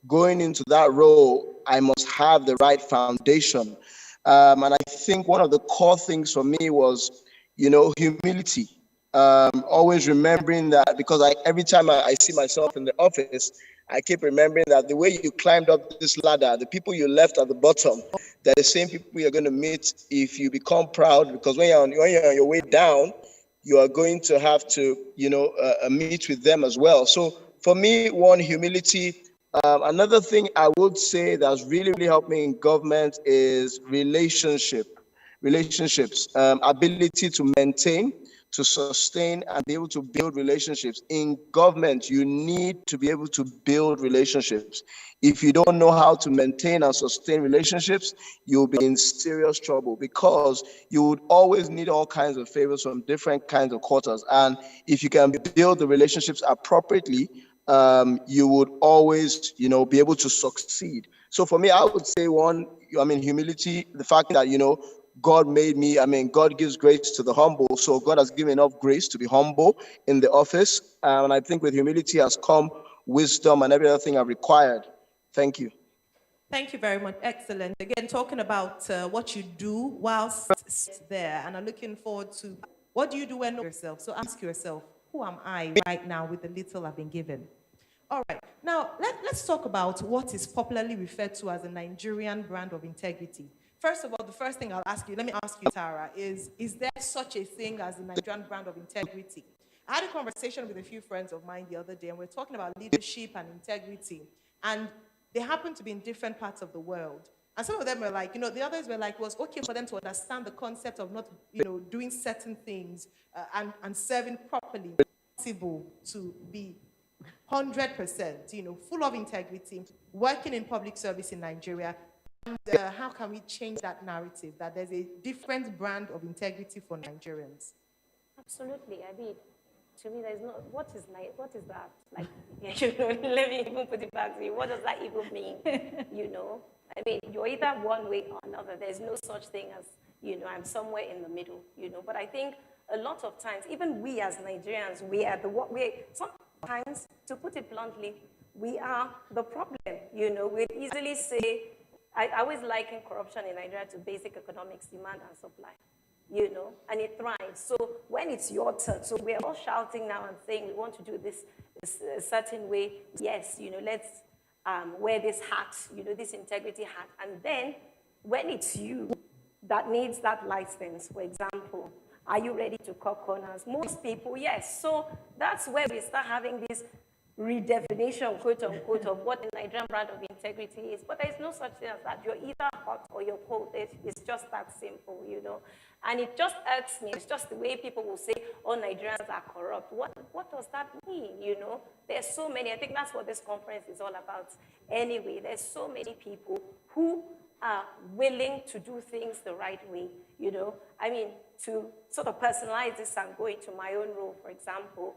S10: going into that role, I must have the right foundation. And I think one of the core things for me was, humility. Always remembering that, because every time I see myself in the office, I keep remembering that the way you climbed up this ladder, the people you left at the bottom, they're the same people you're going to meet if you become proud, because when you're on your way down, you are going to have to, meet with them as well. So for me, one, humility. Another thing I would say that's really, really helped me in government is relationships, ability to maintain, to sustain, and be able to build relationships. In government, you need to be able to build relationships. If you don't know how to maintain and sustain relationships, you'll be in serious trouble, because you would always need all kinds of favors from different kinds of quarters. And if you can build the relationships appropriately, you would always, be able to succeed. So for me, I would say one, humility, the fact that, God made me, God gives grace to the humble. So God has given enough grace to be humble in the office. And I think with humility has come wisdom and every other thing I've required. Thank you.
S2: Thank you very much. Excellent. Again, talking about what you do whilst there, and I'm looking forward to what do you do when yourself. So ask yourself, who am I right now with the little I've been given? All right. Now, let's talk about what is popularly referred to as a Nigerian brand of integrity. First of all, the first thing let me ask you, Tara, is there such a thing as a Nigerian brand of integrity? I had a conversation with a few friends of mine the other day, and we're talking about leadership and integrity. And they happen to be in different parts of the world. And some of them were like, the others were like, it was okay for them to understand the concept of not, doing certain things and serving properly, possible to be 100%, full of integrity, working in public service in Nigeria. And how can we change that narrative, that there's a different brand of integrity for Nigerians?
S12: Absolutely. To me, there's no, what is that? Like, let me even put it back to you. What does that even mean? You're either one way or another. There's no such thing as, I'm somewhere in the middle, But I think a lot of times, even we as Nigerians, sometimes, to put it bluntly, we are the problem. You know, we'd easily say, I always liken corruption in Nigeria to basic economics, demand and supply, you know, and it thrives. So when it's your turn, so we're all shouting now and saying we want to do this a certain way. Yes, you know, let's wear this hat, you know, this integrity hat. And then when it's you that needs that license, for example, are you ready to cut corners? Most people, yes. So that's where we start having this redefinition, quote unquote, of what the Nigerian brand of integrity is. But there's no such thing as that. You're either hot or you're cold. It's just that simple, you know. And it just irks me. It's just the way people will say, oh, Nigerians are corrupt. What does that mean, you know? There's so many. I think that's what this conference is all about. Anyway, there's so many people who are willing to do things the right way, you know. I mean, to sort of personalize this and go into my own role, for example,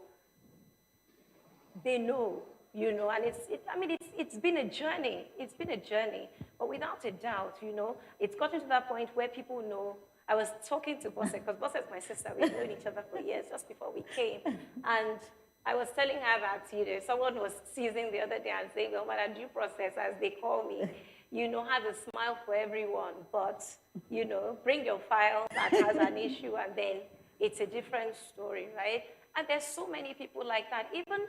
S12: they know, you know, and it's been a journey. It's been a journey, but without a doubt, you know, it's gotten to that point where people know. I was talking to Bosse, because Bosse is my sister. We've known each other for years, just before we came, and I was telling her that, you know, someone was seizing the other day and saying, oh, madam, due process, as they call me, you know, has a smile for everyone, but, you know, bring your file that has an issue, and then it's a different story, right? And there's so many people like that. Even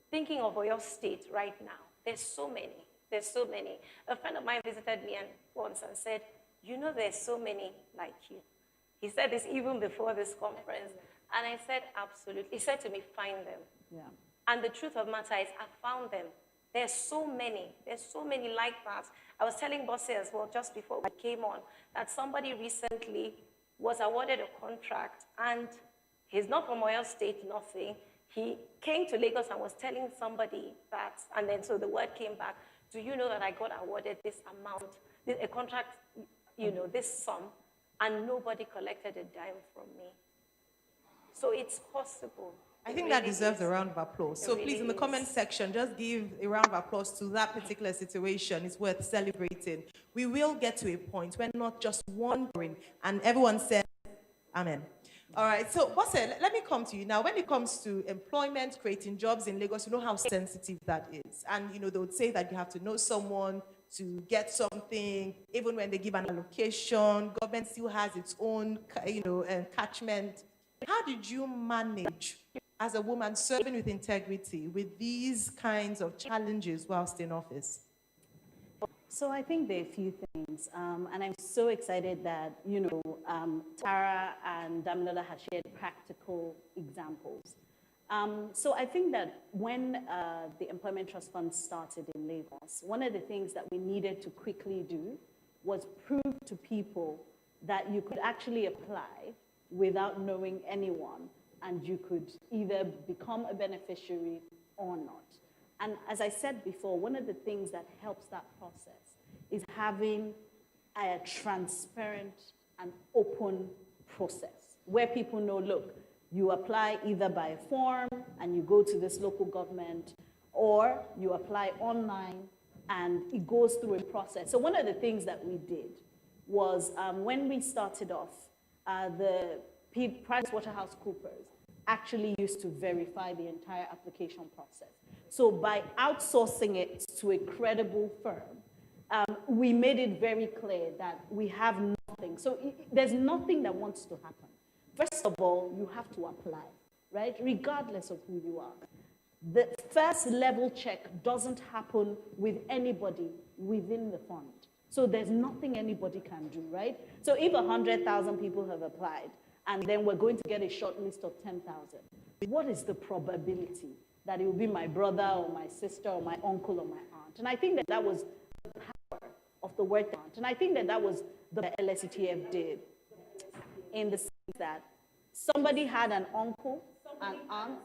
S12: thinking of your state right now, there's so many. There's so many. A friend of mine visited me once and said, you know, there's so many like you. He said this even before this conference. And I said, absolutely. He said to me, find them.
S11: Yeah.
S12: And the truth of the matter is, I found them. There's so many. There's so many like that. I was telling Bosse as well, just before we came on, that somebody recently was awarded a contract, and he's not from Oyo State, nothing. He came to Lagos and was telling somebody that, and then so the word came back, do you know that I got awarded this amount, a contract, you know, this sum, and nobody collected a dime from me. So it's possible.
S2: I think that deserves a round of applause. So please, in the comment section, just give a round of applause to that particular situation. It's worth celebrating. We will get to a point when not just wondering, and everyone said, amen. All right, so Bosse, let me come to you. Now, when it comes to employment, creating jobs in Lagos, you know how sensitive that is. And, you know, they would say that you have to know someone to get something. Even when they give an allocation, government still has its own, you know, catchment. How did you manage, as a woman serving with integrity, with these kinds of challenges whilst in office?
S11: So I think there are a few things, and I'm so excited that, you know, Tara and Damilola have shared practical examples. So I think that when the Employment Trust Fund started in Lagos, one of the things that we needed to quickly do was prove to people that you could actually apply without knowing anyone, and you could either become a beneficiary or not. And as I said before, one of the things that helps that process is having a transparent and open process where people know, look, you apply either by form and you go to this local government, or you apply online and it goes through a process. So one of the things that we did was when we started off, the PricewaterhouseCoopers actually used to verify the entire application process. So by outsourcing it to a credible firm, we made it very clear that we have nothing. So there's nothing that wants to happen. First of all, you have to apply, right? Regardless of who you are. The first level check doesn't happen with anybody within the fund. So there's nothing anybody can do, right? So if 100,000 people have applied, and then we're going to get a short list of 10,000, what is the probability that it will be my brother or my sister or my uncle or my aunt? And I think that that was the power of the word aunt. And I think that that was the LSETF did, in the sense that somebody had an uncle, an aunt,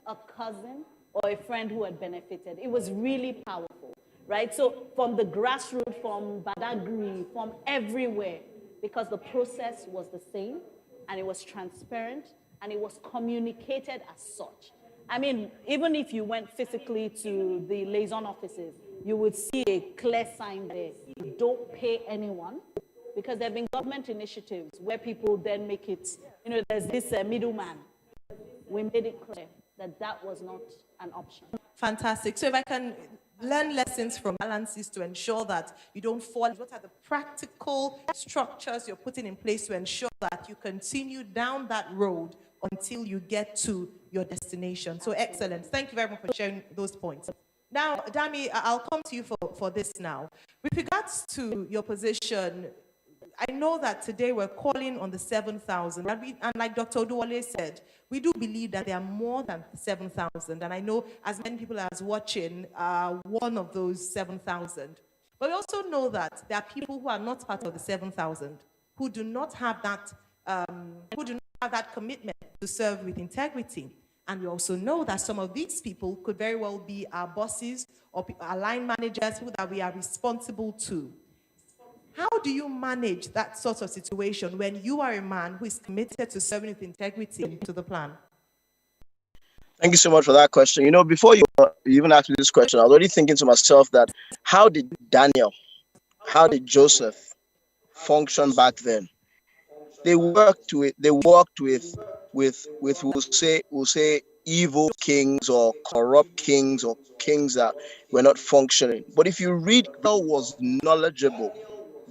S11: a cousin, or a friend who had benefited. It was really powerful, right? So from the grassroots, from Badagry, from everywhere, because the process was the same, and it was transparent, and it was communicated as such. I mean, even if you went physically to the liaison offices, you would see a clear sign there. Don't pay anyone, because there have been government initiatives where people then make it, you know, there's this middleman. We made it clear that that was not an option.
S2: Fantastic. So if I can learn lessons from balances to ensure that you don't fall, what are the practical structures you're putting in place to ensure that you continue down that road until you get to your destination? So excellent. Thank you very much for sharing those points. Now, Dami, I'll come to you for this now. With regards to your position, I know that today we're calling on the 7,000, and like Dr. Oduwole said, we do believe that there are more than 7,000, and I know as many people as watching are one of those 7,000. But we also know that there are people who are not part of the 7,000, who do not have that commitment to serve with integrity. And we also know that some of these people could very well be our bosses or our line managers who that we are responsible to. How do you manage that sort of situation when you are a man who is committed to serving with integrity to the plan?
S10: Thank you so much for that question. You know, before you even asked me this question, I was already thinking to myself that how did Joseph function back then? They worked with we'll say evil kings or corrupt kings or kings that were not functioning. But if you read, Daniel was knowledgeable.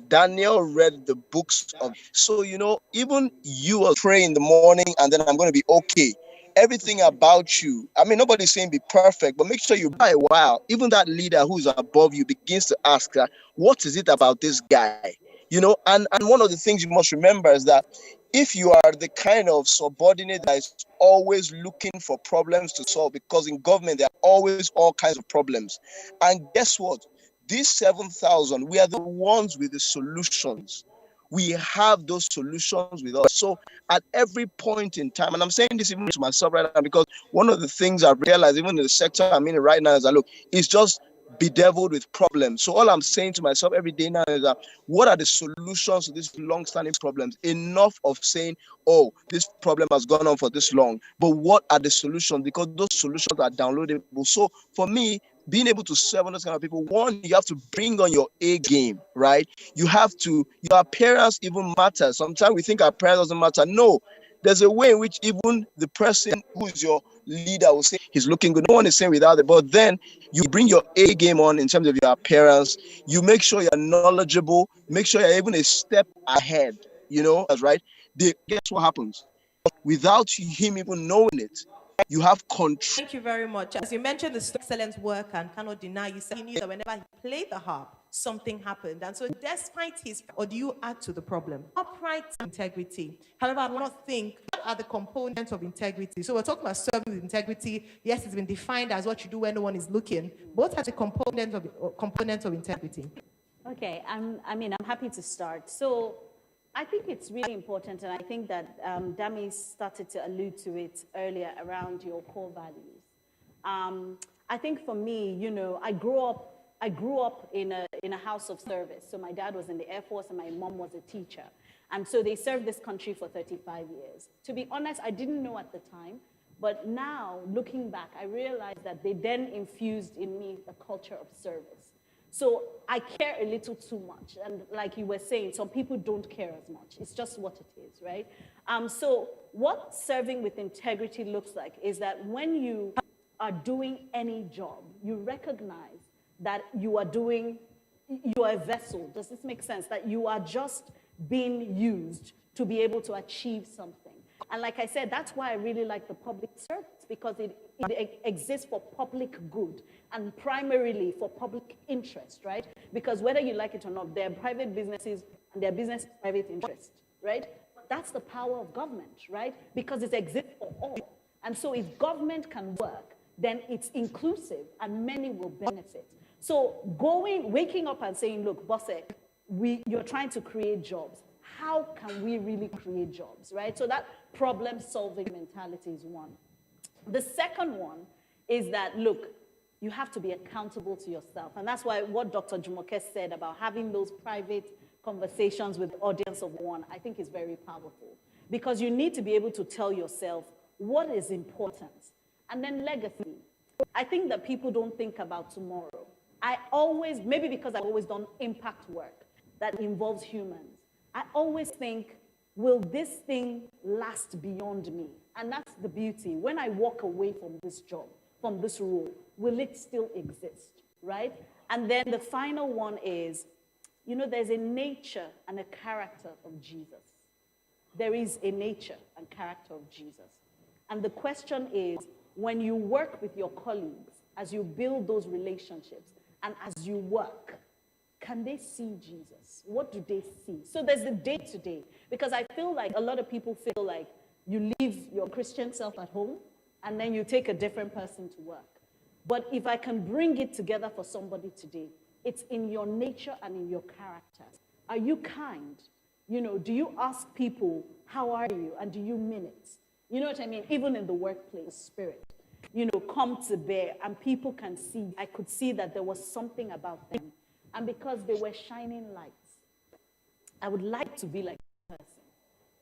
S10: Daniel read the books of, so you know, even you will pray in the morning and then I'm going to be okay. Everything about you, I mean, nobody's saying be perfect, but make sure you buy a while. Even that leader who's above you begins to ask that, what is it about this guy? You know, and one of the things you must remember is that if you are the kind of subordinate that is always looking for problems to solve, because in government there are always all kinds of problems. And guess what? These 7,000, we are the ones with the solutions. We have those solutions with us. So at every point in time, and I'm saying this even to myself right now, because one of the things I've realized, even in the sector I'm in right now, is that look, it's just bedeviled with problems. So all I'm saying to myself every day now is that what are the solutions to these long-standing problems? Enough of saying, oh, this problem has gone on for this long, but what are the solutions? Because those solutions are downloadable. So for me, being able to serve those kind of people, one, you have to bring on your A game, right? You have to, your appearance even matters. Sometimes we think our appearance doesn't matter. No, there's a way in which even the person who is your leader will say he's looking good. No one is saying without it, but then you bring your A game on in terms of your appearance. You make sure you're knowledgeable, make sure you're even a step ahead, you know, that's right. Guess what happens? Without him even knowing it, you have control.
S2: Thank you very much. As you mentioned, the excellent work and cannot deny, you said he knew that whenever he played the harp, something happened. And so despite his, or do you add to the problem? Upright integrity. However, I not think what are the components of integrity. So we're talking about serving with integrity. Yes, it's been defined as what you do when no one is looking. What are the components of integrity?
S11: Okay, I'm happy to start. So I think it's really important, and I think that Dami started to allude to it earlier around your core values. I think for me, you know, I grew up in a house of service. So my dad was in the Air Force and my mom was a teacher. And so they served this country for 35 years. To be honest, I didn't know at the time, but now looking back, I realized that they then infused in me a culture of service. So I care a little too much. And like you were saying, some people don't care as much. It's just what it is, right? So what serving with integrity looks like is that when you are doing any job, you recognize that you are a vessel. Does this make sense? That you are just being used to be able to achieve something. And like I said, that's why I really like the public service, because it exists for public good and primarily for public interest, right? Because whether you like it or not, there are private businesses and there are business private interest, right? That's the power of government, right? Because it exists for all. And so if government can work, then it's inclusive and many will benefit. So waking up and saying, look, Bosse, you're trying to create jobs. How can we really create jobs, right? So that problem-solving mentality is one. The second one is that, look, you have to be accountable to yourself. And that's why what Dr. Jumoke said about having those private conversations with the audience of one, I think is very powerful. Because you need to be able to tell yourself what is important. And then legacy. I think that people don't think about tomorrow. Maybe because I've always done impact work that involves humans, I always think, will this thing last beyond me? And that's the beauty. When I walk away from this job, from this role? Will it still exist, right? And then the final one is, you know, there's a nature and a character of Jesus. There is a nature and character of Jesus. And the question is, when you work with your colleagues, as you build those relationships, and as you work, can they see Jesus? What do they see? So there's the day-to-day. Because I feel like a lot of people feel like you leave your Christian self at home, and then you take a different person to work. But if I can bring it together for somebody today, it's in your nature and in your character. Are you kind? You know, do you ask people, how are you? And do you mean it? You know what I mean? Even in the workplace, spirit, you know, come to bear, and people can see. I could see that there was something about them. And because they were shining lights, I would like to be like that person.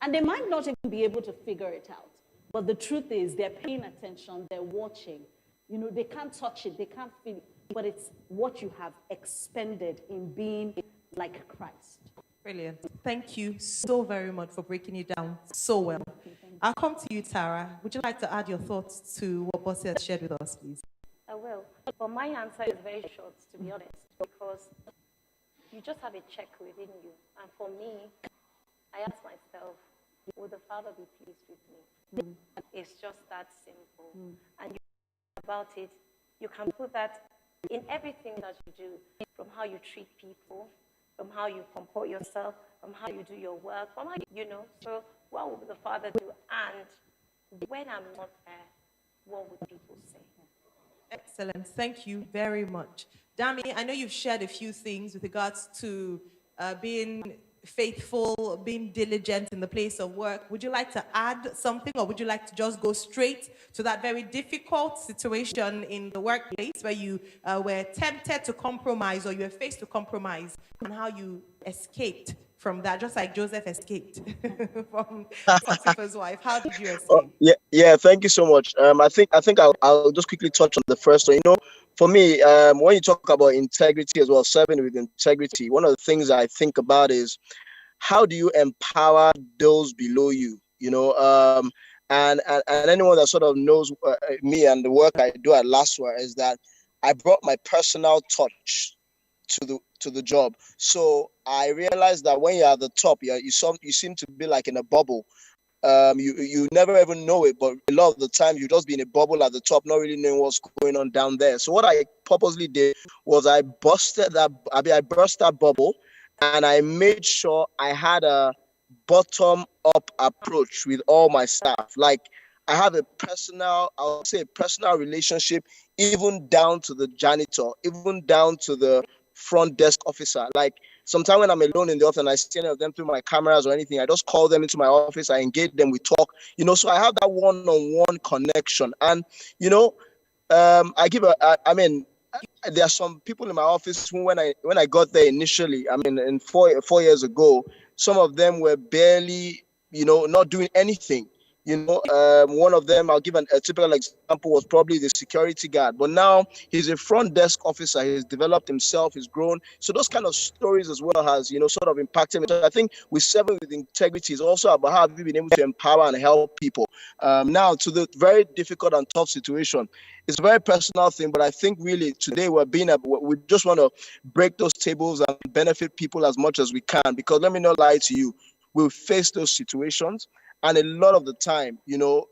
S11: And they might not even be able to figure it out. But the truth is, they're paying attention, they're watching. You know, they can't touch it, they can't feel it. But it's what you have expended in being like Christ.
S2: Brilliant. Thank you so very much for breaking it down so well. I'll come to you, Tara. Would you like to add your thoughts to what Bossy has shared with us, please?
S12: I will. But my answer is very short, to be honest, because you just have a check within you. And for me, I ask myself, will the Father be pleased with me? It's just that simple. And you think about it, you can put that in everything that you do, from how you treat people, from how you comport yourself, from how you do your work, from how you know. So what will the Father do? And when I'm not there, what would people say?
S2: Excellent. Thank you very much. Dami, I know you've shared a few things with regards to being faithful, being diligent in the place of work. Would you like to add something, or would you like to just go straight to that very difficult situation in the workplace where you were tempted to compromise, or you were faced to compromise, and how you escaped from that, just like Joseph escaped from Potiphar's wife? How did you escape?
S10: Yeah. Thank you so much. I think I'll just quickly touch on the first one. You know, for me, when you talk about integrity as well, serving with integrity, one of the things I think about is, how do you empower those below you? You know, and anyone that sort of knows me and the work I do at Laswa is that I brought my personal touch to the job. So I realized that when you're at the top, you seem to be like in a bubble. You never even know it, but a lot of the time you just be in a bubble at the top, not really knowing what's going on down there. So what I purposely did was I burst that bubble, and I made sure I had a bottom up approach with all my staff. Like, I have I'll say a personal relationship, even down to the janitor, even down to the front desk officer. Like, sometimes when I'm alone in the office and I see any of them through my cameras or anything, I just call them into my office, I engage them, we talk, you know, so I have that one-on-one connection. And, you know, I mean, there are some people in my office who, when I got there initially, I mean, in 4 years ago, some of them were barely, you know, not doing anything. You know, one of them, I'll give a typical example, was probably the security guard. But now he's a front desk officer. He's developed himself. He's grown. So those kind of stories as well has, you know, sort of impacted me. So I think with serving with integrity is also about how have you been able to empower and help people. Now, to the very difficult and tough situation, it's a very personal thing. But I think really today we just want to break those tables and benefit people as much as we can. Because let me not lie to you, we'll face those situations. And a lot of the time, you know,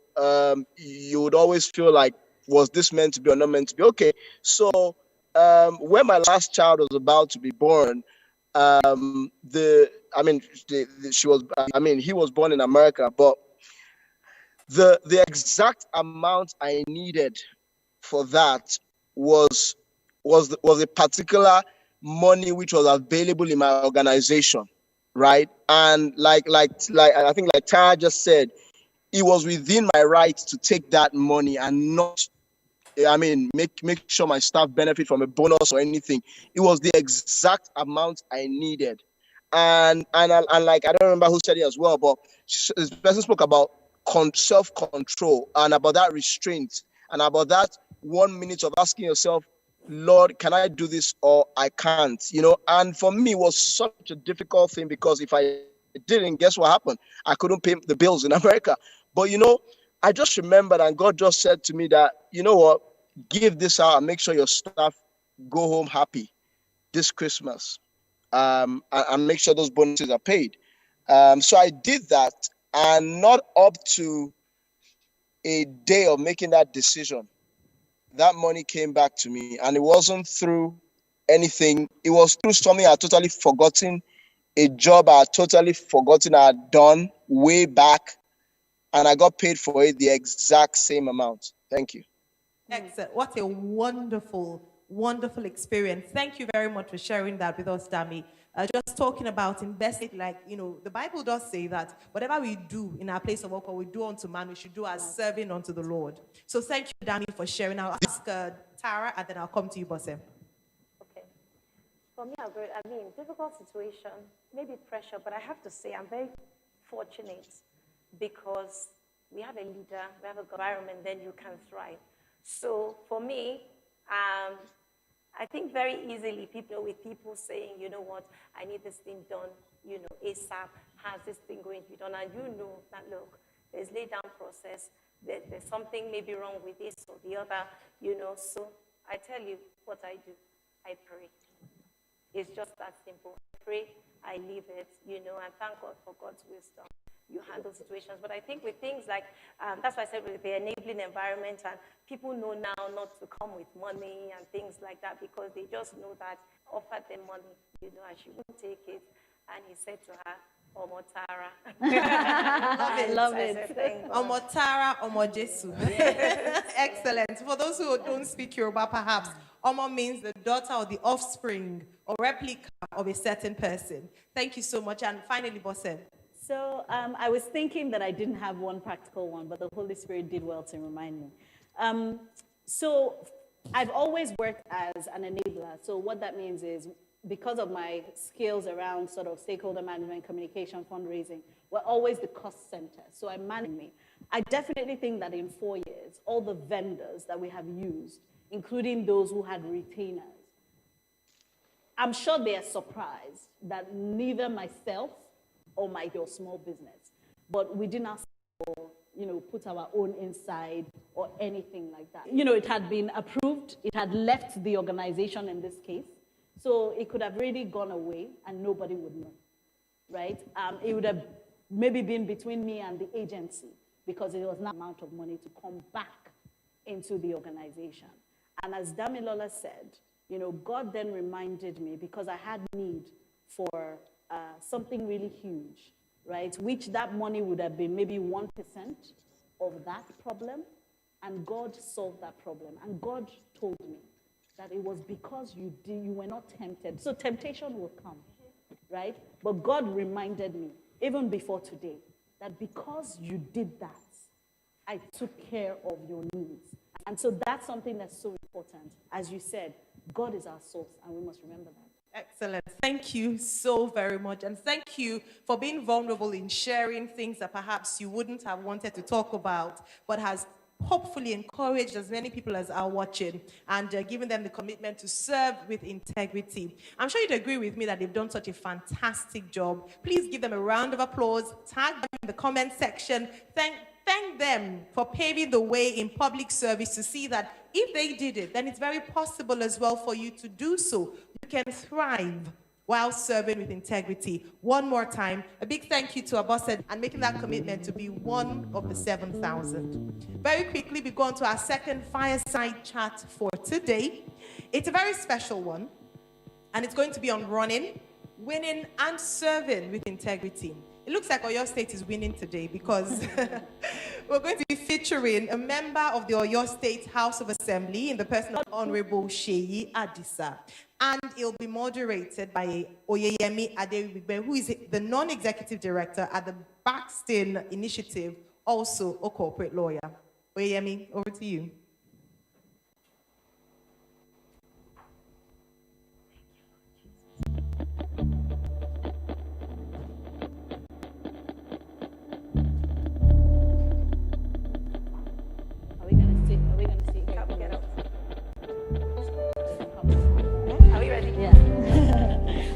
S10: you would always feel like, was this meant to be or not meant to be? Okay, so when my last child was about to be born, he was born in America, but the exact amount I needed for that was a particular money which was available in my organization. Right. And like I think, like Tara just said, it was within my right to take that money and not, I mean, make sure my staff benefit from a bonus or anything. It was the exact amount I needed. And like, I don't remember who said it as well, but this person spoke about self-control and about that restraint and about that 1 minute of asking yourself, Lord, can I do this or I can't? You know, and for me, it was such a difficult thing, because if I didn't, guess what happened? I couldn't pay the bills in America. But, you know, I just remembered, and God just said to me that, you know what, give this out and make sure your staff go home happy this Christmas, and make sure those bonuses are paid. So I did that, and not up to a day of making that decision, that money came back to me, and it wasn't through anything. It was through something I had totally forgotten, a job I had totally forgotten I had done way back, and I got paid for it the exact same amount. Thank you.
S2: Excellent. What a wonderful, wonderful experience. Thank you very much for sharing that with us, Dami. Just talking about investing, like, the Bible does say that whatever we do in our place of work or we do unto man, we should do as serving unto the Lord. So thank you, Dami, for sharing. I'll ask Tara, and then I'll come to you, Bosse.
S12: Okay. For me, difficult situation, maybe pressure, but I have to say I'm very fortunate because we have a leader, we have an environment, then you can thrive. So for me, I think very easily with people saying, you know what, I need this thing done, ASAP, has this thing going to be done, and that, look, there's lay down process, there's something maybe wrong with this or the other, so I tell you what I do, I pray. It's just that simple. I pray, I leave it, and thank God for God's wisdom. You handle situations. But I think with things like, that's why I said with the enabling environment, and people know now not to come with money and things like that because they just know that offered them money, and she won't take it. And he said to her, Omo Tara.
S2: Love it. Omo Tara, Omo Jesu. Excellent. For those who don't speak Yoruba, perhaps, Omo means the daughter or the offspring or replica of a certain person. Thank you so much. And finally, Bosse.
S11: So I was thinking that I didn't have one practical one, but the Holy Spirit did well to remind me. So I've always worked as an enabler. So what that means is because of my skills around sort of stakeholder management, communication, fundraising, we're always the cost center. So I manage me. I definitely think that in 4 years, all the vendors that we have used, including those who had retainers, I'm sure they are surprised that neither myself or your small business, but we did not, put our own inside or anything like that. It had been approved, it had left the organization in this case, so it could have really gone away and nobody would know, right? It would have maybe been between me and the agency because it was not amount of money to come back into the organization. And as Damilola said, God then reminded me because I had need for something really huge, right? Which that money would have been maybe 1% of that problem, and God solved that problem. And God told me that it was because you were not tempted. So temptation will come, right? But God reminded me, even before today, that because you did that, I took care of your needs. And so that's something that's so important. As you said, God is our source, and we must remember that.
S2: Excellent. Thank you so very much. And thank you for being vulnerable in sharing things that perhaps you wouldn't have wanted to talk about, but has hopefully encouraged as many people as are watching and giving them the commitment to serve with integrity. I'm sure you'd agree with me that they've done such a fantastic job. Please give them a round of applause. Tag them in the comment section. Thank them for paving the way in public service to see that if they did it, then it's very possible as well for you to do so. You can thrive while serving with integrity. One more time, a big thank you to Abossed and making that commitment to be one of the 7,000. Very quickly, we go on to our second fireside chat for today. It's a very special one, and it's going to be on running, winning, and serving with integrity. It looks like Oyo State is winning today because we're going to be featuring a member of the Oyo State House of Assembly in the person of Honorable Sheyi Adisa. And it'll be moderated by Oyeyemi Adewigbe, who is the non-executive director at the Baxton Initiative, also a corporate lawyer. Oyeyemi, over to you.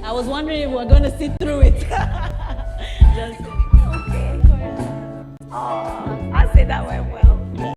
S11: I was wondering if we're going to sit through it. Just,
S12: okay. Oh, I say that went well.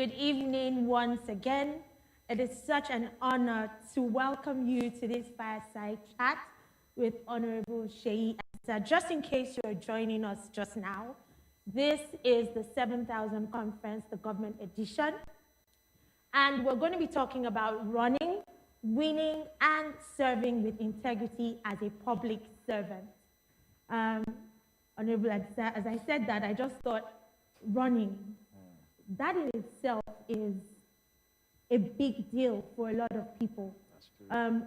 S13: Good evening once again. It is such an honor to welcome you to this fireside chat with Honorable Sheyi Esther. Just in case you're joining us just now, this is the 7000 Conference, the government edition. And we're going to be talking about running, winning, and serving with integrity as a public servant. Honorable Esther, as I said that, I just thought running, that in itself is a big deal for a lot of people.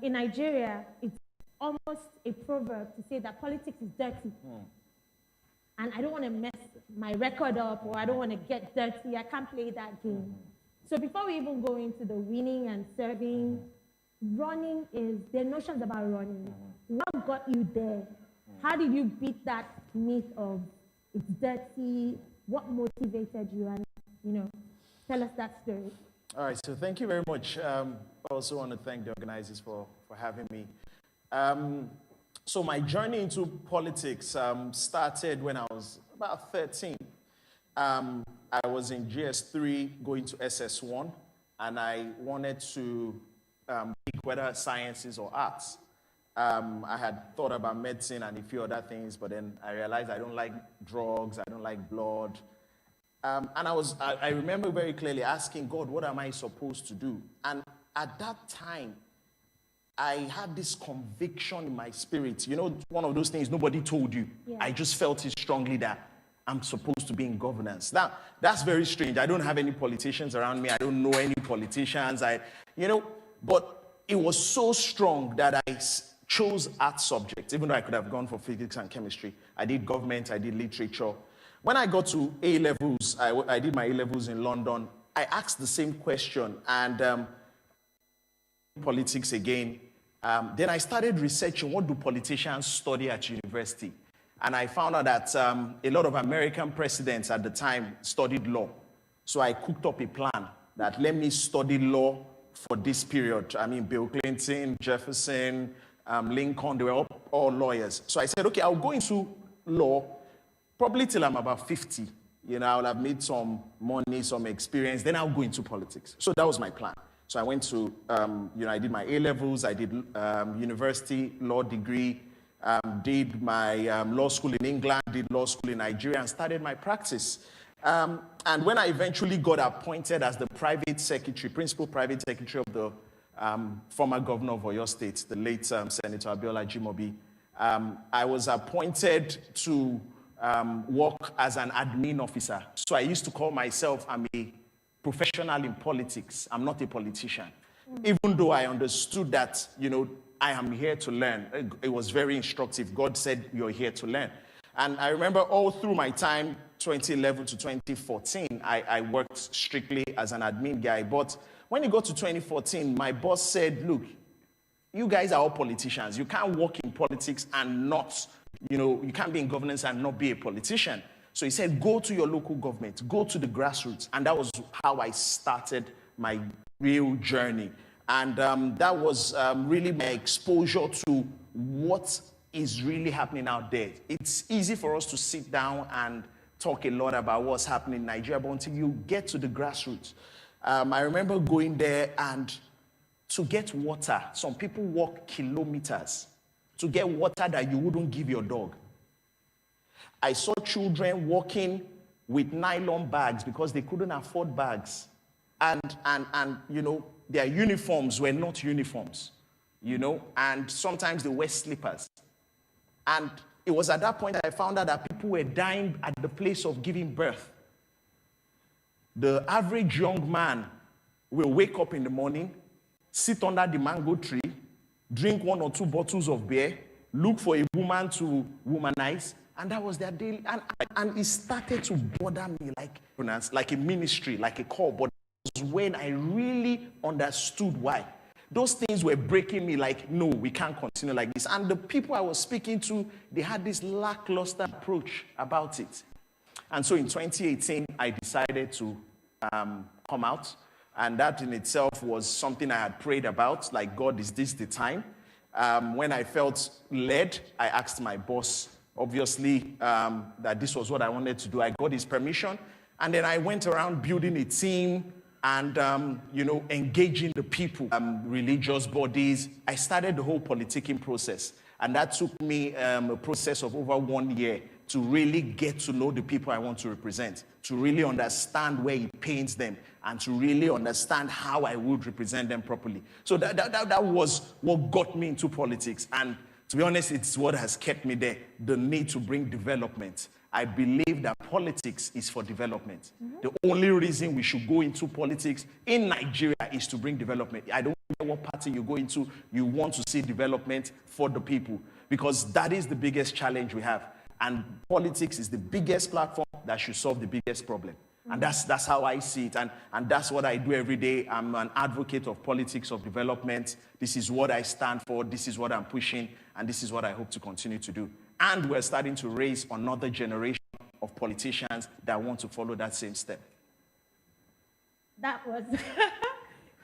S13: In Nigeria, it's almost a proverb to say that politics is dirty. And I don't want to mess my record up, or I don't want to get dirty. I can't play that game. So before we even go into the winning and serving, running is, there are notions about running. What got you there? How did you beat that myth of it's dirty? What motivated you? And, you know, tell us that story.
S14: All right, so thank you very much. I also want to thank the organizers for having me. So my journey into politics started when I was about 13. I was in GS3 going to SS1, and I wanted to pick whether sciences or arts. I had thought about medicine and a few other things, but then I realized I don't like drugs, I don't like blood. And I remember very clearly asking God, what am I supposed to do? And at that time, I had this conviction in my spirit. You know, one of those things nobody told you. Yeah. I just felt it strongly that I'm supposed to be in governance. Now, that's very strange. I don't have any politicians around me. I don't know any politicians. But it was so strong that I chose art subjects, even though I could have gone for physics and chemistry. I did government, I did literature. When I got to A-levels, I did my A-levels in London, I asked the same question, and politics again. Then I started researching, what do politicians study at university? And I found out that a lot of American presidents at the time studied law. So I cooked up a plan that let me study law for this period. I mean, Bill Clinton, Jefferson, Lincoln, they were all lawyers. So I said, okay, I'll go into law probably till I'm about 50. You know, I'll have made some money, some experience, then I'll go into politics. So that was my plan. So I went to, I did my A-levels, I did university, law degree, did my law school in England, did law school in Nigeria, and started my practice. And when I eventually got appointed as the private secretary, principal private secretary of the former governor of Oyo State, the late Senator Abiola Jimobi, I was appointed to work as an admin officer. So I used to call myself, I'm a professional in politics. I'm not a politician. Even though I understood that, I am here to learn. It was very instructive. God said, you're here to learn. And I remember all through my time, 2011 to 2014, I worked strictly as an admin guy. But when it got to 2014, my boss said, look, you guys are all politicians. You can't work in politics and not, you can't be in governance and not be a politician. So he said, go to your local government, go to the grassroots. And that was how I started my real journey. And that was really my exposure to what is really happening out there. It's easy for us to sit down and talk a lot about what's happening in Nigeria, but until you get to the grassroots. I remember going there, and to get water, some people walk kilometers to get water that you wouldn't give your dog. I saw children walking with nylon bags because they couldn't afford bags. And their uniforms were not uniforms, and sometimes they wear slippers. And it was at that point that I found out that people were dying at the place of giving birth. The average young man will wake up in the morning, sit under the mango tree, drink 1 or 2 bottles of beer, look for a woman to womanize, and that was their daily. And it started to bother me like a ministry, like a call. But it was when I really understood why. Those things were breaking me like, no, we can't continue like this. And the people I was speaking to, they had this lackluster approach about it. And so in 2018, I decided to come out. And that in itself was something I had prayed about, like, God, is this the time? When I felt led, I asked my boss, obviously, that this was what I wanted to do. I got his permission. And then I went around building a team, and, engaging the people, religious bodies. I started the whole politicking process. And that took me a process of over 1 year to really get to know the people I want to represent, to really understand where it pains them, and to really understand how I would represent them properly. So that was what got me into politics. And to be honest, it's what has kept me there, the need to bring development. I believe that politics is for development. The only reason we should go into politics in Nigeria is to bring development. I don't care what party you go into, you want to see development for the people, because that is the biggest challenge we have. And politics is the biggest platform that should solve the biggest problem. And that's how I see it. And that's what I do every day. I'm an advocate of politics, of development. This is what I stand for. This is what I'm pushing. And this is what I hope to continue to do. And we're starting to raise another generation of politicians that want to follow that same step.
S13: That was,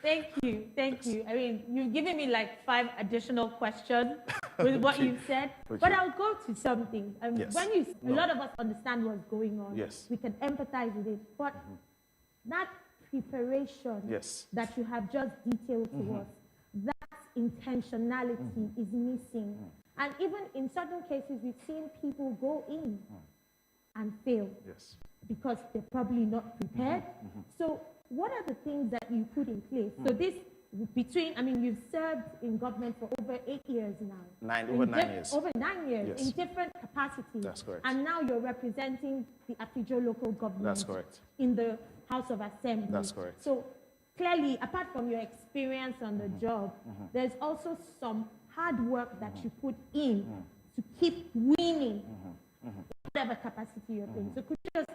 S13: thank you. I mean, you've given me like 5 additional questions with what you've said, but I'll go to something.
S14: Yes.
S13: When a lot of us understand what's going on,
S14: yes,
S13: we can empathize with it, but that preparation that you have just detailed to us, that intentionality is missing. And even in certain cases, we've seen people go in and fail because they're probably not prepared. So what are the things that you put in place? So this, you've served in government for over 8 years now.
S14: Over 9 years.
S13: Over 9 years, in different capacities.
S14: That's correct.
S13: And now you're representing the Apijo local government.
S14: That's correct.
S13: In the House of Assembly.
S14: That's correct.
S13: So clearly, apart from your experience on the job, there's also some hard work that you put in to keep winning whatever capacity you're in. So could you just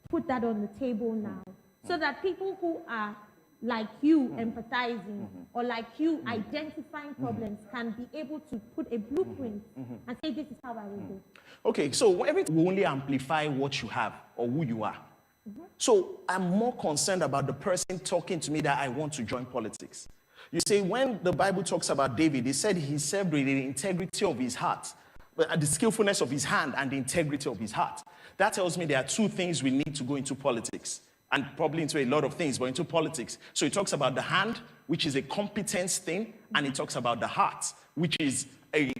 S13: put that on the table now so that people who are like you empathizing or like you identifying problems can be able to put a blueprint and say, this is how I will do.
S14: Okay, so everything will only amplify what you have or who you are. So I'm more concerned about the person talking to me that I want to join politics. You see, when the Bible talks about David, he said he served with the integrity of his heart, the skillfulness of his hand and the integrity of his heart. That tells me there are 2 things we need to go into politics, and probably into a lot of things, but into politics. So he talks about the hand, which is a competence thing, and he talks about the heart, which is a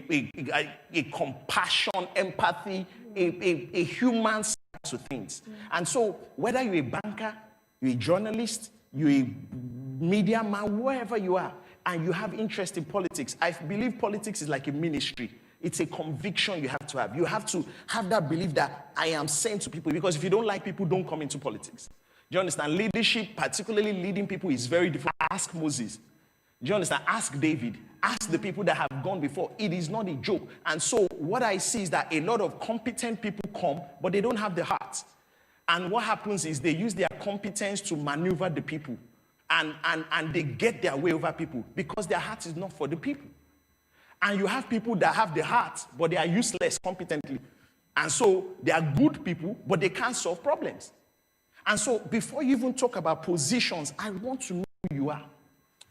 S14: compassion, empathy, a human side to things. And so whether you're a banker, you're a journalist, you're a media man, wherever you are, and you have interest in politics, I believe politics is like a ministry. It's a conviction you have to have. You have to have that belief that I am sent to people, because if you don't like people, don't come into politics. Do you understand? Leadership, particularly leading people, is very difficult. Ask Moses. Do you understand? Ask David. Ask the people that have gone before. It is not a joke. And so what I see is that a lot of competent people come, but they don't have the heart. And what happens is they use their competence to maneuver the people. And they get their way over people because their heart is not for the people. And you have people that have the heart, but they are useless competently. And so they are good people, but they can't solve problems. And so before you even talk about positions, I want to know who you are.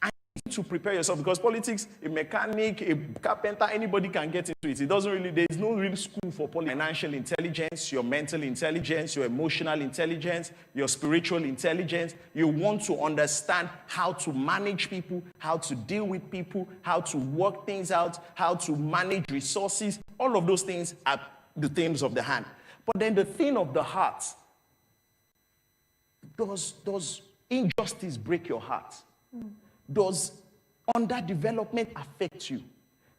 S14: I need to prepare yourself, because politics, a mechanic, a carpenter, anybody can get into it. It doesn't really, there is no real school for politics. Financial intelligence, your mental intelligence, your emotional intelligence, your spiritual intelligence. You want to understand how to manage people, how to deal with people, how to work things out, how to manage resources. All of those things are the things of the hand. But then the thing of the heart, does injustice break your heart? Does underdevelopment affect you?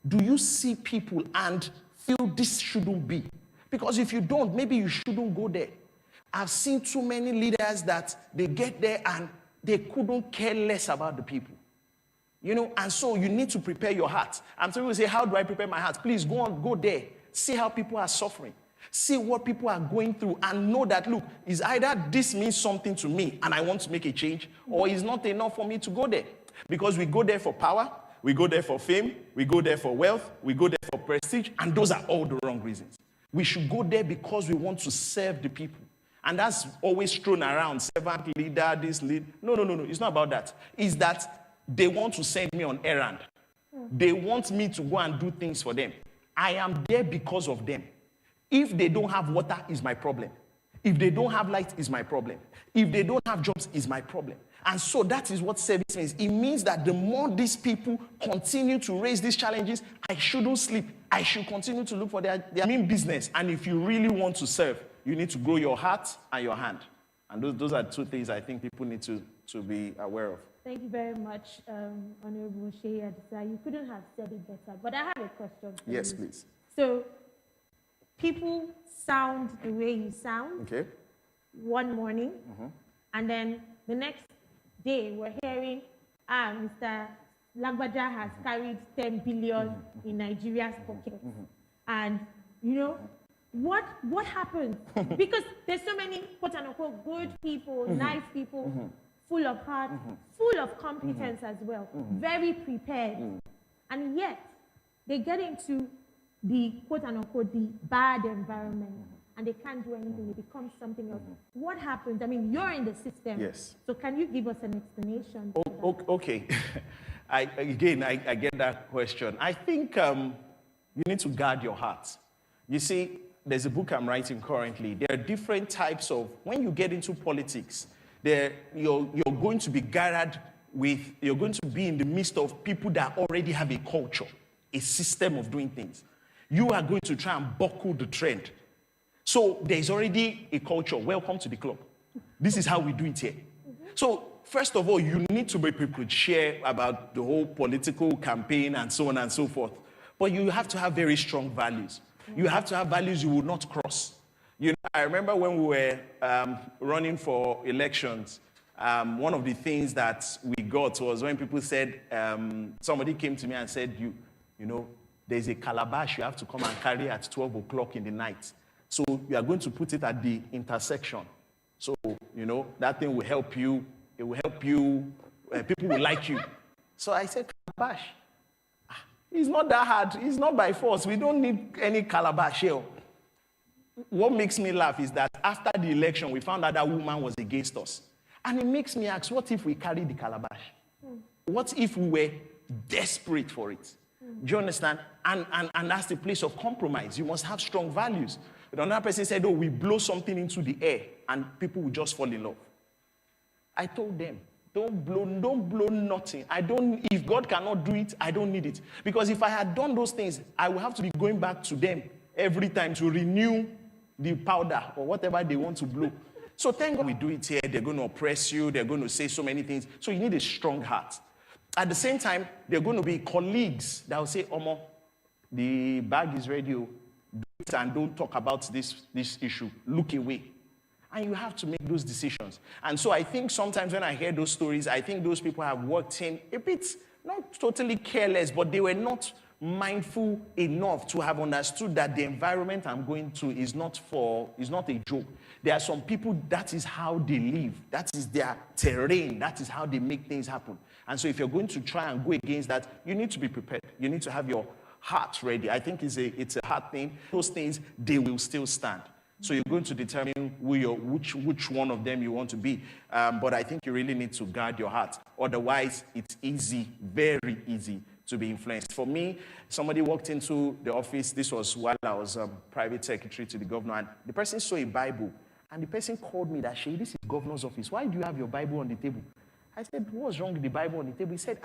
S14: Do you see people and feel this shouldn't be? Because if you don't, maybe you shouldn't go there. I've seen too many leaders that they get there and they couldn't care less about the people. You know, and so you need to prepare your heart. And so people say, how do I prepare my heart? Please go there. See how people are suffering. See what people are going through and know that, look, is either this means something to me and I want to make a change, or is not enough for me to go there. Because we go there for power, we go there for fame, we go there for wealth, we go there for prestige, and those are all the wrong reasons. We should go there because we want to serve the people. And that's always thrown around, servant leader, this lead. No, it's not about that. It's that they want to send me on errand. They want me to go and do things for them. I am there because of them. If they don't have water, is my problem. If they don't have light, is my problem. If they don't have jobs, is my problem. And so that is what service means. It means that the more these people continue to raise these challenges, I shouldn't sleep. I should continue to look for their main business. And if you really want to serve, you need to grow your heart and your hand. And those are two things I think people need to be aware of.
S13: Thank you very much, Honorable Sheyi Adisa. You couldn't have said it better. But I have a question for you.
S14: Yes, please.
S13: So, people sound the way you sound one morning, and then the next day we're hearing, Mr. Lagbaja has carried 10 billion in Nigeria's pockets. And, you know, what happened? Because there's so many, quote unquote, good people, nice people, full of heart, full of competence as well, very prepared. And yet, they get into the, quote unquote, the bad environment, and they can't do anything. It becomes something else. What happens? I mean, you're in the system.
S14: Yes.
S13: So can you give us an explanation?
S14: Okay. I get that question. I think you need to guard your heart. You see, there's a book I'm writing currently. There are different types of, when you get into politics, you're going to be gathered with, you're going to be in the midst of people that already have a culture, a system of doing things. You are going to try and buckle the trend. So there's already a culture. Welcome to the club. This is how we do it here. So first of all, you need to be people to share about the whole political campaign and so on and so forth. But you have to have very strong values. You have to have values you will not cross. You know, I remember when we were running for elections, one of the things that we got was when people said, somebody came to me and said, you know, there's a calabash you have to come and carry at 12 o'clock in the night. So you are going to put it at the intersection. So, you know, that thing will help you. It will help you. People will like you. So I said, calabash. It's not that hard. It's not by force. We don't need any calabash here. What makes me laugh is that after the election, we found out that woman was against us. And it makes me ask, what if we carry the calabash? What if we were desperate for it? Do you understand? And that's the place of compromise. You must have strong values. But another person said, oh, we blow something into the air and people will just fall in love. I told them, don't blow nothing. If God cannot do it, I don't need it. Because if I had done those things, I would have to be going back to them every time to renew the powder or whatever they want to blow. So thank God we do it here. They're going to oppress you. They're going to say so many things. So you need a strong heart. At the same time, there are going to be colleagues that will say, Omo, the bag is ready. Do it and don't talk about this issue. Look away. And you have to make those decisions. And so I think sometimes when I hear those stories, I think those people have worked in a bit, not totally careless, but they were not mindful enough to have understood that the environment I'm going to is not a joke. There are some people, that is how they live. That is their terrain. That is how they make things happen. And so if you're going to try and go against that, you need to be prepared. You need to have your heart ready. I think it's a hard thing. Those things, they will still stand. So you're going to determine which one of them you want to be. But I think you really need to guard your heart. Otherwise, it's easy, very easy to be influenced. For me, somebody walked into the office. This was while I was private secretary to the governor. And the person saw a Bible. And the person called me that, Sheyi, this is governor's office. Why do you have your Bible on the table? I said, what's wrong with the Bible on the table? He said,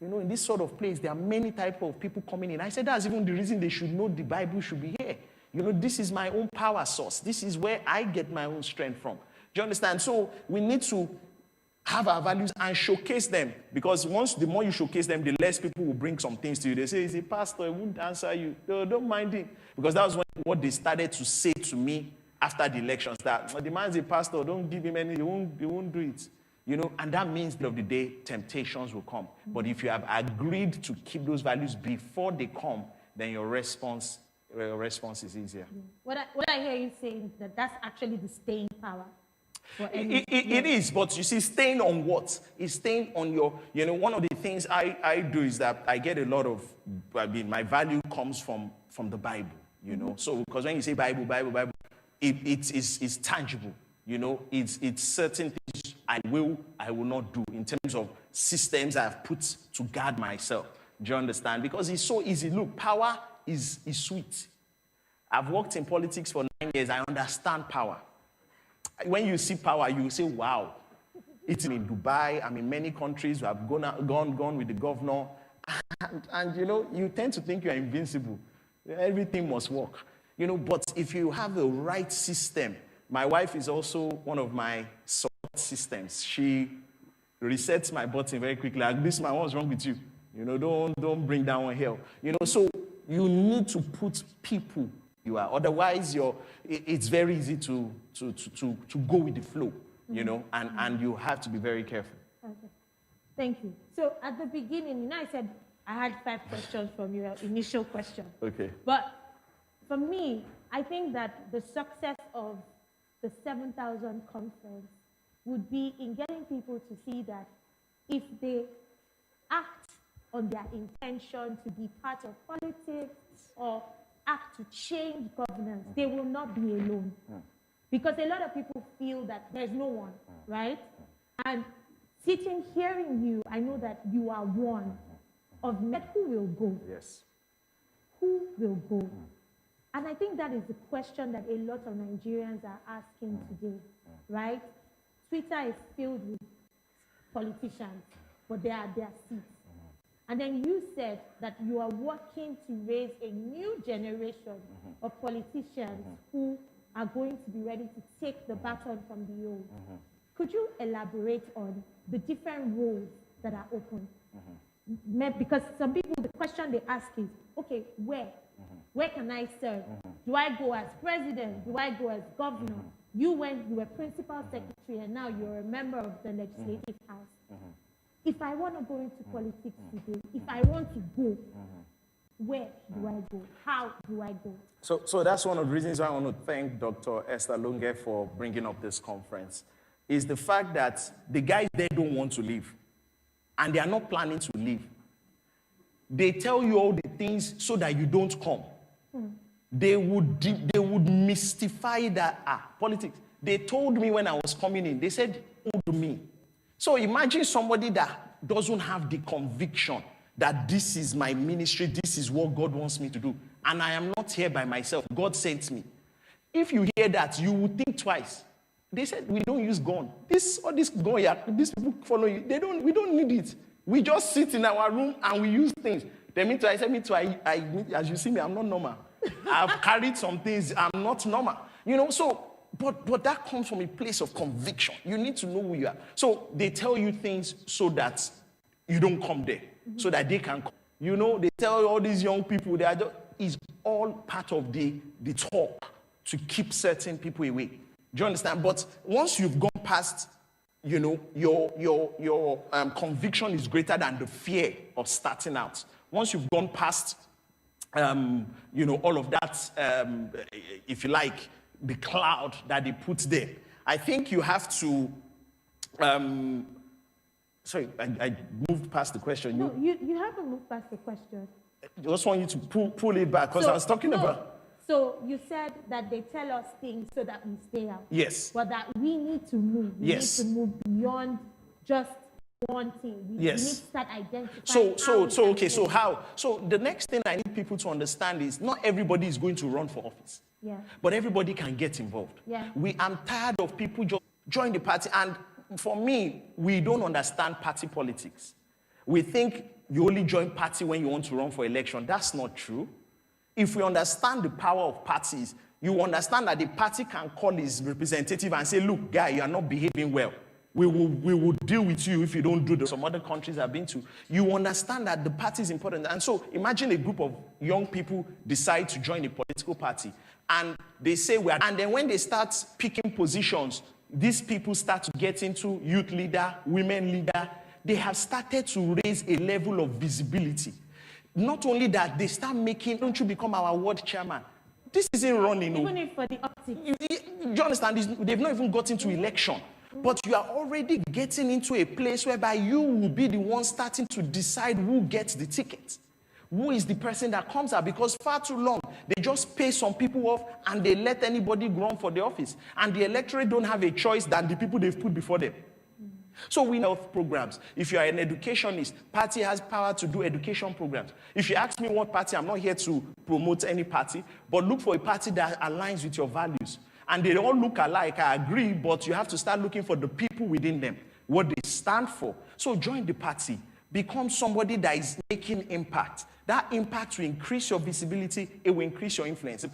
S14: you know, in this sort of place, there are many types of people coming in. I said, that's even the reason they should know the Bible should be here. You know, this is my own power source. This is where I get my own strength from. Do you understand? So we need to have our values and showcase them. Because the more you showcase them, the less people will bring some things to you. They say, he's a pastor, he won't answer you. No, don't mind him. Because that was what they started to say to me after the elections. That the man's a pastor, don't give him any, he won't do it. You know, and that means at the end of the day, temptations will come. But if you have agreed to keep those values before they come, then your response is easier.
S13: What I hear you saying is that that's actually the staying power.
S14: It is, but you see, staying on what? It's staying on your, you know, one of the things I do is that I get a lot of, my value comes from the Bible, you know. So, because when you say Bible, it's tangible, you know. It's certain things I will not do in terms of systems I've put to guard myself. Do you understand? Because it's so easy. Look, power is sweet. I've worked in politics for 9 years. I understand power. When you see power, you say, wow. It's in Dubai. I'm in many countries. I've gone with the governor. And you know, you tend to think you're invincible. Everything must work. You know, but if you have the right system, my wife is also one of my support systems. She resets my button very quickly. Like, this man, what's wrong with you? You know, don't bring that one here. You know, so you need to put people you are. Otherwise, it's very easy to go with the flow, you know, and you have to be very careful.
S13: Okay. Thank you. So at the beginning, you know, I said I had 5 questions from your initial question.
S14: Okay.
S13: But for me, I think that the success of the 7,000 conference would be in getting people to see that if they act on their intention to be part of politics or act to change governance, they will not be alone. Because a lot of people feel that there's no one, right? And sitting, hearing you, I know that you are one of men who will go.
S14: Yes.
S13: Who will go? And I think that is the question that a lot of Nigerians are asking today, right? Twitter is filled with politicians, but they are their seats. And then you said that you are working to raise a new generation of politicians who are going to be ready to take the baton from the old. Could you elaborate on the different roles that are open? Because some people, the question they ask is, okay, where? Where can I serve? Do I go as president? Do I go as governor? You were principal secretary and now you're a member of the legislative house. If I want to go into politics today, if I want to go, where do I go? How do I go?
S14: So that's one of the reasons why I want to thank Dr. Esther Lunge for bringing up this conference, is the fact that the guys there don't want to leave, and they are not planning to leave. They tell you all the things so that you don't come. They would mystify that, politics. They told me when I was coming in, they said, hold me. So imagine somebody that doesn't have the conviction that this is my ministry, this is what God wants me to do, and I am not here by myself. God sent me. If you hear that, you will think twice. They said, we don't use gun. All this gun here, these people follow you. We don't need it. We just sit in our room and we use things. I said, as you see me, I'm not normal. I've carried some things, I'm not normal. You know, so, but that comes from a place of conviction. You need to know who you are. So they tell you things so that you don't come there, so that they can come. You know, they tell all these young people, it's all part of the talk to keep certain people away. Do you understand? But once you've gone past, you know, your conviction is greater than the fear of starting out. Once you've gone past, you know, all of that, if you like, the cloud that they put there, I think you have to, sorry, I moved past the question.
S13: No, you haven't moved past the question.
S14: I just want you to pull it back, because I was talking about...
S13: So you said that they tell us things so that we stay out.
S14: Yes.
S13: But that we need to move. We need to move beyond just one thing. We need to start identifying.
S14: So the next thing I need people to understand is not everybody is going to run for office.
S13: Yeah.
S14: But everybody can get involved.
S13: Yeah.
S14: I'm tired of people just join the party. And for me, we don't understand party politics. We think you only join party when you want to run for election. That's not true. If we understand the power of parties, you understand that the party can call his representative and say, look, guy, you are not behaving well. We will deal with you if you don't do this. Some other countries I've been to. You understand that the party is important. And so imagine a group of young people decide to join a political party. And they say, and then when they start picking positions, these people start to get into youth leader, women leader. They have started to raise a level of visibility. Not only that, they start making, don't you become our ward chairman? This isn't running.
S13: Even if for the optics.
S14: Do you understand? They've not even got into election. But you are already getting into a place whereby you will be the one starting to decide who gets the ticket. Who is the person that comes out? Because far too long, they just pay some people off and they let anybody run for the office. And the electorate don't have a choice than the people they've put before them. So we know health programs. If you are an educationist, party has power to do education programs. If you ask me what party, I'm not here to promote any party, but look for a party that aligns with your values. And they all look alike, I agree, but you have to start looking for the people within them. what they stand for. So join the party. Become somebody that is making impact. That impact will increase your visibility. It will increase your influence.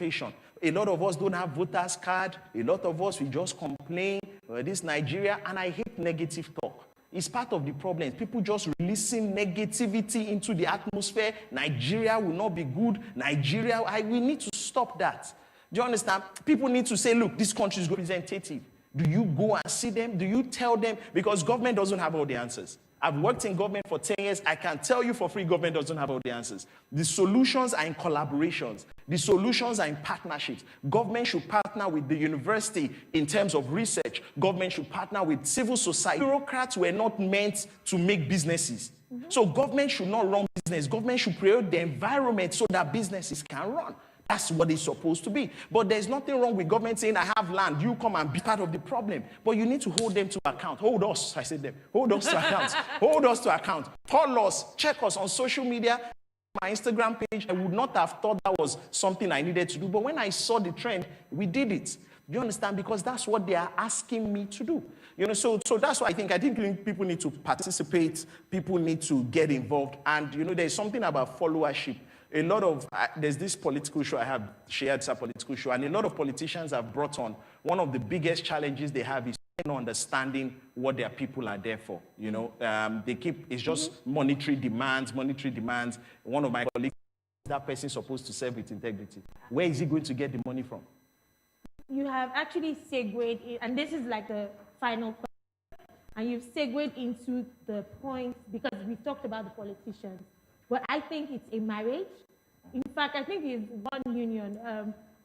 S14: A lot of us don't have voters card. A lot of us, we just complain, this Nigeria, and I hate negative talk. It's part of the problem. People just releasing negativity into the atmosphere. Nigeria will not be good. We need to stop that. Do you understand? People need to say, look, this country is representative. Do you go and see them? Do you tell them? Because government doesn't have all the answers. I've worked in government for 10 years. I can tell you for free, government doesn't have all the answers. The solutions are in collaborations. The solutions are in partnerships. Government should partner with the university in terms of research. Government should partner with civil society. Bureaucrats were not meant to make businesses. So government should not run business. Government should create the environment so that businesses can run. That's what it's supposed to be. But there's nothing wrong with government saying, I have land, you come and be part of the problem. But you need to hold them to account. Hold us, I said them. Hold us to account. Hold us to account. Call us, check us on social media. My Instagram page, I would not have thought that was something I needed to do. But when I saw the trend, we did it. Do you understand? Because that's what they are asking me to do. You know, so that's why I think people need to participate. People need to get involved. And, you know, there's something about followership. A lot of, there's this political show I have shared, it's a political show, and a lot of politicians have brought on, one of the biggest challenges they have is not understanding what their people are there for. You know, it's just monetary demands. One of my colleagues, that person is supposed to serve with integrity. Where is he going to get the money from?
S13: You have actually segued in, and this is like the final question, and you've segued into the point, because we've talked about the politicians. But I think it's a marriage. In fact, I think it's one union.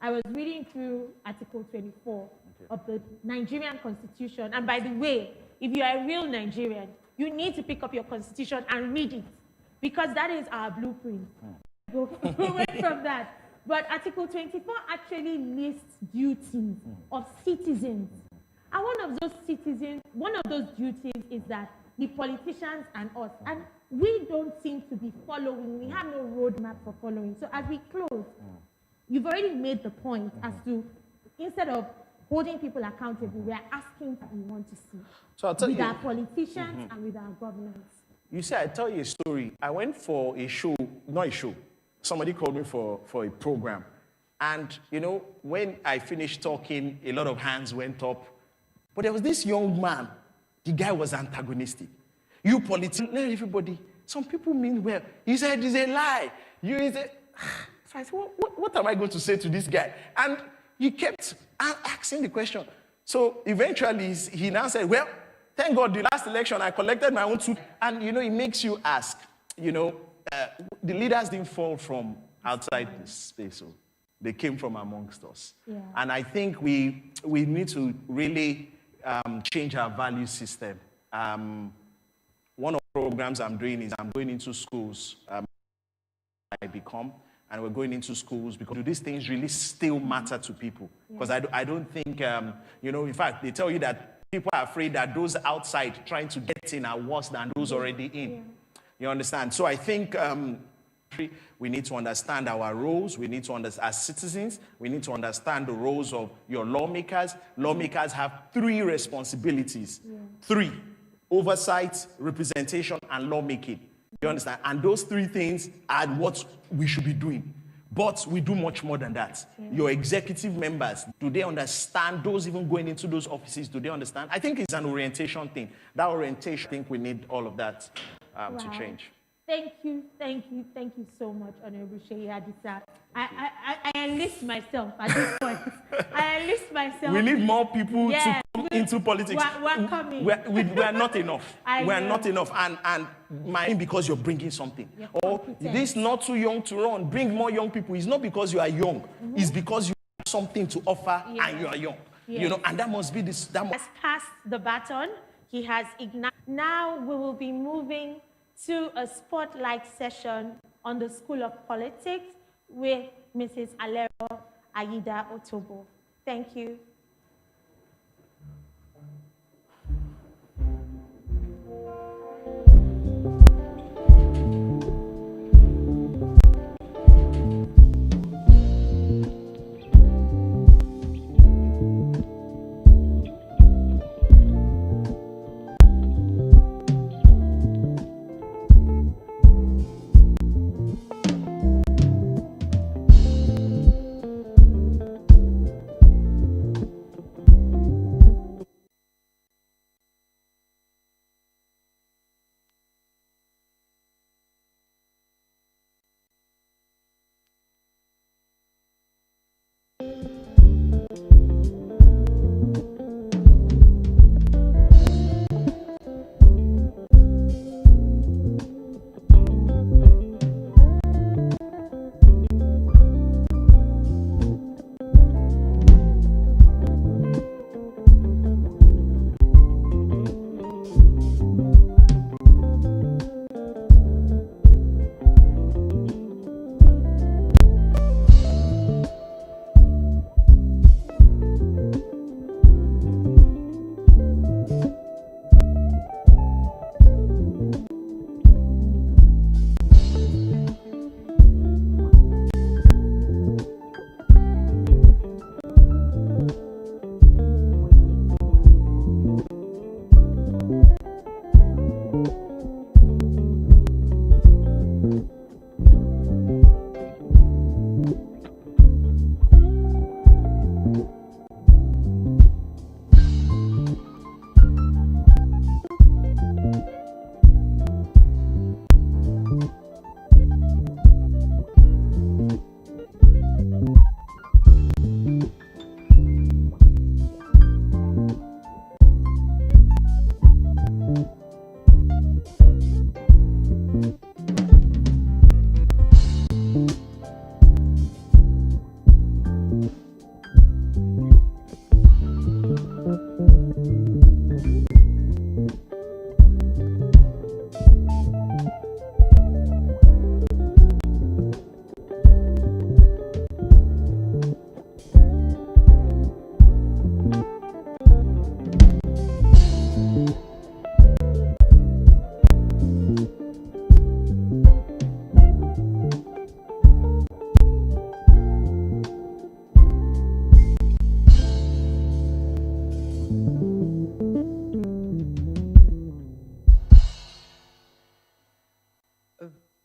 S13: I was reading through Article 24 of the Nigerian Constitution. And by the way, if you are a real Nigerian, you need to pick up your Constitution and read it, because that is our blueprint. Go away from that. But Article 24 actually lists duties of citizens. And one of those duties is that the politicians and us, and we don't seem to be following. We have no roadmap for following. So as we close, you've already made the point as to, instead of holding people accountable, we are asking what we want to see. So I'll tell with our politicians and with our governments.
S14: You see, I tell you a story. I went for a show, not a show. Somebody called me for a program. And, you know, when I finished talking, a lot of hands went up. But there was this young man. The guy was antagonistic. You politicians, everybody, some people mean well. He said, it's a lie. So I said, what am I going to say to this guy? And he kept asking the question. So eventually, he now said, well, thank God the last election, I collected my own suit. And, you know, it makes you ask, you know, the leaders didn't fall from outside this space. So they came from amongst us. Yeah. And I think we need to really change our value system. One of the programs I'm doing is I'm going into schools. And we're going into schools because do these things really still matter to people? Because I don't think, you know, in fact, they tell you that people are afraid that those outside trying to get in are worse than those already in. Yeah. You understand? So I think we need to understand our roles. We need to understand, as citizens, we need to understand the roles of your lawmakers. Lawmakers have 3 responsibilities. 3: oversight, representation, and lawmaking. You understand? And those 3 things are what we should be doing. But we do much more than that. Your executive members, do they understand? Those even going into those offices, do they understand? I think it's an orientation thing. That orientation, I think we need all of that to change.
S13: Thank you so much, Honorable Sheyi Adisa. I enlist myself at this point. I enlist myself.
S14: We need more people to come into politics.
S13: We're coming.
S14: We are not enough. We are not enough. And because you're bringing something. Or this not too young to run. Bring more young people. It's not because you are young. It's because you have something to offer and you are young. You know, and that must be this. That
S13: has passed the baton. He has ignited. Now we will be moving to a spotlight session on the School of Politics with Mrs. Alero Aida Otobo. Thank you.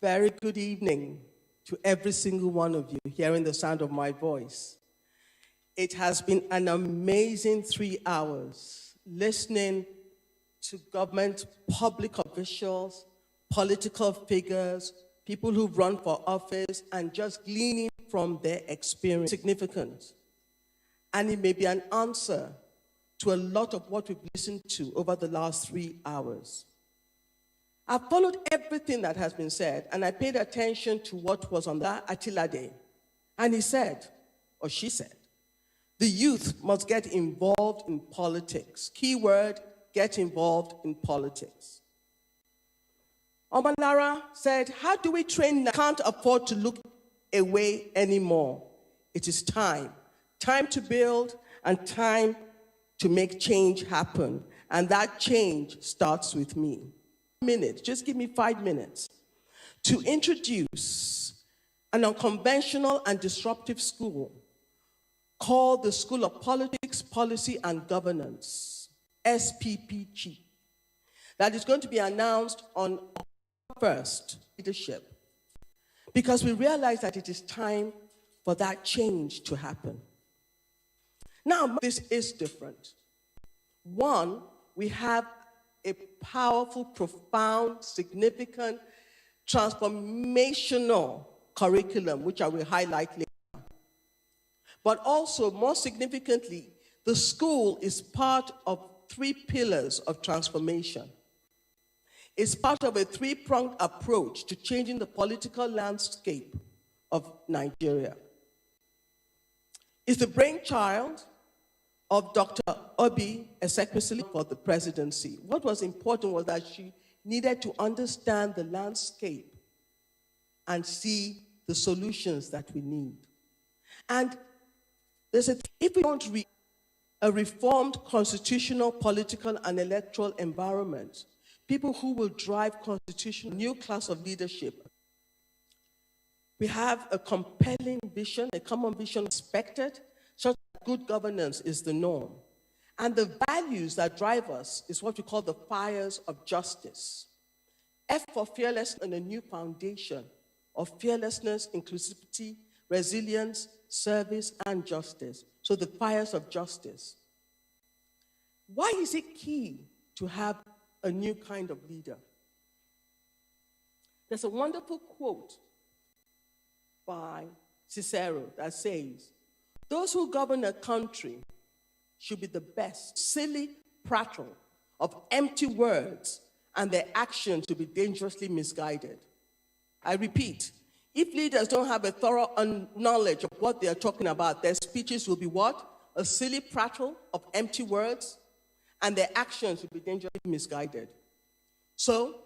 S15: very good evening to every single one of you hearing the sound of my voice. It has been an amazing 3 hours listening to government, public officials, political figures, people who've run for office, and just gleaning from their experience. Significant. And it may be an answer to a lot of what we've listened to over the last 3 hours. I've followed everything that has been said, and I paid attention to what was on the Attila Day. And he said, or she said, the youth must get involved in politics. Keyword, get involved in politics. Omalara said, how do we train? Can't afford to look away anymore. It is time. Time to build and time to make change happen. And that change starts with me. Just give me 5 minutes to introduce an unconventional and disruptive school called the School of Politics, Policy and Governance, SPPG, that is going to be announced on first leadership, because we realize that it is time for that change to happen. Now, this is different. One, we have a powerful, profound, significant, transformational curriculum, which I will highlight later. But also, more significantly, the school is part of 3 pillars of transformation. It's part of a 3-pronged approach to changing the political landscape of Nigeria. It's the brainchild of Dr. Obi Ezekwesili for the presidency. What was important was that she needed to understand the landscape and see the solutions that we need. And if we don't reach a reformed constitutional, political, and electoral environment, people who will drive constitutional, new class of leadership. We have a compelling vision, a common vision expected, such that good governance is the norm. And the values that drive us is what we call the fires of justice. F for fearlessness and a new foundation of fearlessness, inclusivity, resilience, service, and justice. So the fires of justice. Why is it key to have a new kind of leader? There's a wonderful quote by Cicero that says, those who govern a country should be the best. Silly prattle of empty words and their actions to be dangerously misguided. I repeat, if leaders don't have a thorough knowledge of what they are talking about, their speeches will be what? A silly prattle of empty words, and their actions will be dangerously misguided. So,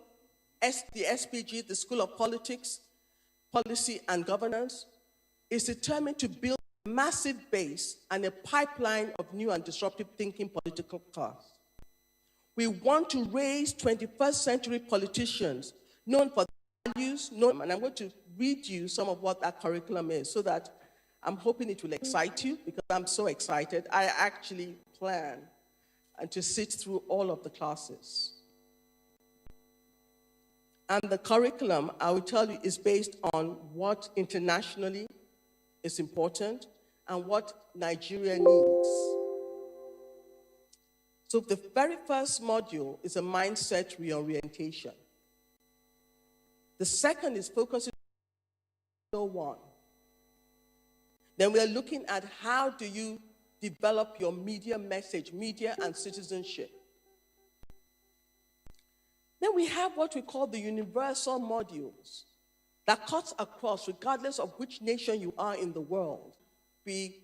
S15: the SPG, the School of Politics, Policy and Governance, is determined to build a massive base and a pipeline of new and disruptive thinking political class. We want to raise 21st century politicians known for values, and I'm going to read you some of what that curriculum is so that I'm hoping it will excite you, because I'm so excited. I actually plan to sit through all of the classes. And the curriculum, I will tell you, is based on what internationally is important and what Nigeria needs. So the very first module is a mindset reorientation. The second is focusing on one. Then we are looking at how do you develop your media message, media and citizenship. Then we have what we call the universal modules that cuts across, regardless of which nation you are in the world, be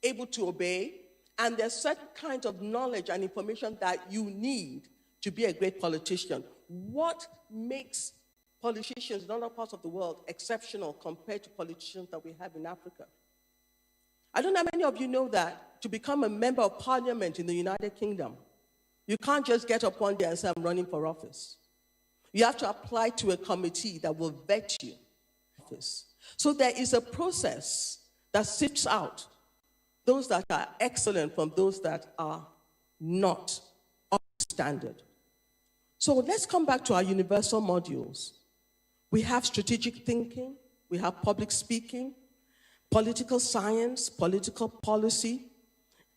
S15: able to obey, and there's certain kinds of knowledge and information that you need to be a great politician. What makes politicians in other parts of the world exceptional compared to politicians that we have in Africa? I don't know how many of you know that to become a member of parliament in the United Kingdom, you can't just get up one day and say, I'm running for office. You have to apply to a committee that will vet you. So there is a process that sifts out those that are excellent from those that are not up to standard. So let's come back to our universal modules. We have strategic thinking, we have public speaking, political science, political policy,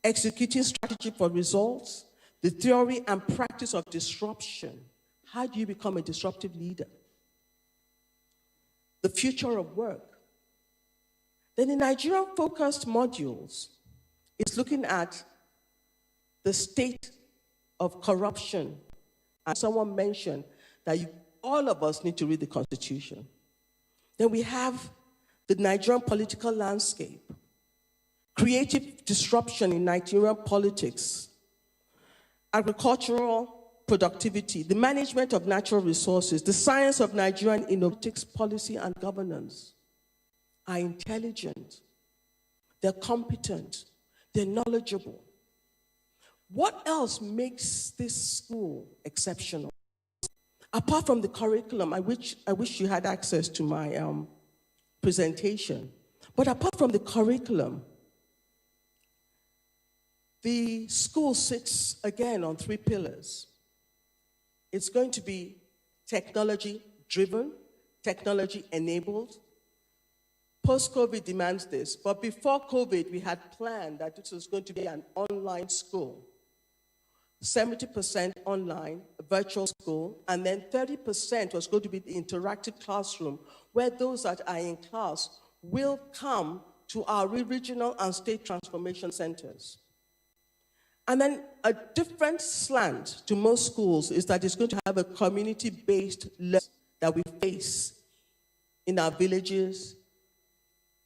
S15: executing strategy for results, the theory and practice of disruption. How do you become a disruptive leader? The future of work. Then the Nigerian-focused modules is looking at the state of corruption. And someone mentioned that all of us need to read the Constitution. Then we have the Nigerian political landscape, creative disruption in Nigerian politics, agricultural productivity, the management of natural resources, the science of Nigerian innovative policy and governance are intelligent, they're competent, they're knowledgeable. What else makes this school exceptional? Apart from the curriculum, I wish you had access to my presentation, but apart from the curriculum, the school sits again on 3 pillars. It's going to be technology-driven, technology-enabled. Post-COVID demands this, but before COVID, we had planned that this was going to be an online school. 70% online, a virtual school, and then 30% was going to be the interactive classroom, where those that are in class will come to our regional and state transformation centers. And then a different slant to most schools is that it's going to have a community-based learning that we face in our villages,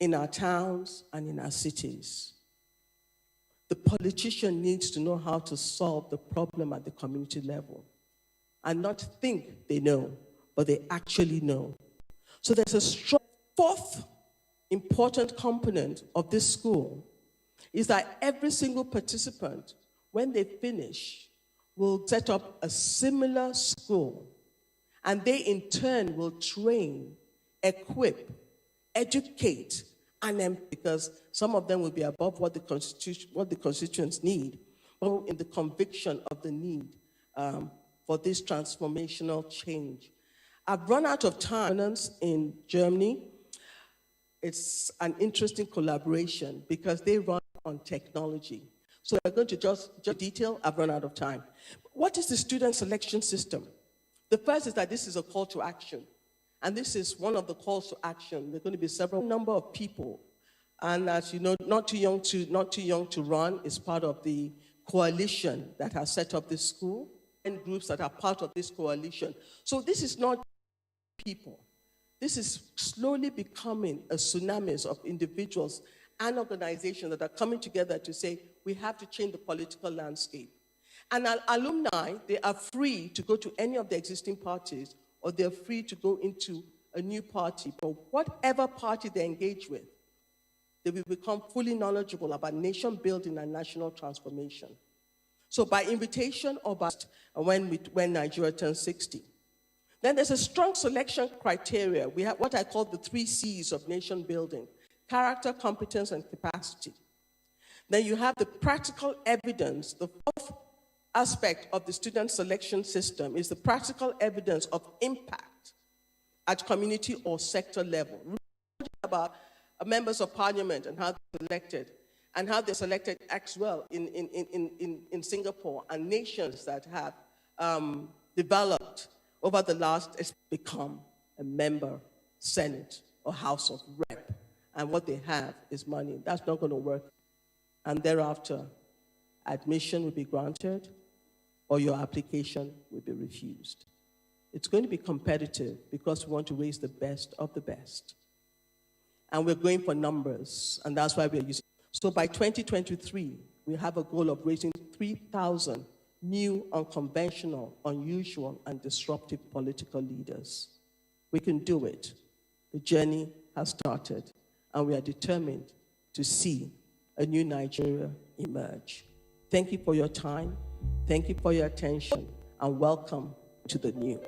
S15: in our towns, and in our cities. The politician needs to know how to solve the problem at the community level and not think they know, but they actually know. So there's a strong fourth important component of this school is that every single participant, when they finish, will set up a similar school, and they in turn will train, equip, educate, and because some of them will be above what the constituents need, but in the conviction of the need for this transformational change. I've run out of time in Germany. It's an interesting collaboration because they run on technology. So I'm going to just detail, I've run out of time. What is the student selection system? The first is that this is a call to action. And this is one of the calls to action. There are going to be several number of people. And as you know, not too young to run is part of the coalition that has set up this school and groups that are part of this coalition. So this is not people. This is slowly becoming a tsunami of individuals and organizations that are coming together to say, we have to change the political landscape. And our alumni, they are free to go to any of the existing parties, or they're free to go into a new party. But whatever party they engage with, they will become fully knowledgeable about nation building and national transformation. So by invitation or by when Nigeria turns 60. Then there's a strong selection criteria. We have what I call the 3 C's of nation building: character, competence, and capacity. Then you have the practical evidence. The fourth aspect of the student selection system is the practical evidence of impact at community or sector level. About members of parliament and how they're elected, and how they're selected as well in Singapore, and nations that have developed over the last, it's become a member, Senate, or House of Rep. And what they have is money. That's not going to work. And thereafter, admission will be granted, or your application will be refused. It's going to be competitive because we want to raise the best of the best. And we're going for numbers, and that's why we're using. So by 2023, we have a goal of raising 3,000 new, unconventional, unusual, and disruptive political leaders. We can do it. The journey has started, and we are determined to see a new Nigeria emerge. Thank you for your time. Thank you for your attention, and welcome to the new.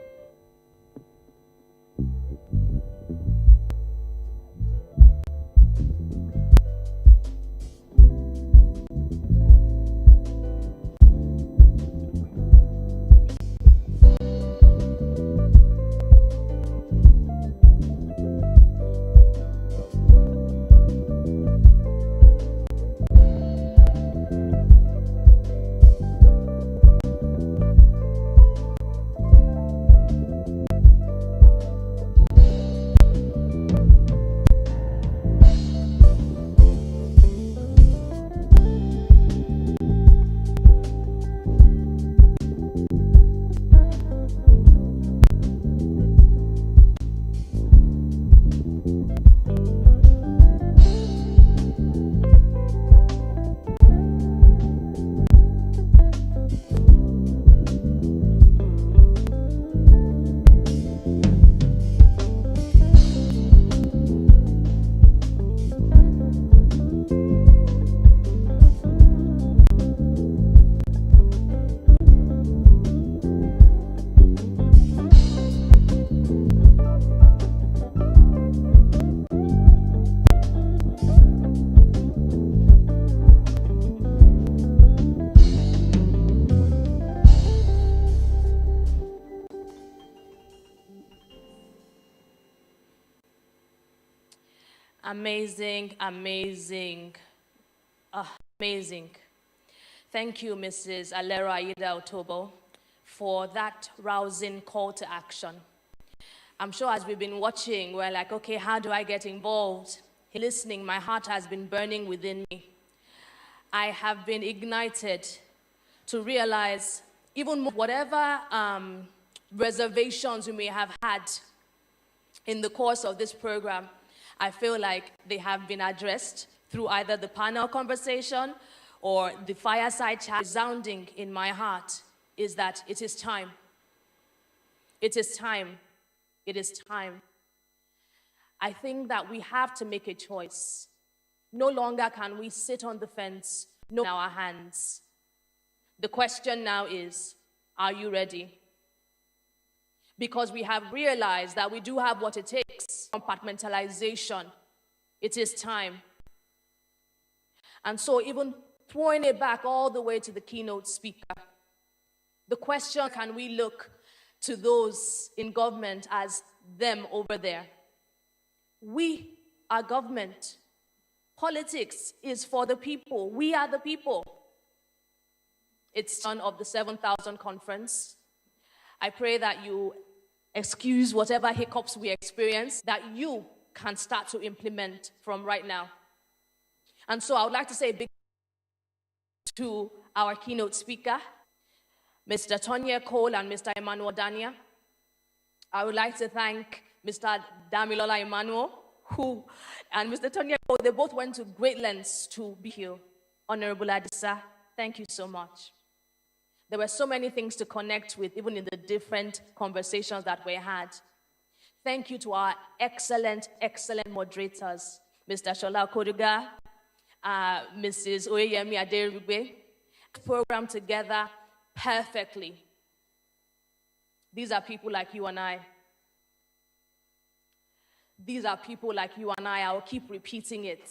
S3: Amazing, amazing, amazing. Thank you, Mrs. Alero Aida Otobo, for that rousing call to action. I'm sure as we've been watching, we're like, okay, how do I get involved? Listening, my heart has been burning within me. I have been ignited to realize even more, whatever reservations we may have had in the course of this program, I feel like they have been addressed through either the panel conversation or the fireside chat. Resounding in my heart is that it is time. It is time. It is time. I think that we have to make a choice. No longer can we sit on the fence, in our hands. The question now is, are you ready? Because we have realized that we do have what it takes. Compartmentalization. It is time. And so even throwing it back all the way to the keynote speaker, the question, can we look to those in government as them over there? We are government. Politics is for the people. We are the people. It's one of the 7,000 conference. I pray that you excuse whatever hiccups we experience, that you can start to implement from right now. And so I would like to say a big to our keynote speaker, Mr. Tonya Cole and Mr. Emmanuel Dania. I would like to thank Mr. Damilola Emmanuel, and Mr. Tonya Cole, they both went to great lengths to be here. Honorable Adisa, thank you so much. There were so many things to connect with, even in the different conversations that we had. Thank you to our excellent, excellent moderators, Mr. Shola Koduga, Mrs. Oyemi Aderugbe, program together perfectly. These are people like you and I. These are people like you and I. I'll keep repeating it.